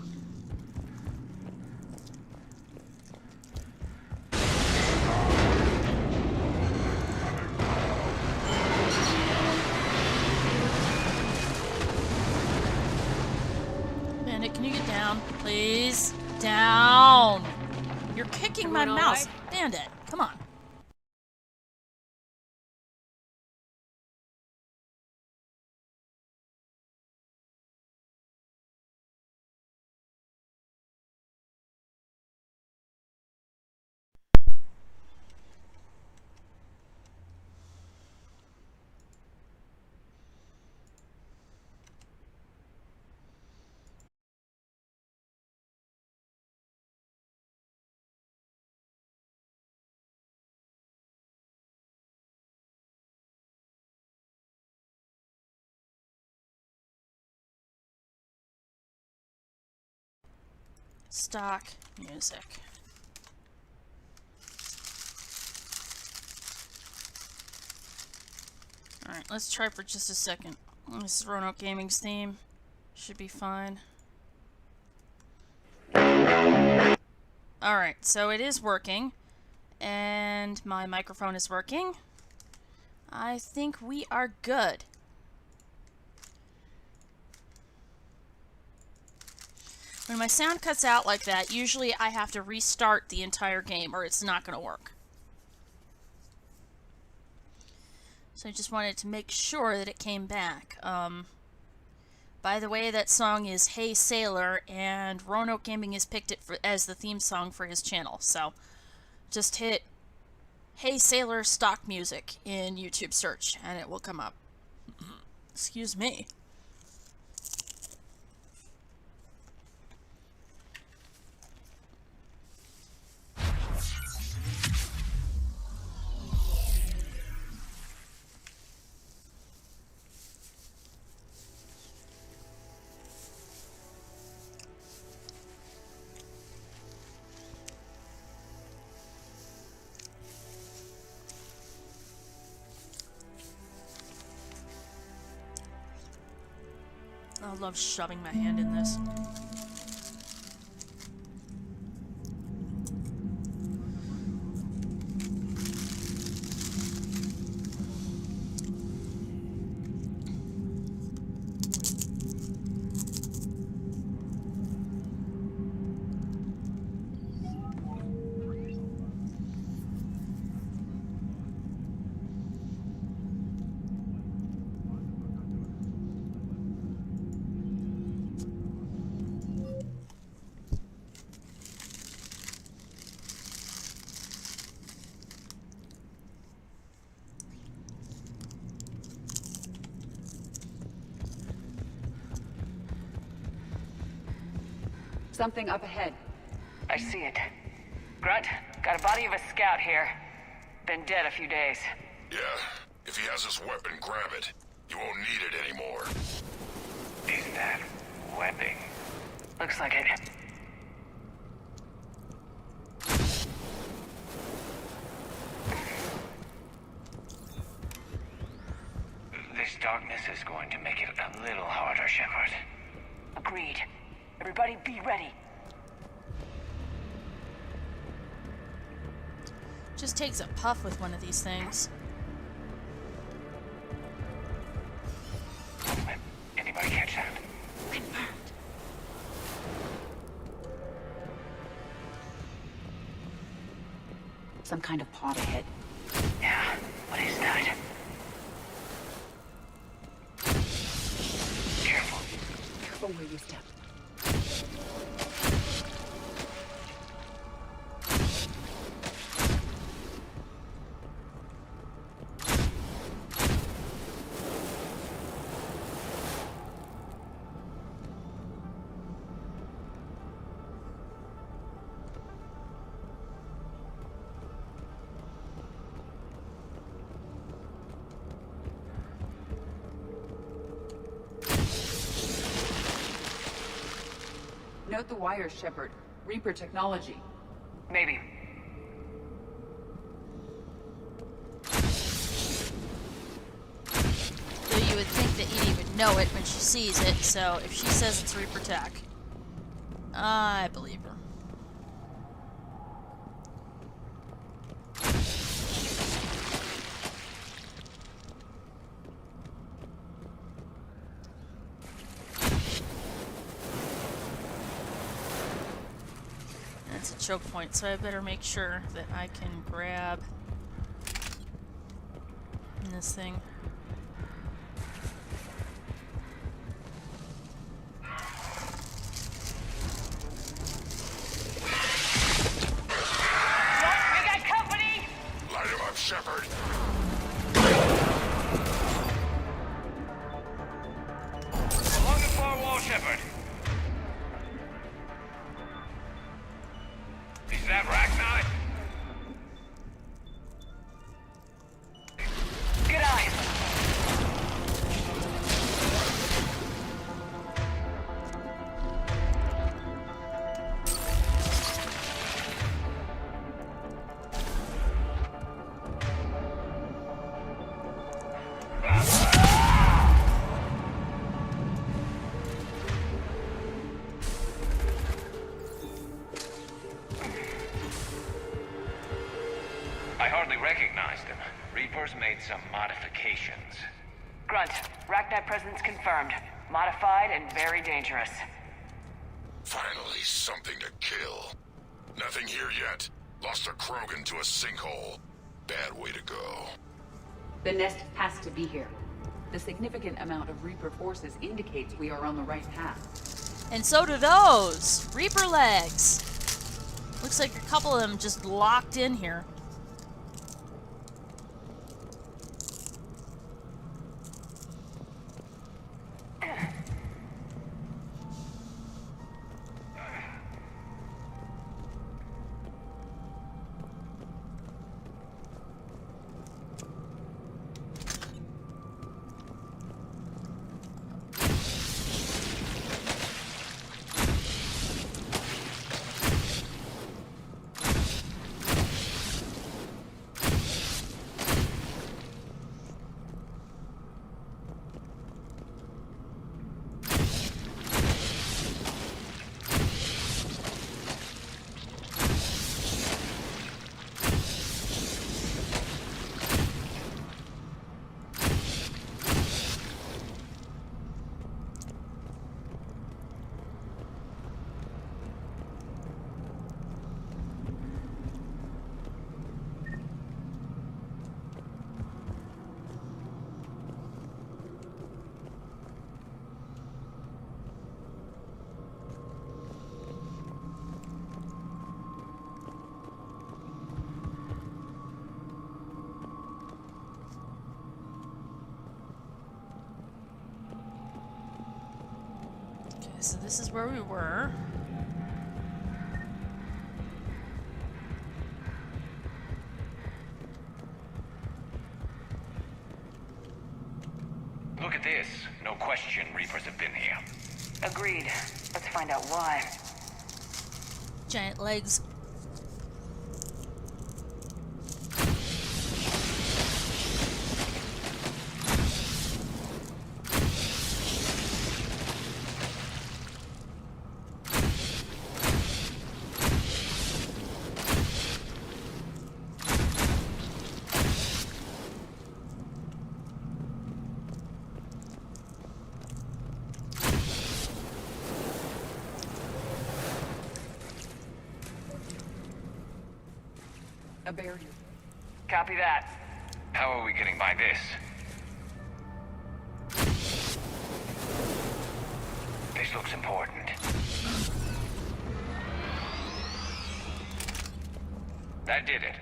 Bandit, can you get down, please? Down! You're kicking my mouse. Right? Bandit, come on. Stock music. Alright, let's try for just a second. This is Roanoke Gaming's theme. Should be fine. Alright, so it is working. And my microphone is working. I think we are good. When my sound cuts out like that, usually I have to restart the entire game or it's not going to work. So I just wanted to make sure that it came back. By the way, that song is Hey Sailor, and Roanoke Gaming has picked it as the theme song for his channel. So just hit Hey Sailor stock music in YouTube search and it will come up. Excuse me. I love shoving my hand in this. something up ahead. I see it. Grunt, got a body of a scout here. Been dead a few days. Yeah, if he has his weapon, grab it. You won't need it anymore. Is that webbing? Looks like it. This darkness is going to make it a little harder, Shepard. Agreed. Everybody be ready. Just takes a puff with one of these things. Anybody catch that? Confirmed. Some kind of pod ahead. Yeah, what is that? Careful. Careful where you step. Note the wires, Shepard. Reaper technology. Maybe. Though you would think that Edie would know it when she sees it, so if she says it's Reaper tech, I believe her. It's a choke point, so I better make sure that I can grab this thing. We got company! Light him up, Shepard. Along the far wall, Shepard. Is that Ragnar? Good eye. I hardly recognized him. Reapers made some modifications. Grunt, Ragnar presence confirmed. Modified and very dangerous. Finally, something to kill. Nothing here yet. Lost a Krogan to a sinkhole. Bad way to go. The nest has to be here. The significant amount of Reaper forces indicates we are on the right path. And so do those! Reaper legs! Looks like a couple of them just locked in here. So this is where we were. Look at this. No question Reapers have been here. Agreed. Let's find out why. Giant legs. A barrier. Copy that. How are we getting by this? This looks important. That did it.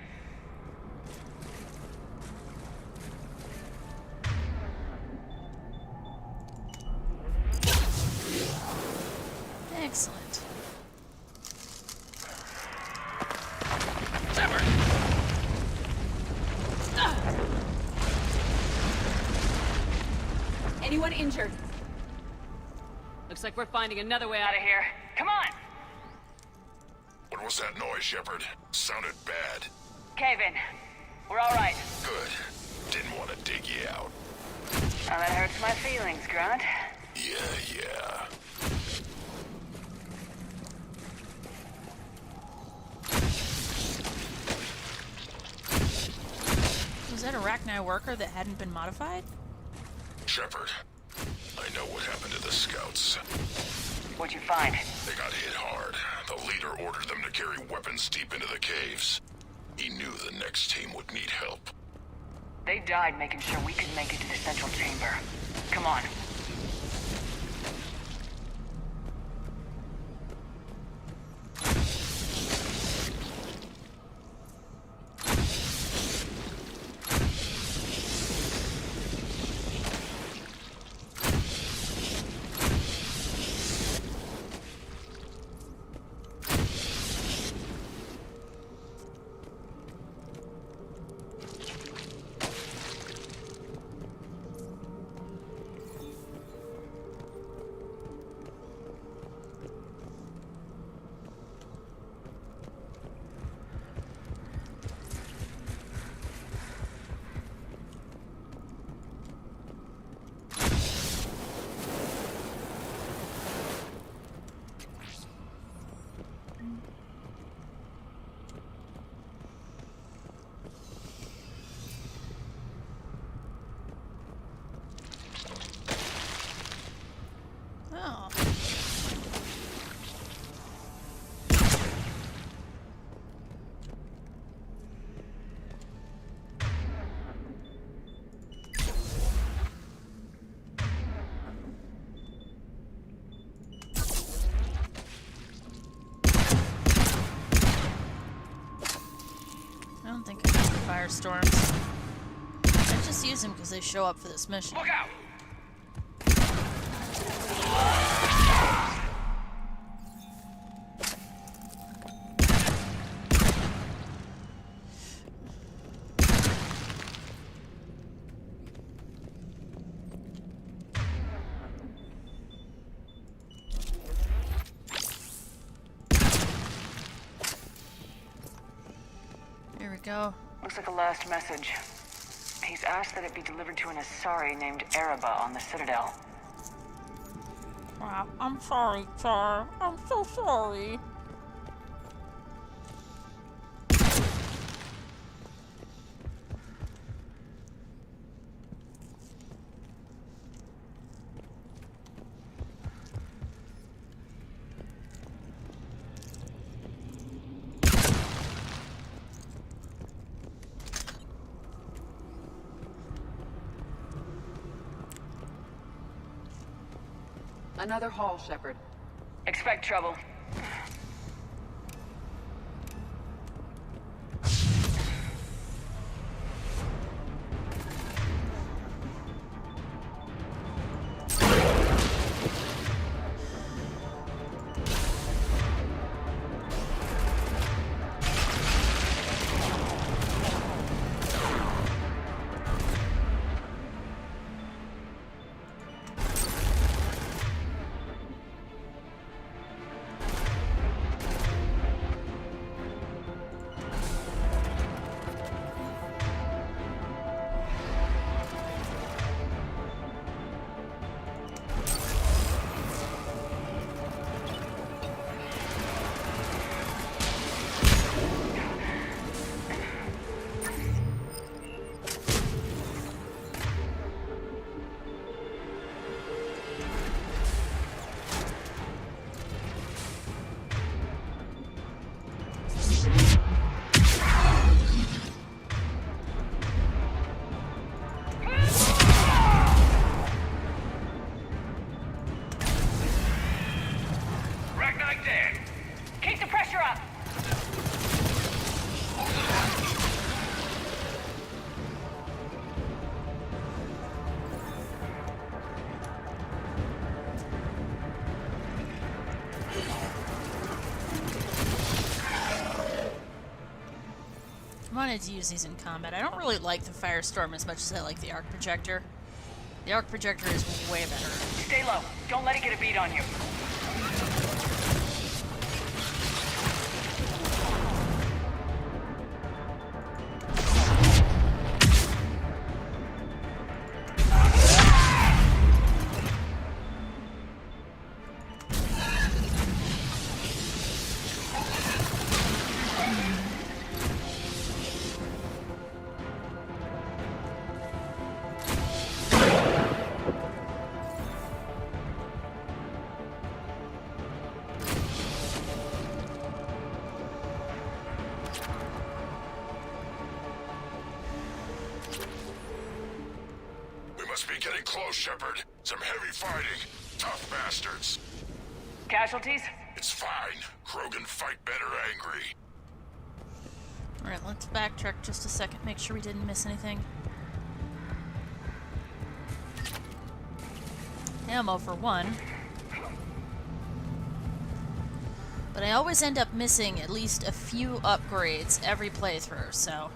Excellent. Anyone injured? Looks like we're finding another way out of here. Come on! What was that noise, Shepard? Sounded bad. Cave in. We're all right. Good. Didn't want to dig you out. Now that hurts my feelings, Grunt. Yeah. Was that a Rachni worker that hadn't been modified? Shepard, I know what happened to the scouts. What'd you find? They got hit hard. The leader ordered them to carry weapons deep into the caves. He knew the next team would need help. They died making sure we could make it to the central chamber. Come on. Oh. I don't think I can firestorms. I just use them because they show up for this mission. Look out! Here we go. Looks like a last message. He's asked that it be delivered to an Asari named Ereba on the Citadel. Wow, I'm sorry, Char. I'm so sorry. Another hall, Shepard. Expect trouble. I wanted to use these in combat. I don't really like the Firestorm as much as I like the Arc Projector. The Arc Projector is way better. Stay low. Don't let it get a beat on you. Must be getting close, Shepard. Some heavy fighting. Tough bastards. Casualties? It's fine. Krogan fight better angry. Alright, let's backtrack just a second, make sure we didn't miss anything. Ammo for one. But I always end up missing at least a few upgrades every playthrough, so...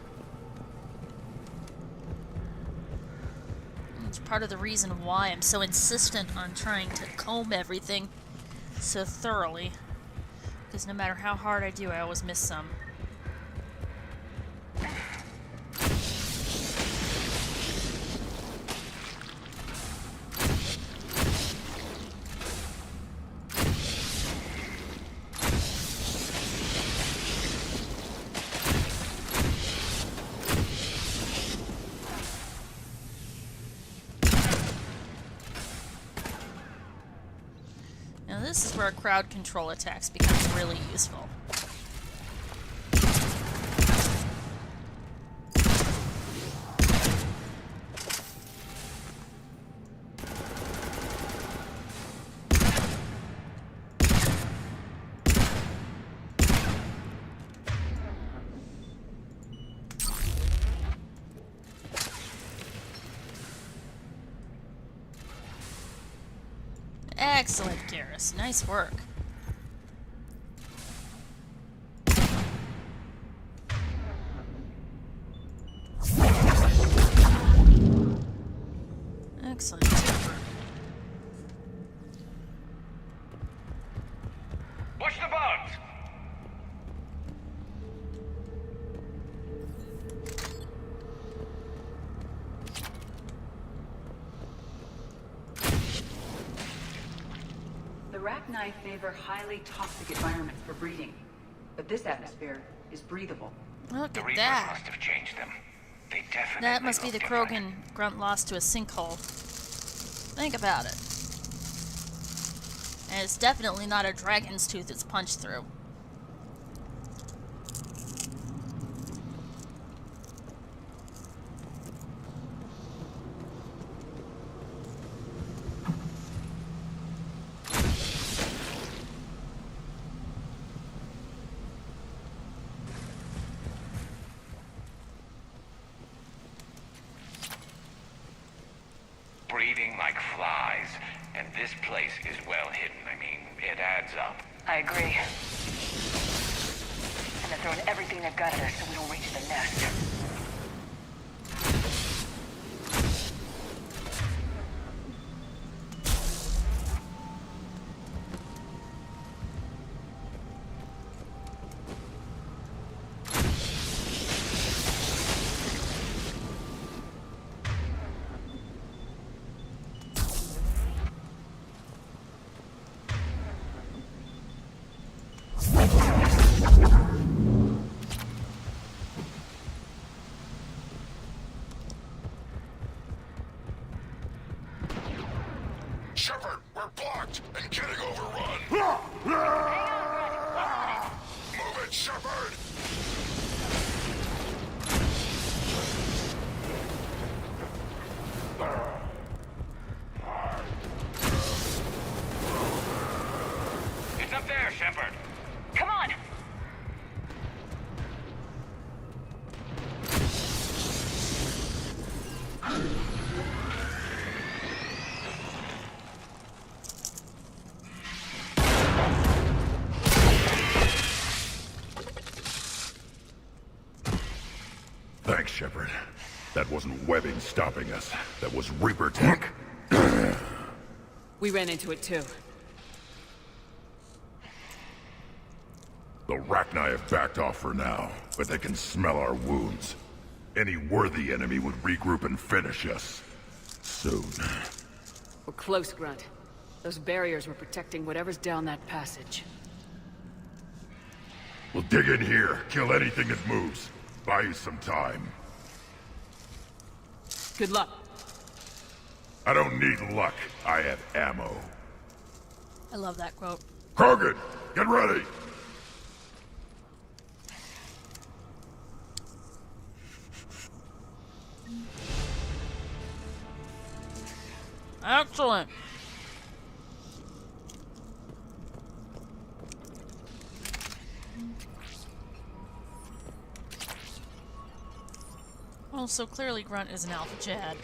it's part of the reason why I'm so insistent on trying to comb everything so thoroughly. Because no matter how hard I do, I always miss some. Now this is where crowd control attacks become really useful. Excellent, Garrus. Nice work. Excellent. Push the bugs! The Rachni favor highly toxic environments for breeding, but this atmosphere is breathable. Look at Reapers that. must have changed them. They definitely That must be the look Krogan grunt lost to a sinkhole. Think about it. And it's definitely not a dragon's tooth it's punched through. breeding like flies, and this place is well hidden. I mean, it adds up. I agree. And they're throwing everything they've got at us so we don't reach the nest. Shepard, we're blocked and getting overrun. Move it, Shepard! It's up there, Shepard. Come on! Thanks, Shepard. That wasn't webbing stopping us. That was Reaper tech. We ran into it too. The Rachni have backed off for now, but they can smell our wounds. Any worthy enemy would regroup and finish us. Soon. We're close, Grunt. Those barriers were protecting whatever's down that passage. We'll dig in here, kill anything that moves. Buy you some time. Good luck. I don't need luck. I have ammo. I love that quote. Krogan, get ready! Excellent. Well, so clearly Grunt is an alpha Chad.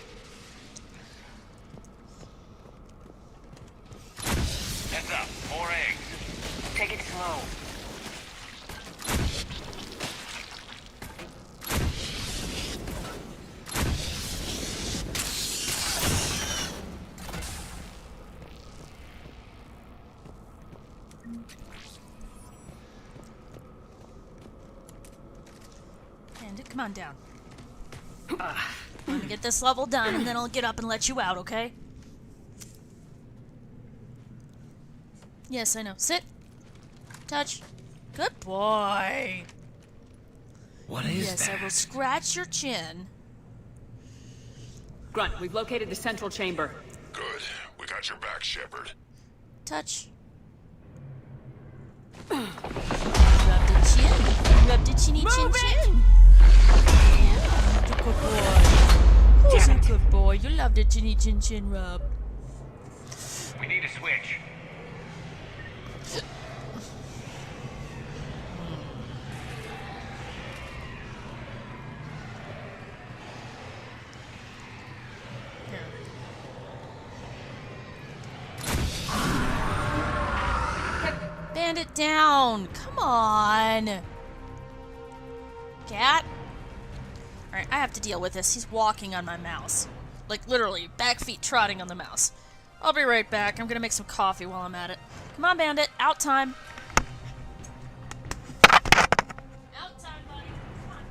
Heads up, more eggs. Take it slow. And come on down. I'm gonna get this level done, and then I'll get up and let you out, okay? Yes, I know. Sit. Touch. Good boy. What is yes, that? I will scratch your chin. Grunt, we've located the central chamber. Good. We got your back, Shepard. Touch. Rub the chin. Rub the chinny chin chin. Yeah, good boy. Who's a good boy? You love the chinny chin chin rub. We need a switch. Band it down. Come on. Cat. Alright, I have to deal with this. He's walking on my mouse. Like, literally, back feet trotting on the mouse. I'll be right back. I'm gonna make some coffee while I'm at it. Come on, Bandit. Out time. Out time, buddy. Come on.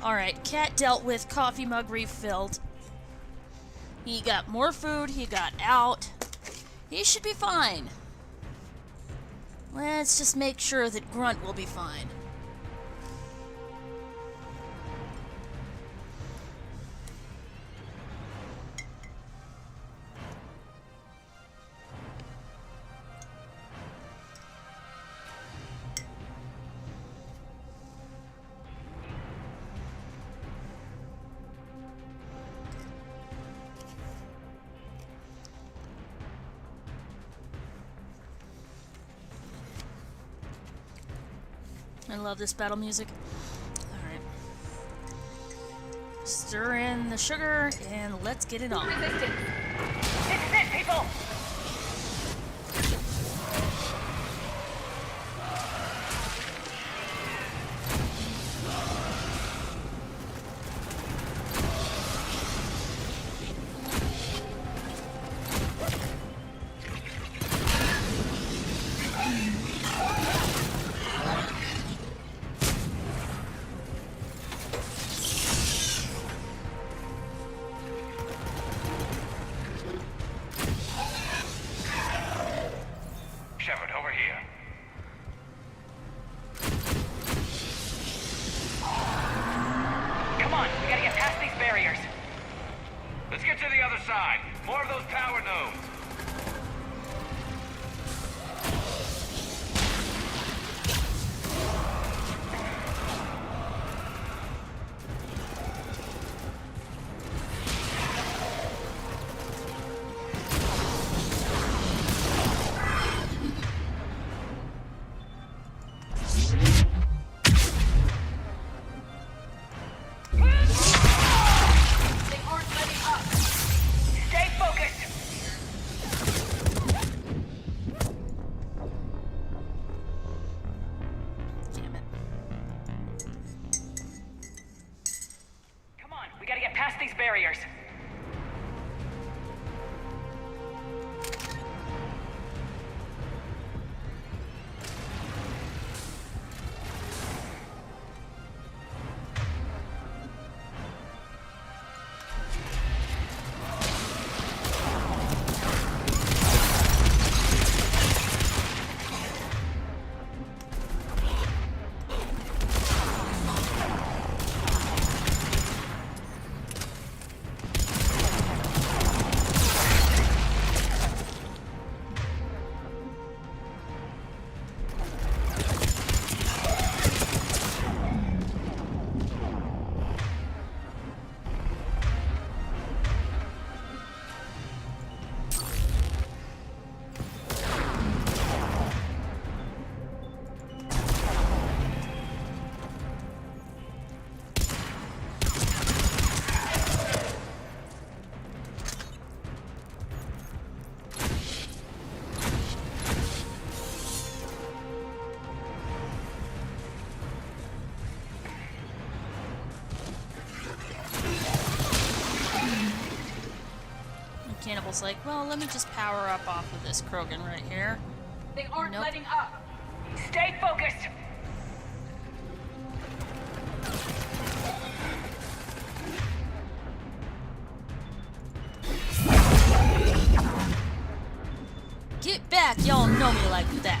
Alright, Cat dealt with coffee mug refilled. He got more food, he got out. He should be fine. Let's just make sure that Grunt will be fine. I love this battle music. Alright. Stir in the sugar and let's get it on. This is it, people! Shepard, over here. Come on, we gotta get past these barriers. Let's get to the other side. More of those power nodes. They aren't letting up. Stay focused. Damn it. Come on, we gotta get past these barriers. Cannibal's like, well, let me just power up off of this Krogan right here. They aren't Nope. letting up. Stay focused. Get back! Y'all know me like that.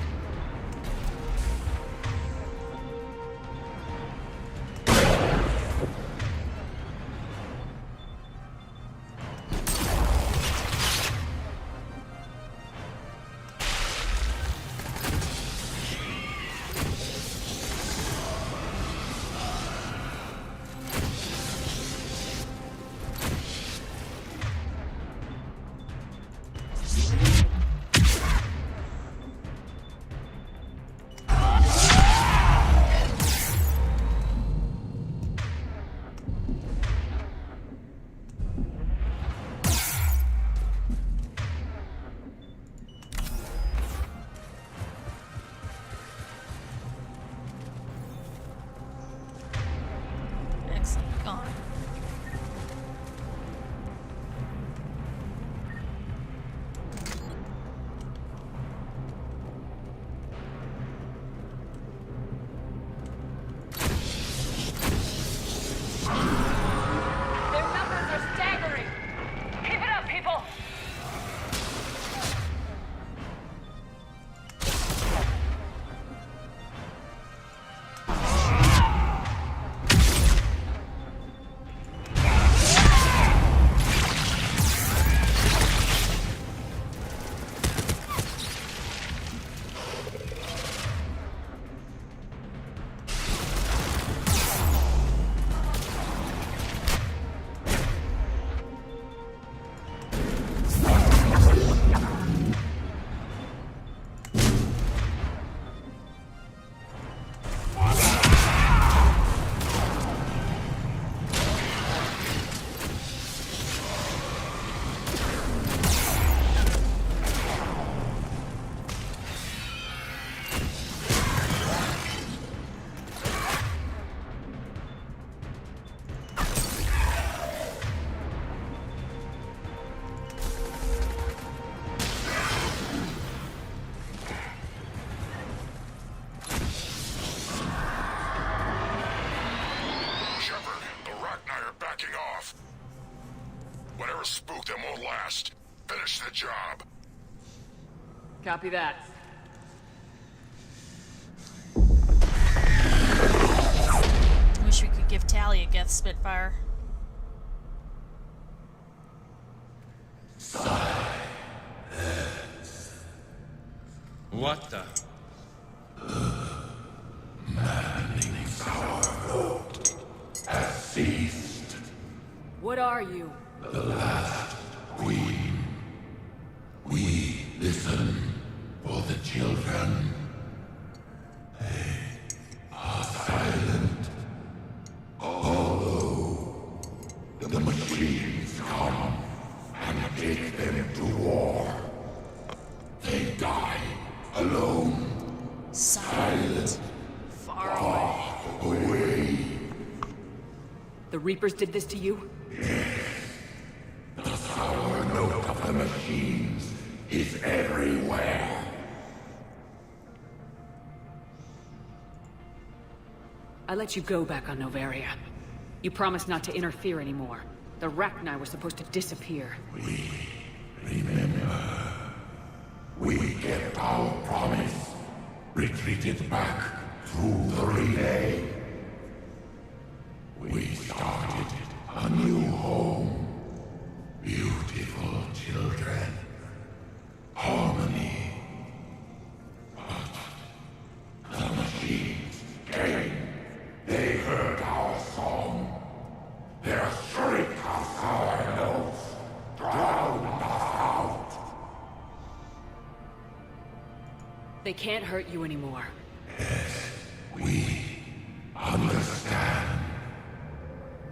the job. Copy that. Wish we could give Tally a gift, Spitfire. What the? Maddening sorrow has ceased. What are you? The last queen. We listen for the children. They are silent. Although the machines come and take them to war, they die alone. Silent. Far away. The Reapers did this to you? The sour note of the machines is everywhere. I let you go back on Novaria. You promised not to interfere anymore. The Rachni were supposed to disappear. Remember, we kept our promise. Retreated back through the relay. We started a new home. Beautiful children. Harmony. But the machines came. They heard our song. Their shriek of sour notes drowned us out. They can't hurt you anymore. We understand.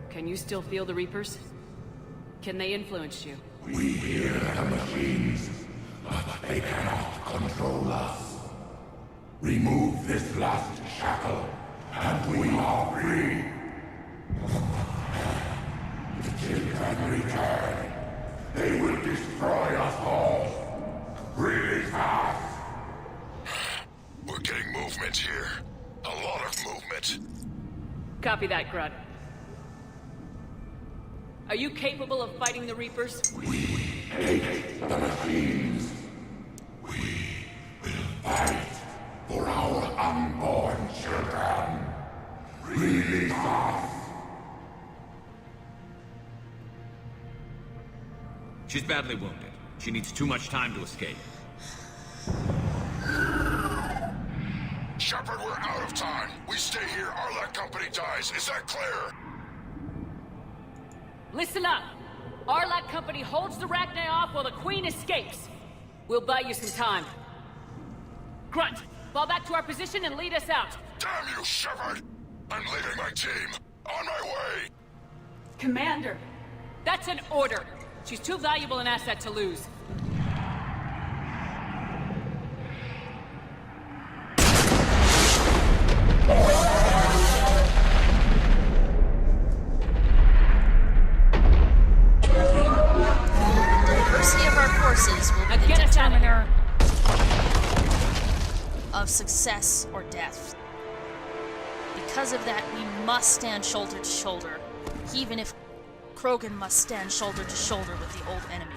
Can you still feel the Reapers? Can they influence you? We hear the machines, but they cannot control us. Remove this last shackle, and we are free. The children return. They will destroy us all. Really fast. We're getting movement here. A lot of movement. Copy that, Grunt. Are you capable of fighting the Reapers? We hate the machines. We will fight for our unborn children. Really fast. She's badly wounded. She needs too much time to escape. Shepard, we're out of time. We stay here, Arlec Company dies. Is that clear? Listen up! Arlec Company holds the Rachni off while the Queen escapes. We'll buy you some time. Grunt, fall back to our position and lead us out. Damn you, Shepard! I'm leaving my team. On my way! Commander! That's an order! She's too valuable an asset to lose. Diversity of our forces will be the determiner of success or death. Because of that, we must stand shoulder to shoulder, even if Krogan must stand shoulder to shoulder with the old enemy.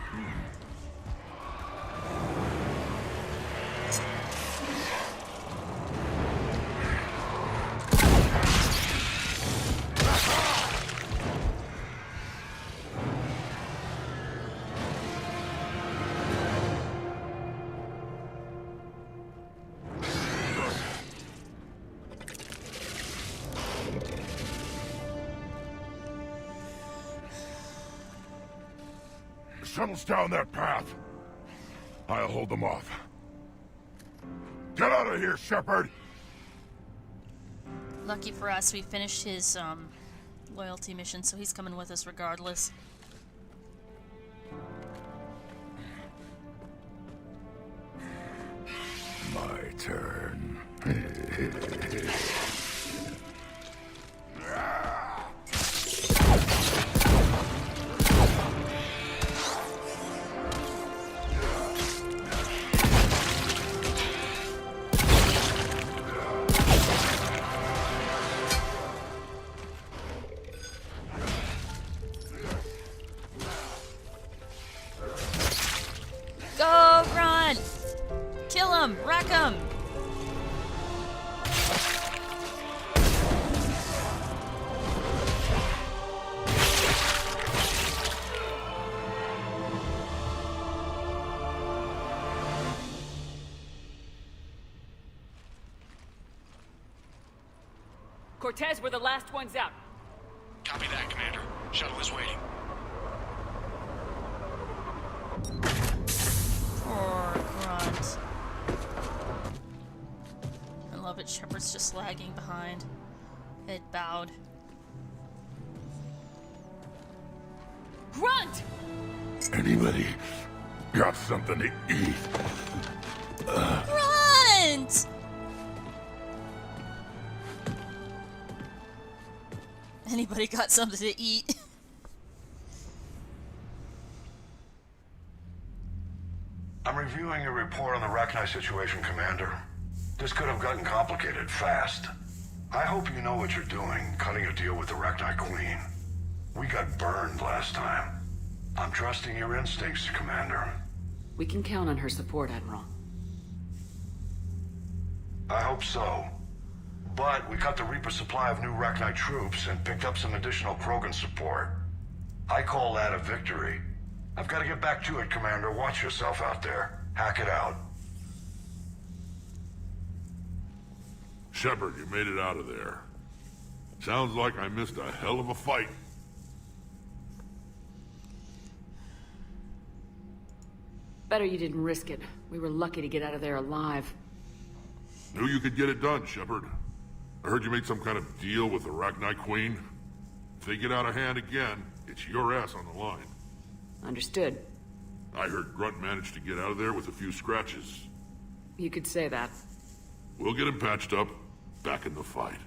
Shuttle's down that path. I'll hold them off. Get out of here, Shepard! Lucky for us, we finished his loyalty mission, so he's coming with us regardless. My turn. 'em! Rack 'em! Cortez, we're the last ones out. Copy that, Commander. Shuttle is waiting. Poor Grunt. I love it. Shepard's just lagging behind. Head bowed. Grunt! Anybody got something to eat? Grunt! Anybody got something to eat? I'm reviewing your report on the Rachni situation, Commander. This could have gotten complicated fast. I hope you know what you're doing, cutting a deal with the Rachni Queen. We got burned last time. I'm trusting your instincts, Commander. We can count on her support, Admiral. I hope so. But we cut the Reaper supply of new Rachni troops and picked up some additional Krogan support. I call that a victory. I've got to get back to it, Commander. Watch yourself out there. Hack it out. Shepard, you made it out of there. Sounds like I missed a hell of a fight. Better you didn't risk it. We were lucky to get out of there alive. Knew you could get it done, Shepard. I heard you made some kind of deal with the Rachni Queen. If they get out of hand again, it's your ass on the line. Understood. I heard Grunt managed to get out of there with a few scratches. You could say that. We'll get him patched up, back in the fight.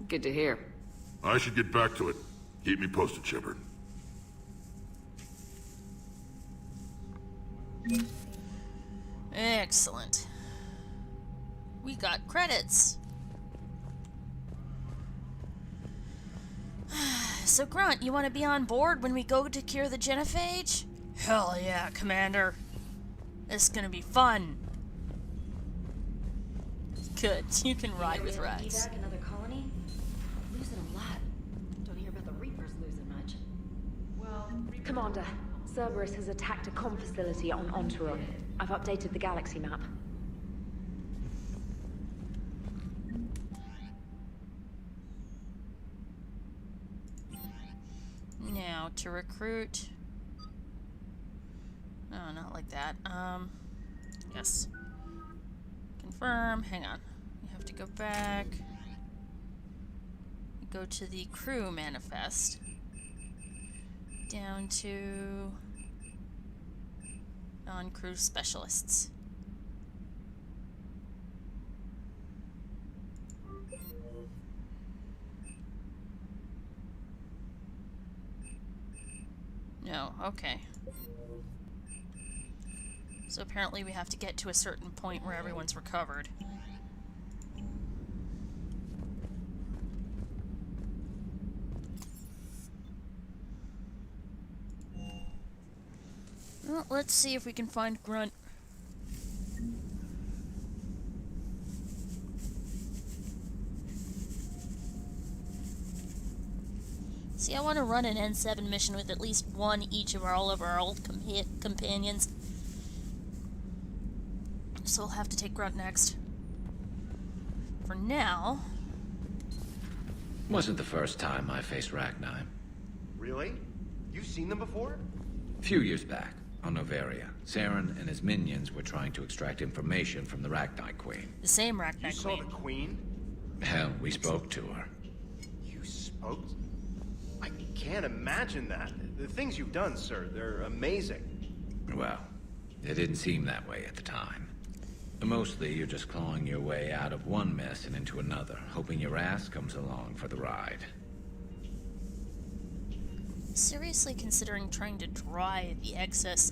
Good to hear. I should get back to it. Keep me posted, Shepard. Excellent. We got credits. So Grunt, you want to be on board when we go to cure the genophage? Hell yeah, Commander. This is gonna be fun. Good, you can ride with Rex. Evac another colony? Losing a lot. Don't hear about the Reapers losing much. Well, Commander, Cerberus has attacked a comm facility on Ontario. I've updated the galaxy map. Now, to recruit... No, not like that. Yes. Confirm. Hang on. We have to go back. Go to the crew manifest. Down to... non-crew specialists. No, okay. So apparently we have to get to a certain point where everyone's recovered. Well, let's see if we can find Grunt. See, I want to run an N7 mission with at least one each of all of our old companions. So we'll have to take Grunt next. For now... Wasn't the first time I faced Rachni. Really? You've seen them before? A few years back, on Novaria, Saren and his minions were trying to extract information from the Rachni Queen. The same Rachni Queen. You saw the Queen? Hell, we spoke to her. You spoke? I can't imagine that. The things you've done, sir, they're amazing. Well, it didn't seem that way at the time. Mostly, you're just clawing your way out of one mess and into another, hoping your ass comes along for the ride. Seriously considering trying to dry the excess,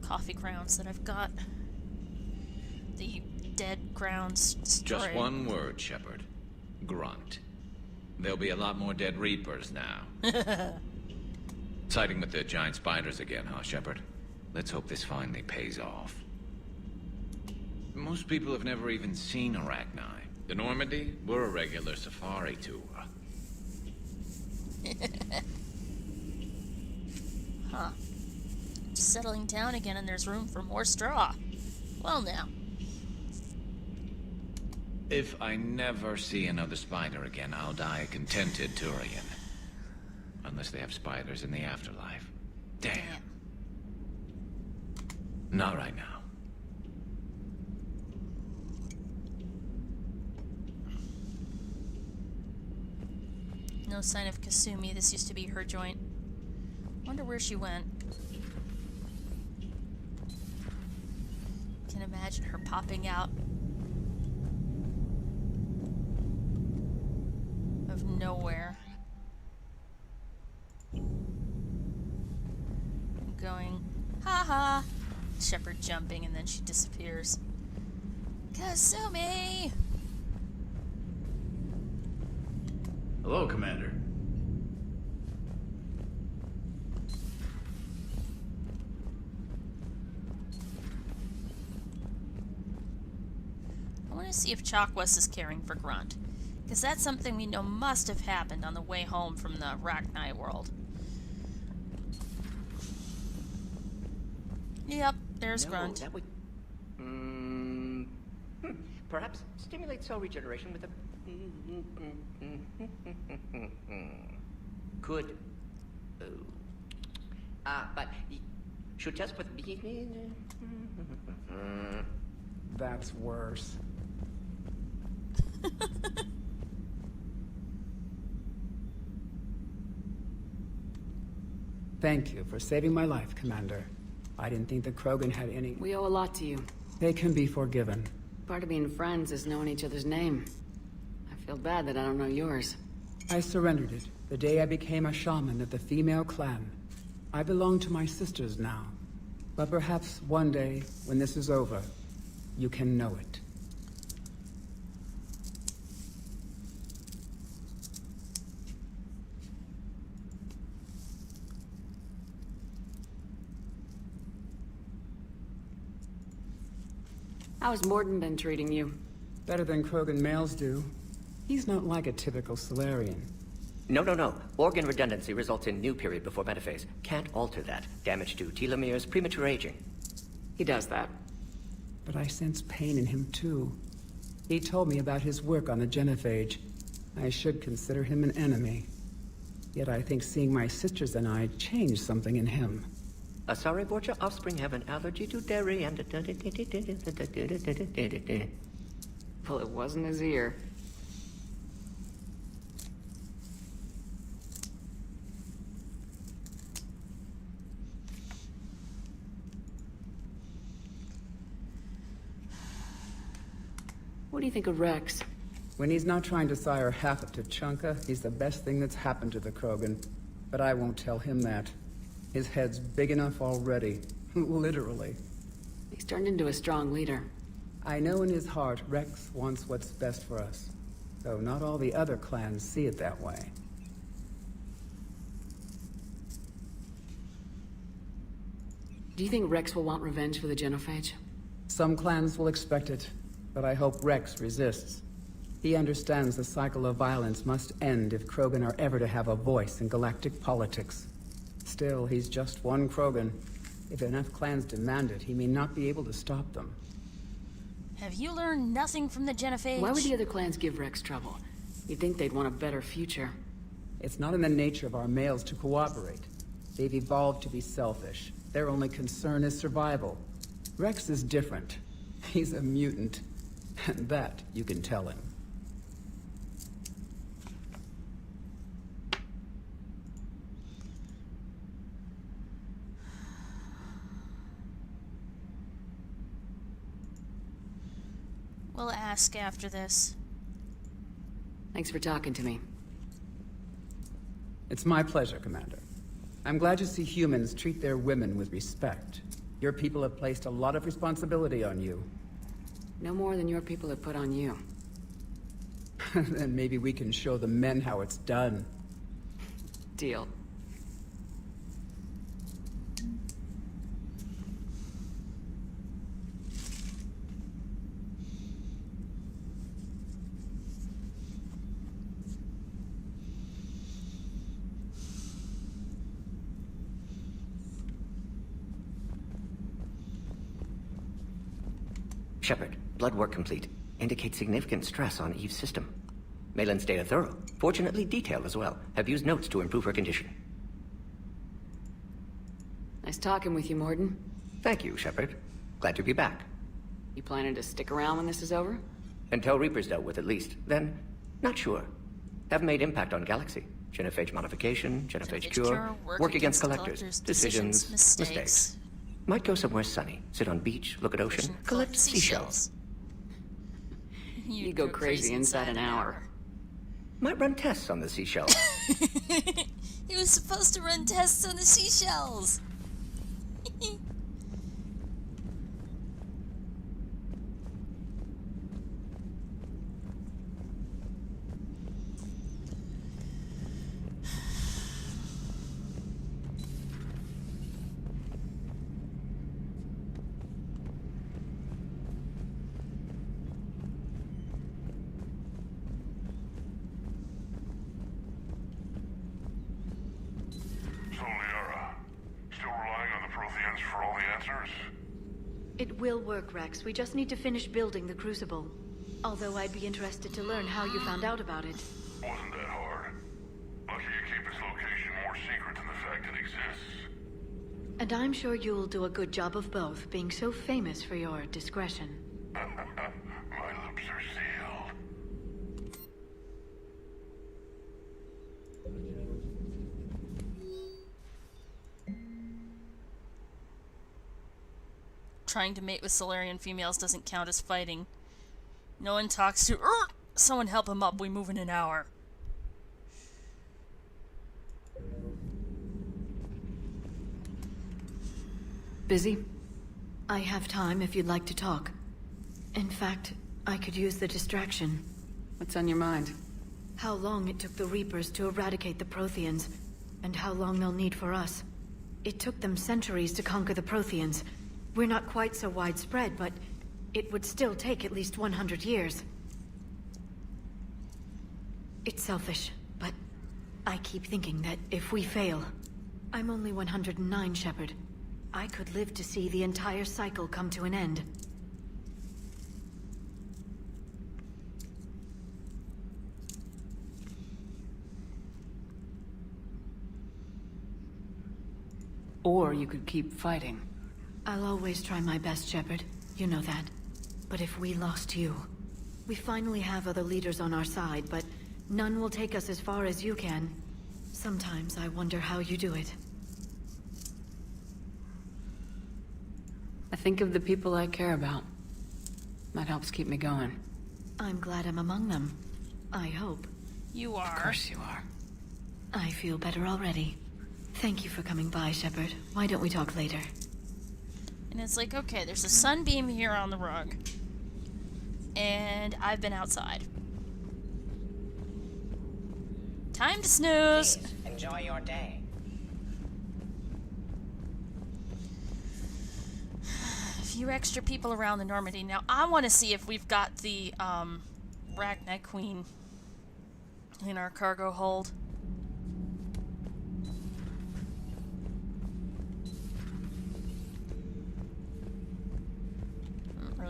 coffee grounds that I've got. The dead grounds destroyed. Just one word, Shepard. Grunt. There'll be a lot more dead Reapers now. Siding with the giant spiders again, huh, Shepard? Let's hope this finally pays off. Most people have never even seen Arachni. The Normandy, we're a regular safari tour. Huh. Just settling down again and there's room for more straw. Well now. If I never see another spider again, I'll die a contented Turian. Unless they have spiders in the afterlife. Damn. Not right now. No sign of Kasumi. This used to be her joint. Wonder where she went. Can imagine her popping out of nowhere. Going, ha ha. Shepard jumping and then she disappears. Kasumi! Hello, Commander. I want to see if Chakwas is caring for Grunt, because that's something we know must have happened on the way home from the Arachni world. Yep, there's Grunt. That would... Perhaps stimulate cell regeneration with a... Could... but... Should just put... That's worse. Thank you for saving my life, Commander. I didn't think the Krogan had any... We owe a lot to you. They can be forgiven. Part of being friends is knowing each other's name. I feel bad that I don't know yours. I surrendered it the day I became a shaman of the female clan. I belong to my sisters now. But perhaps one day, when this is over, you can know it. How's Morden been treating you? Better than Krogan males do. He's not like a typical Solarian. No. Organ redundancy results in new period before metaphase. Can't alter that. Damage to telomeres, premature aging. He does that. But I sense pain in him too. He told me about his work on the genophage. I should consider him an enemy. Yet I think seeing my sisters and I changed something in him. Asari Borgia offspring have an allergy to dairy and... Well, it wasn't his ear. What do you think of Rex? When he's not trying to sire half of Tuchanka, he's the best thing that's happened to the Krogan. But I won't tell him that. His head's big enough already. Literally. He's turned into a strong leader. I know in his heart Rex wants what's best for us. Though not all the other clans see it that way. Do you think Rex will want revenge for the genophage? Some clans will expect it, but I hope Rex resists. He understands the cycle of violence must end if Krogan are ever to have a voice in galactic politics. Still, he's just one Krogan. If enough clans demand it, he may not be able to stop them. Have you learned nothing from the genophage? Why would the other clans give Rex trouble? You'd think they'd want a better future. It's not in the nature of our males to cooperate. They've evolved to be selfish. Their only concern is survival. Rex is different. He's a mutant. And that you can tell him. We'll ask after this. Thanks for talking to me. It's my pleasure, Commander. I'm glad to see humans treat their women with respect. Your people have placed a lot of responsibility on you. No more than your people have put on you. Then maybe we can show the men how it's done. Deal. Shepard, blood work complete. Indicates significant stress on Eve's system. Malin's data thorough. Fortunately detailed as well. Have used notes to improve her condition. Nice talking with you, Morden. Thank you, Shepard. Glad to be back. You planning to stick around when this is over? Until Reaper's dealt with, at least. Then, not sure. Have made impact on Galaxy. Genophage modification, genophage cure, work against collectors, decisions, mistakes. Might go somewhere sunny, sit on beach, look at ocean, collect seashells. You'd go crazy inside an hour. Might run tests on the seashells. He was supposed to run tests on the seashells. It will work, Rex. We just need to finish building the Crucible. Although I'd be interested to learn how you found out about it. Wasn't that hard. Lucky you keep its location more secret than the fact it exists. And I'm sure you'll do a good job of both, being so famous for your discretion. My lips are sealed. Trying to mate with Solarian females doesn't count as fighting. No one talks to... Someone help him up, we move in an hour. Busy? I have time if you'd like to talk. In fact, I could use the distraction. What's on your mind? How long it took the Reapers to eradicate the Protheans, and how long they'll need for us. It took them centuries to conquer the Protheans. We're not quite so widespread, but it would still take at least 100 years. It's selfish, but I keep thinking that if we fail... I'm only 109, Shepard. I could live to see the entire cycle come to an end. Or you could keep fighting. I'll always try my best, Shepard. You know that. But if we lost you... We finally have other leaders on our side, but none will take us as far as you can. Sometimes I wonder how you do it. I think of the people I care about. That helps keep me going. I'm glad I'm among them. I hope. You are. Of course you are. I feel better already. Thank you for coming by, Shepard. Why don't we talk later? And it's like, okay, there's a sunbeam here on the rug. And I've been outside. Time to snooze! Please, enjoy your day. A few extra people around the Normandy. Now, I want to see if we've got the, Rachni Queen in our cargo hold.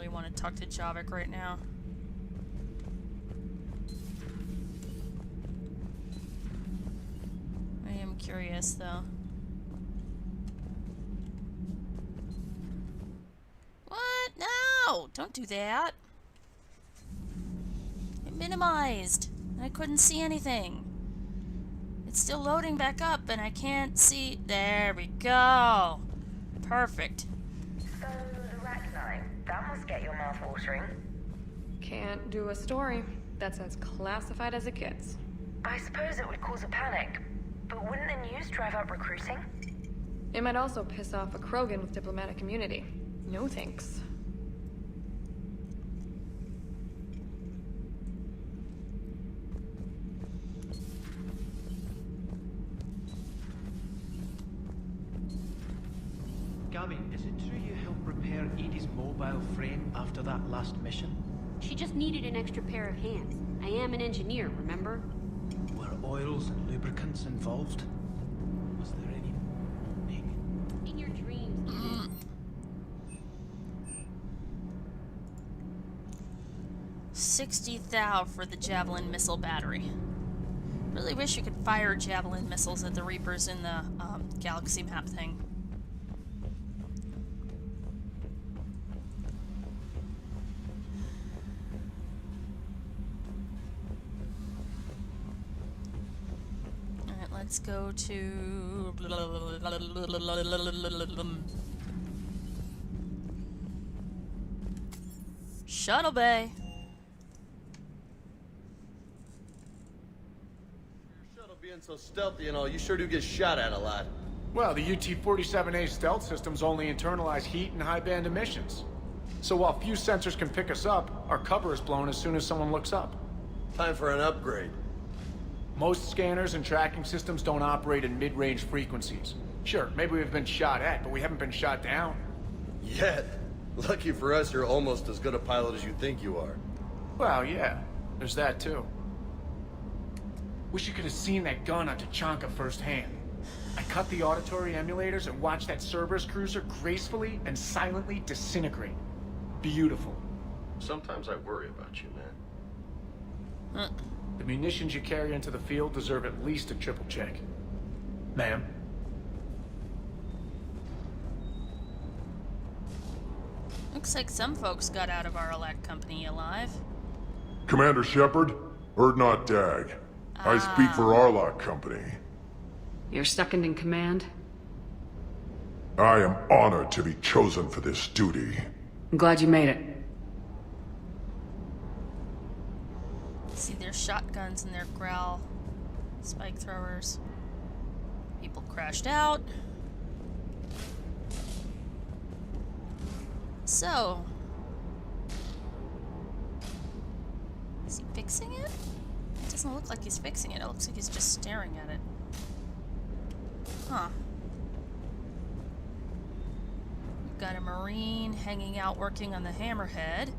I want to talk to Javik right now. I am curious though. What? No! Don't do that. It minimized. I couldn't see anything. It's still loading back up and I can't see. There we go. Perfect. So, Rachni, that must get your mouth watering. Can't do a story. That's as classified as it gets. I suppose it would cause a panic, but wouldn't the news drive up recruiting? It might also piss off a Krogan with diplomatic immunity. No thanks. Gabby, is it true you helped repair Edie's mobile frame after that last mission? She just needed an extra pair of hands. I am an engineer, remember? Were oils and lubricants involved? Was there any moaning? In your dreams. 60,000 for the Javelin missile battery. Really wish you could fire Javelin missiles at the Reapers in the galaxy map thing. Alright, let's go to... Shuttle Bay. Being so stealthy and all, you sure do get shot at a lot. Well, the UT-47A stealth systems only internalize heat and high-band emissions. So while few sensors can pick us up, our cover is blown as soon as someone looks up. Time for an upgrade. Most scanners and tracking systems don't operate in mid-range frequencies. Sure, maybe we've been shot at, but we haven't been shot down. Yet. Lucky for us, you're almost as good a pilot as you think you are. Well, yeah. There's that, too. Wish you could have seen that gun on Tachanka firsthand. I cut the auditory emulators and watched that Cerberus cruiser gracefully and silently disintegrate. Beautiful. Sometimes I worry about you, man. The munitions you carry into the field deserve at least a triple check. Ma'am? Looks like some folks got out of our elect company alive. Commander Shepard, Erdnot Dag. I speak for Arlock Company. You're second in command? I am honored to be chosen for this duty. I'm glad you made it. See their shotguns and their growl spike throwers. People crashed out. So, is he fixing it? It doesn't look like he's fixing it. It looks like he's just staring at it. Huh. We've got a Marine hanging out working on the Hammerhead.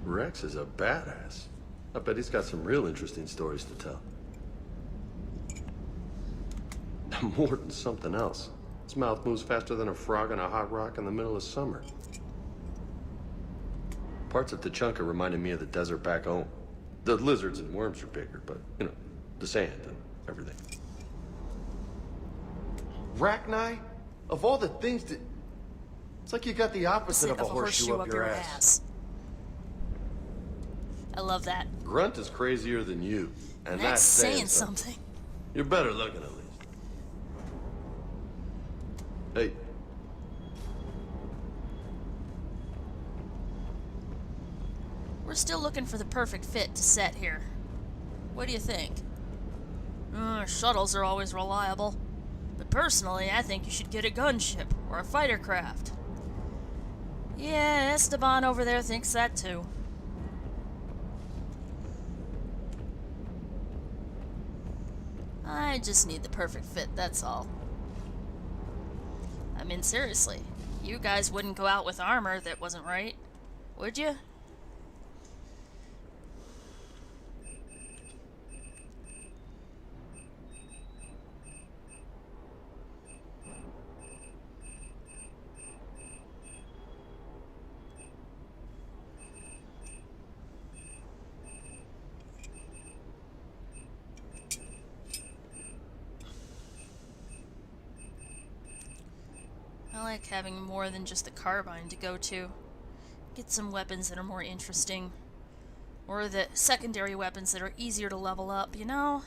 Rex is a badass. I bet he's got some real interesting stories to tell. More than something else. His mouth moves faster than a frog on a hot rock in the middle of summer. Parts of Tachanka reminded me of the desert back home. The lizards and worms are bigger, but, you know, the sand and everything. Rachni? Of all the things that... It's like you got the opposite of a horseshoe up your ass. I love that. Grunt is crazier than you, and that's saying something. You're better looking, at least. Hey. We're still looking for the perfect fit to set here. What do you think? Shuttles are always reliable. But personally, I think you should get a gunship or a fighter craft. Yeah, Esteban over there thinks that too. I just need the perfect fit, that's all. I mean, seriously, you guys wouldn't go out with armor that wasn't right, would you? I like having more than just the carbine to go to. Get some weapons that are more interesting. Or the secondary weapons that are easier to level up, you know?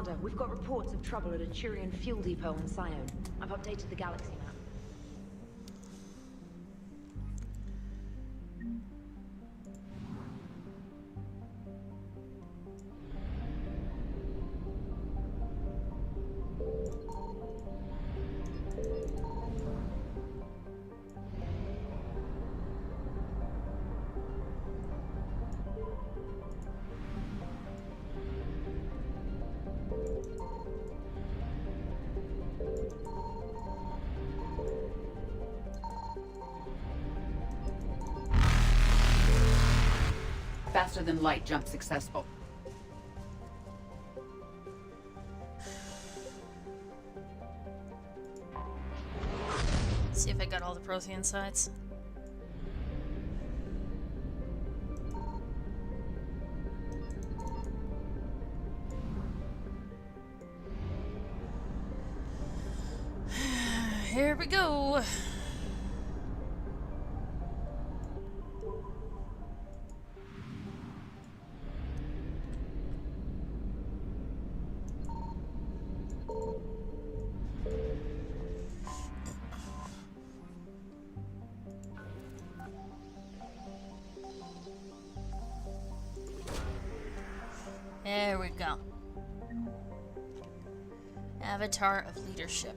Commander, we've got reports of trouble at a Turian fuel depot on Scion. I've updated the galaxy map. Faster than light jump successful. See if I got all the Prothean sites. Here we go. There we go. Avatar of Leadership.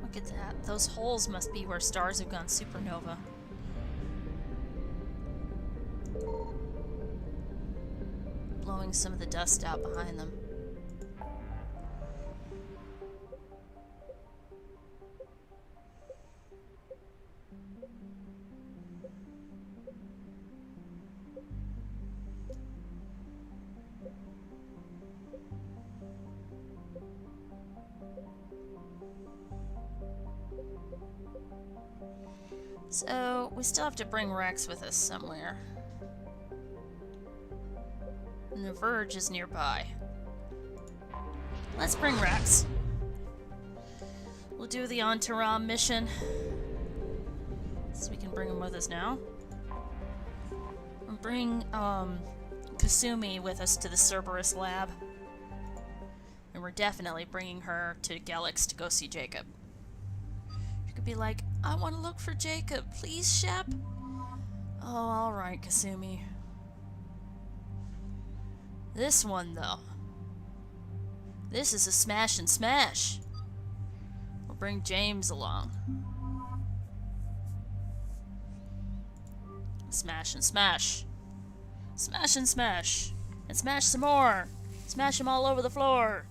Look at that. Those holes must be where stars have gone supernova. Blowing some of the dust out behind them. So, we still have to bring Rex with us somewhere. And the Verge is nearby. Let's bring Rex. We'll do the Antaram mission. So we can bring him with us now. And bring Kasumi with us to the Cerberus lab. And we're definitely bringing her to Galax to go see Jacob. She could be like, I want to look for Jacob. Please, Shep? Oh, alright, Kasumi. This one, though. This is a smash and smash. We'll bring James along. Smash and smash. Smash and smash. And smash some more. Smash them all over the floor.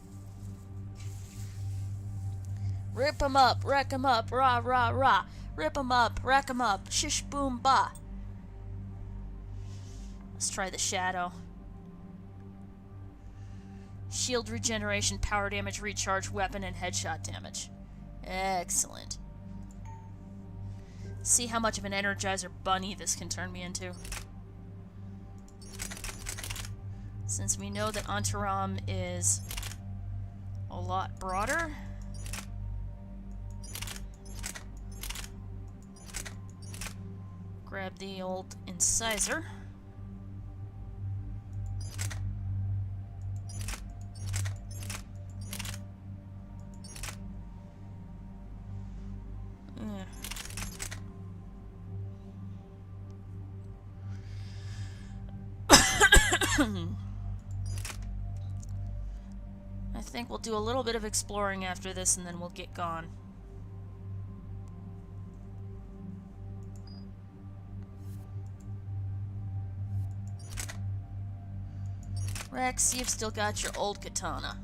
Rip 'em up, wreck 'em up, rah rah rah. Rip 'em up, rack 'em up, shish boom ba. Let's try the Shadow. Shield regeneration, power damage, recharge, weapon, and headshot damage. Excellent. See how much of an Energizer bunny this can turn me into. Since we know that Antaram is a lot broader. Grab the old incisor. I think we'll do a little bit of exploring after this and then we'll get gone. Rex, you've still got your old katana.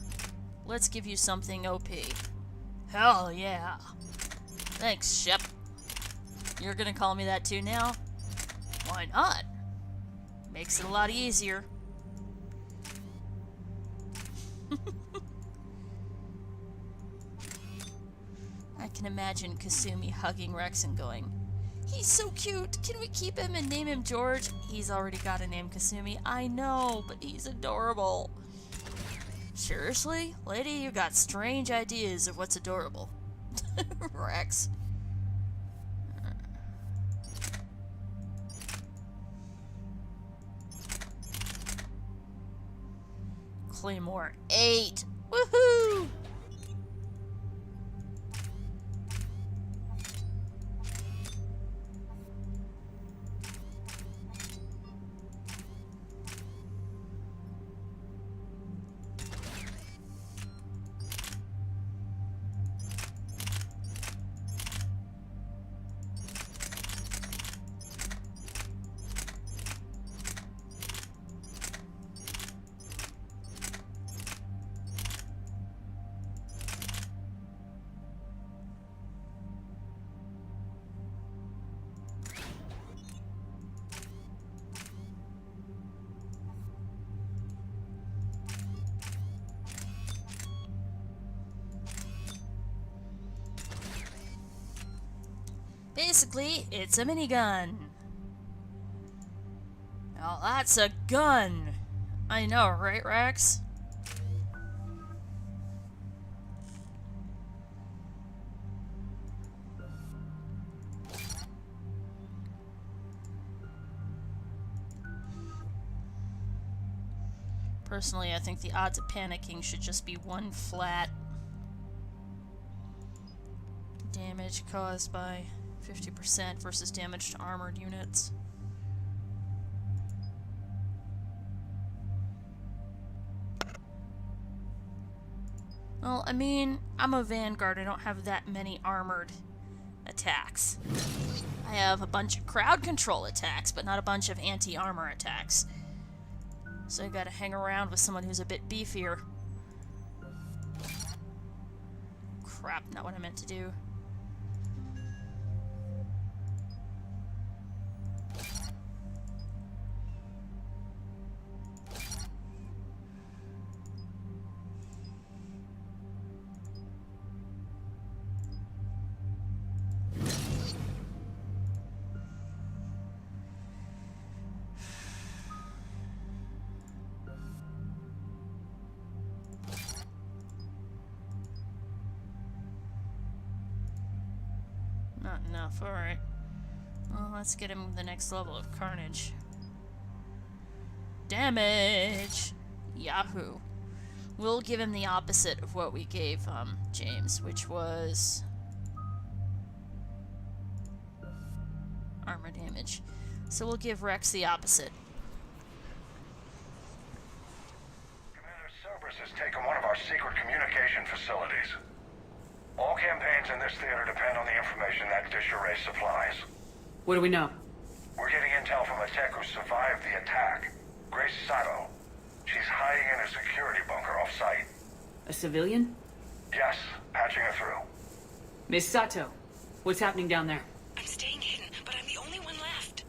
Let's give you something OP. Hell yeah. Thanks, Shep. You're gonna call me that too now? Why not? Makes it a lot easier. can imagine Kasumi hugging Rex and going, "He's so cute! Can we keep him and name him George?" He's already got a name, Kasumi. I know, but he's adorable. Seriously? Lady, you got strange ideas of what's adorable. Rex. Claymore 8. Woohoo! Basically, it's a minigun. Oh, that's a gun! I know, right, Rex? Personally, I think the odds of panicking should just be 1 flat. Damage caused by 50% versus damage to armored units. Well, I mean, I'm a Vanguard. I don't have that many armored attacks. I have a bunch of crowd control attacks, but not a bunch of anti-armor attacks. So I gotta hang around with someone who's a bit beefier. Crap, not what I meant to do. Not enough, alright. Well, let's get him the next level of carnage. Damage! Yahoo! We'll give him the opposite of what we gave, James, which was... armor damage. So we'll give Rex the opposite. Commander Cerberus has taken one of our secret communication facilities. All campaigns in this theater depend on the information that dish array supplies. What do we know? We're getting intel from a tech who survived the attack. Grace Sato. She's hiding in a security bunker off-site. A civilian? Yes, patching her through. Miss Sato, what's happening down there? I'm staying hidden, but I'm the only one left.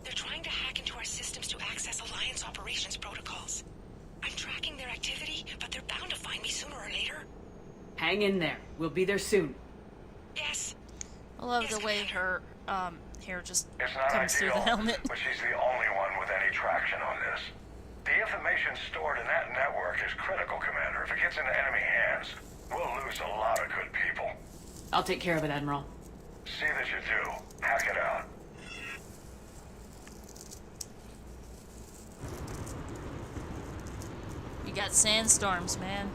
They're trying to hack into our systems to access Alliance operations protocols. I'm tracking their activity, but they're bound to find me sooner or later. Hang in there. We'll be there soon. Yes. I love the way her hair just It's not comes through the ideal, helmet. but she's the only one with any traction on this. The information stored in that network is critical, Commander. If it gets into enemy hands, we'll lose a lot of good people. I'll take care of it, Admiral. See that you do. Hack it out. You got sandstorms, man.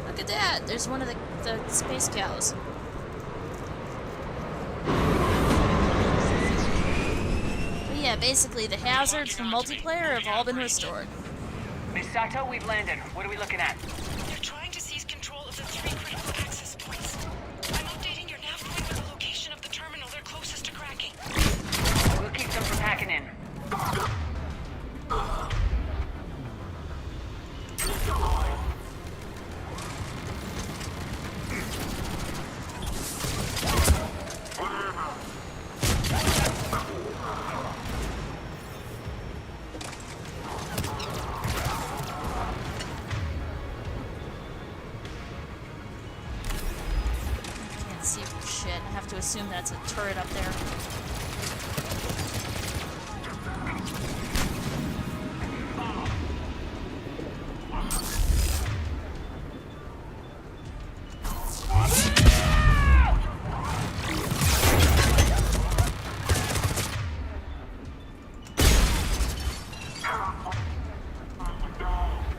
Look at that! There's one of the space cows. But yeah, basically the hazards from multiplayer have all been restored. Miss Sato, we've landed. What are we looking at? They're trying to seize control of the 3 critical access points. I'm updating your nav point with the location of the terminal they're closest to cracking. We'll keep them from hacking in. assume that's a turret up there.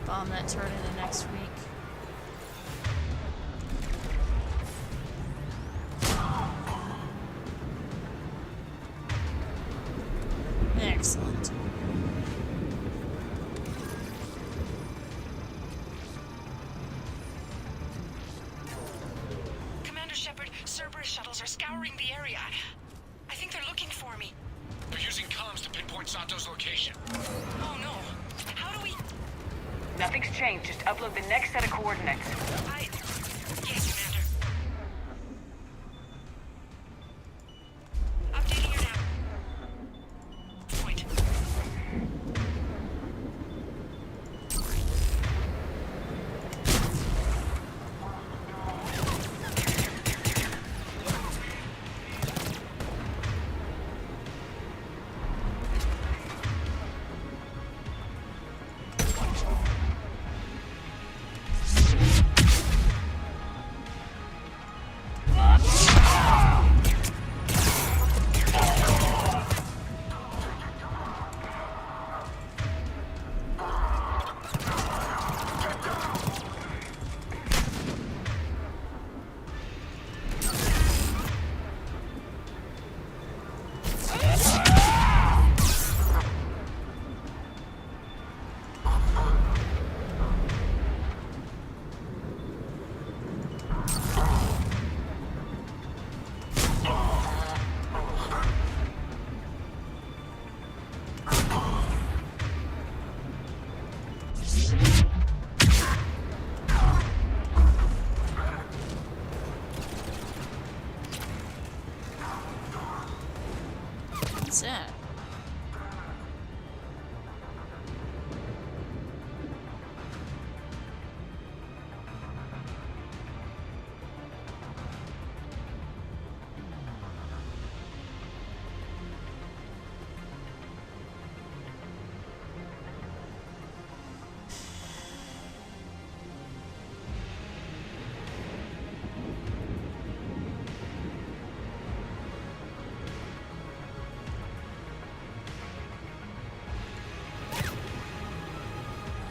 Bomb that turret in the next week. Excellent. Commander Shepard, Cerberus shuttles are scouring the area. I think they're looking for me. They're using comms to pinpoint Santo's location. Oh no. How do we... Nothing's changed. Just upload the next set of coordinates. Yes, Commander. Updating you now. Point. What's that?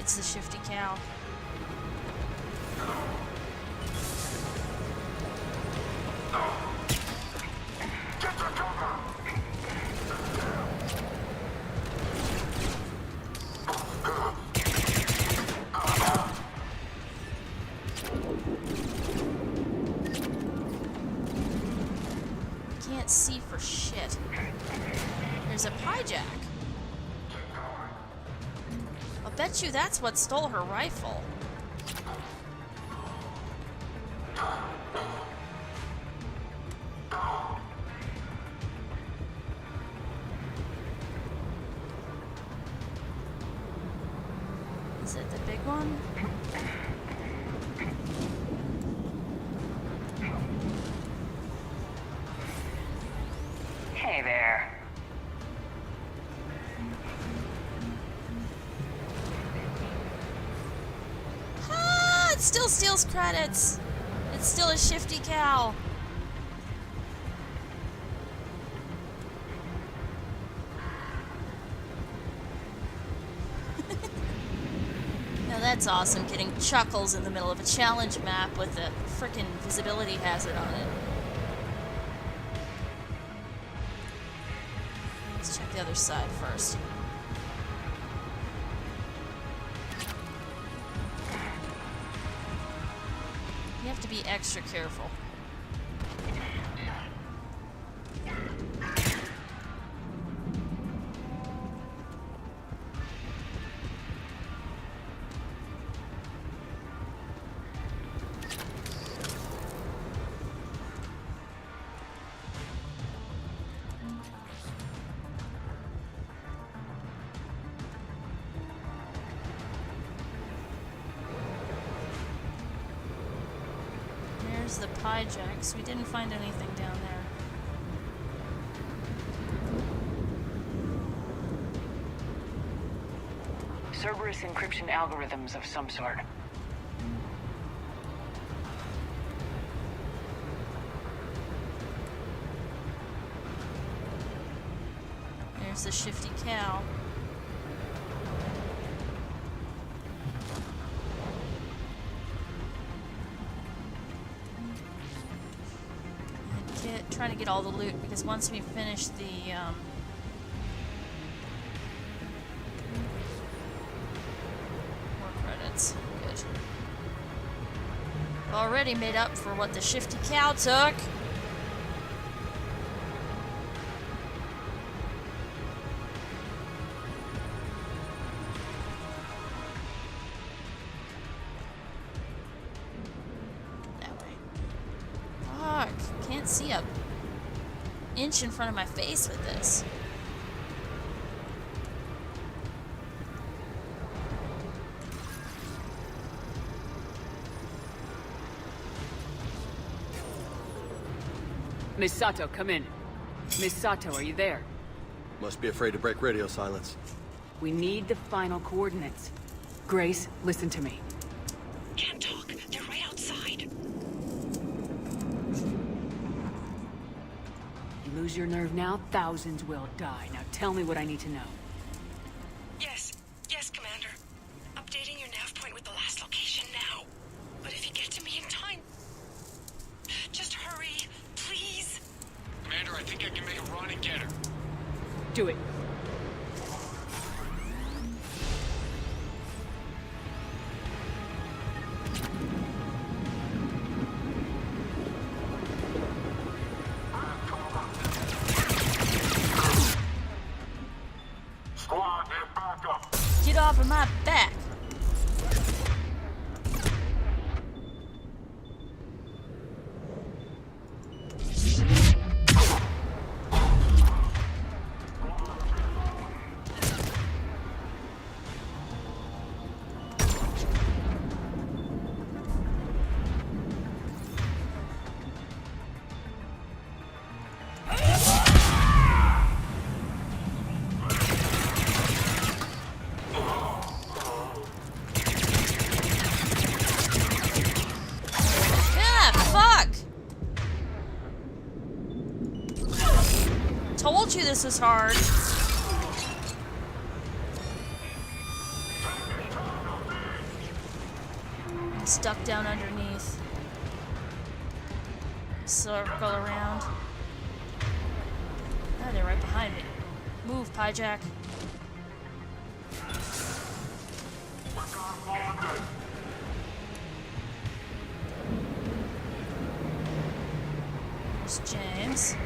It's the shifty cow. Can't see for shit. There's a hijack. I'll bet you that's what stole her rifle. Is it the big one? Hey there. It still steals credits. It's still a shifty cow. Now that's awesome, getting Chuckles in the middle of a challenge map with a frickin' visibility hazard on it. Let's check the other side first. You have to be extra careful. There's the pie jacks. We didn't find anything down there. Cerberus encryption algorithms of some sort. There's the shifty cow. Trying to get all the loot because once we finish the more credits, good. Already made up for what the shifty cow took. Can't see a inch in front of my face with this. Miss Sato, come in. Miss Sato, are you there? Must be afraid to break radio silence. We need the final coordinates. Grace, listen to me. Can't talk. They're right outside. You lose your nerve now, thousands will die. Now tell me what I need to know. Yes, Commander. Updating your nav point with the last location now. But if you get to me in time, just hurry, please. Commander, I think I can make a run and get her. Do it. Get off of my back. Told you this was hard. I'm stuck down underneath. Circle around. Ah, they're right behind me. Move, Pyjack. There's James.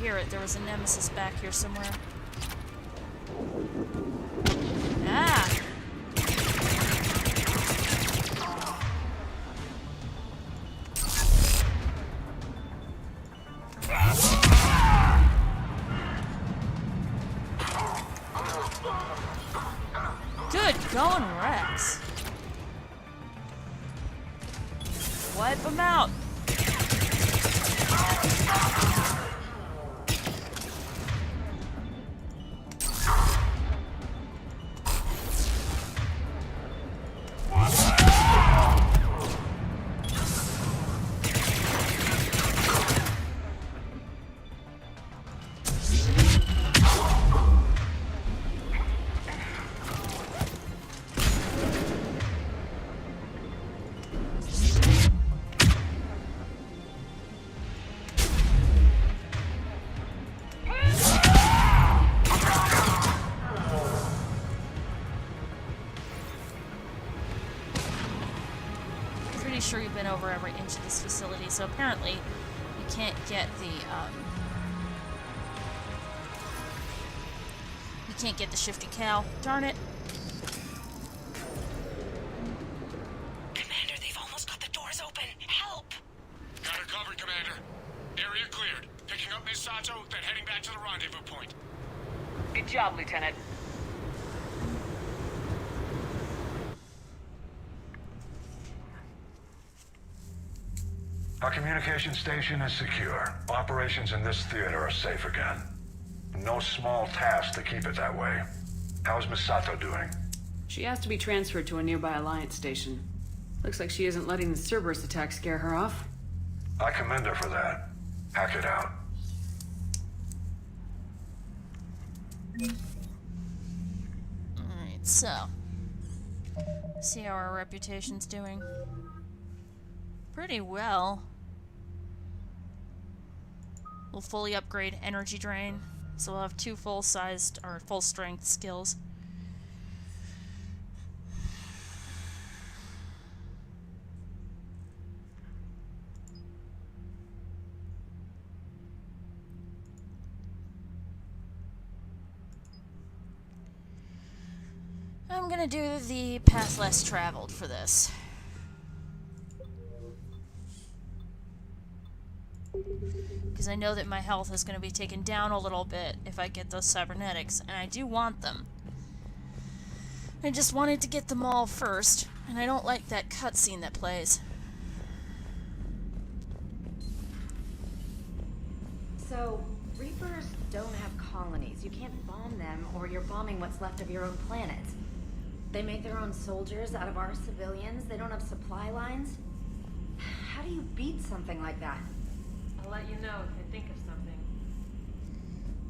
Hear it. There was a nemesis back here somewhere. Ah! Good going, Rex. Wipe them out. Sure you've been over every inch of this facility, so apparently you can't get the shifty cow. Darn it. Commander, they've almost got the doors open. Help! Got her covered, Commander. Area clear. Picking up Miss Sato, then heading back to the rendezvous point. Good job, Lieutenant. Our communication station is secure. Operations in this theater are safe again. No small task to keep it that way. How's Miss Sato doing? She has to be transferred to a nearby Alliance station. Looks like she isn't letting the Cerberus attack scare her off. I commend her for that. Hack it out. Alright, so. See how our reputation's doing. Pretty well. We'll fully upgrade energy drain, so we'll have 2 full-sized or full-strength skills. I'm gonna do the path less traveled for this. Because I know that my health is going to be taken down a little bit if I get those cybernetics, and I do want them. I just wanted to get them all first, and I don't like that cutscene that plays. So, Reapers don't have colonies. You can't bomb them, or you're bombing what's left of your own planet. They make their own soldiers out of our civilians. They don't have supply lines. How do you beat something like that? I'll let you know if I think of something.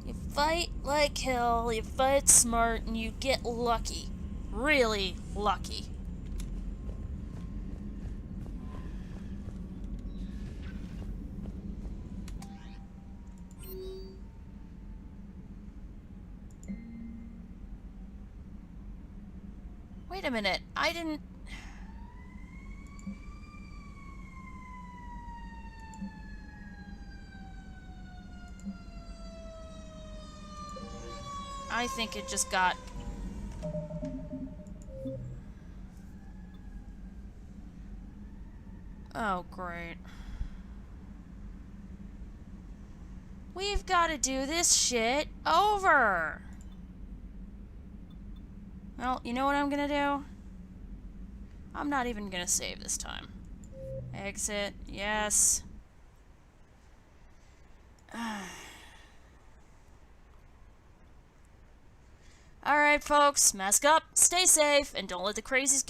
You fight like hell, you fight smart, and you get lucky. Really lucky. Wait a minute, I didn't... I think it just got... Oh, great. We've got to do this shit over! Well, you know what I'm gonna do? I'm not even gonna save this time. Exit, yes. Alright, folks, mask up, stay safe, and don't let the crazies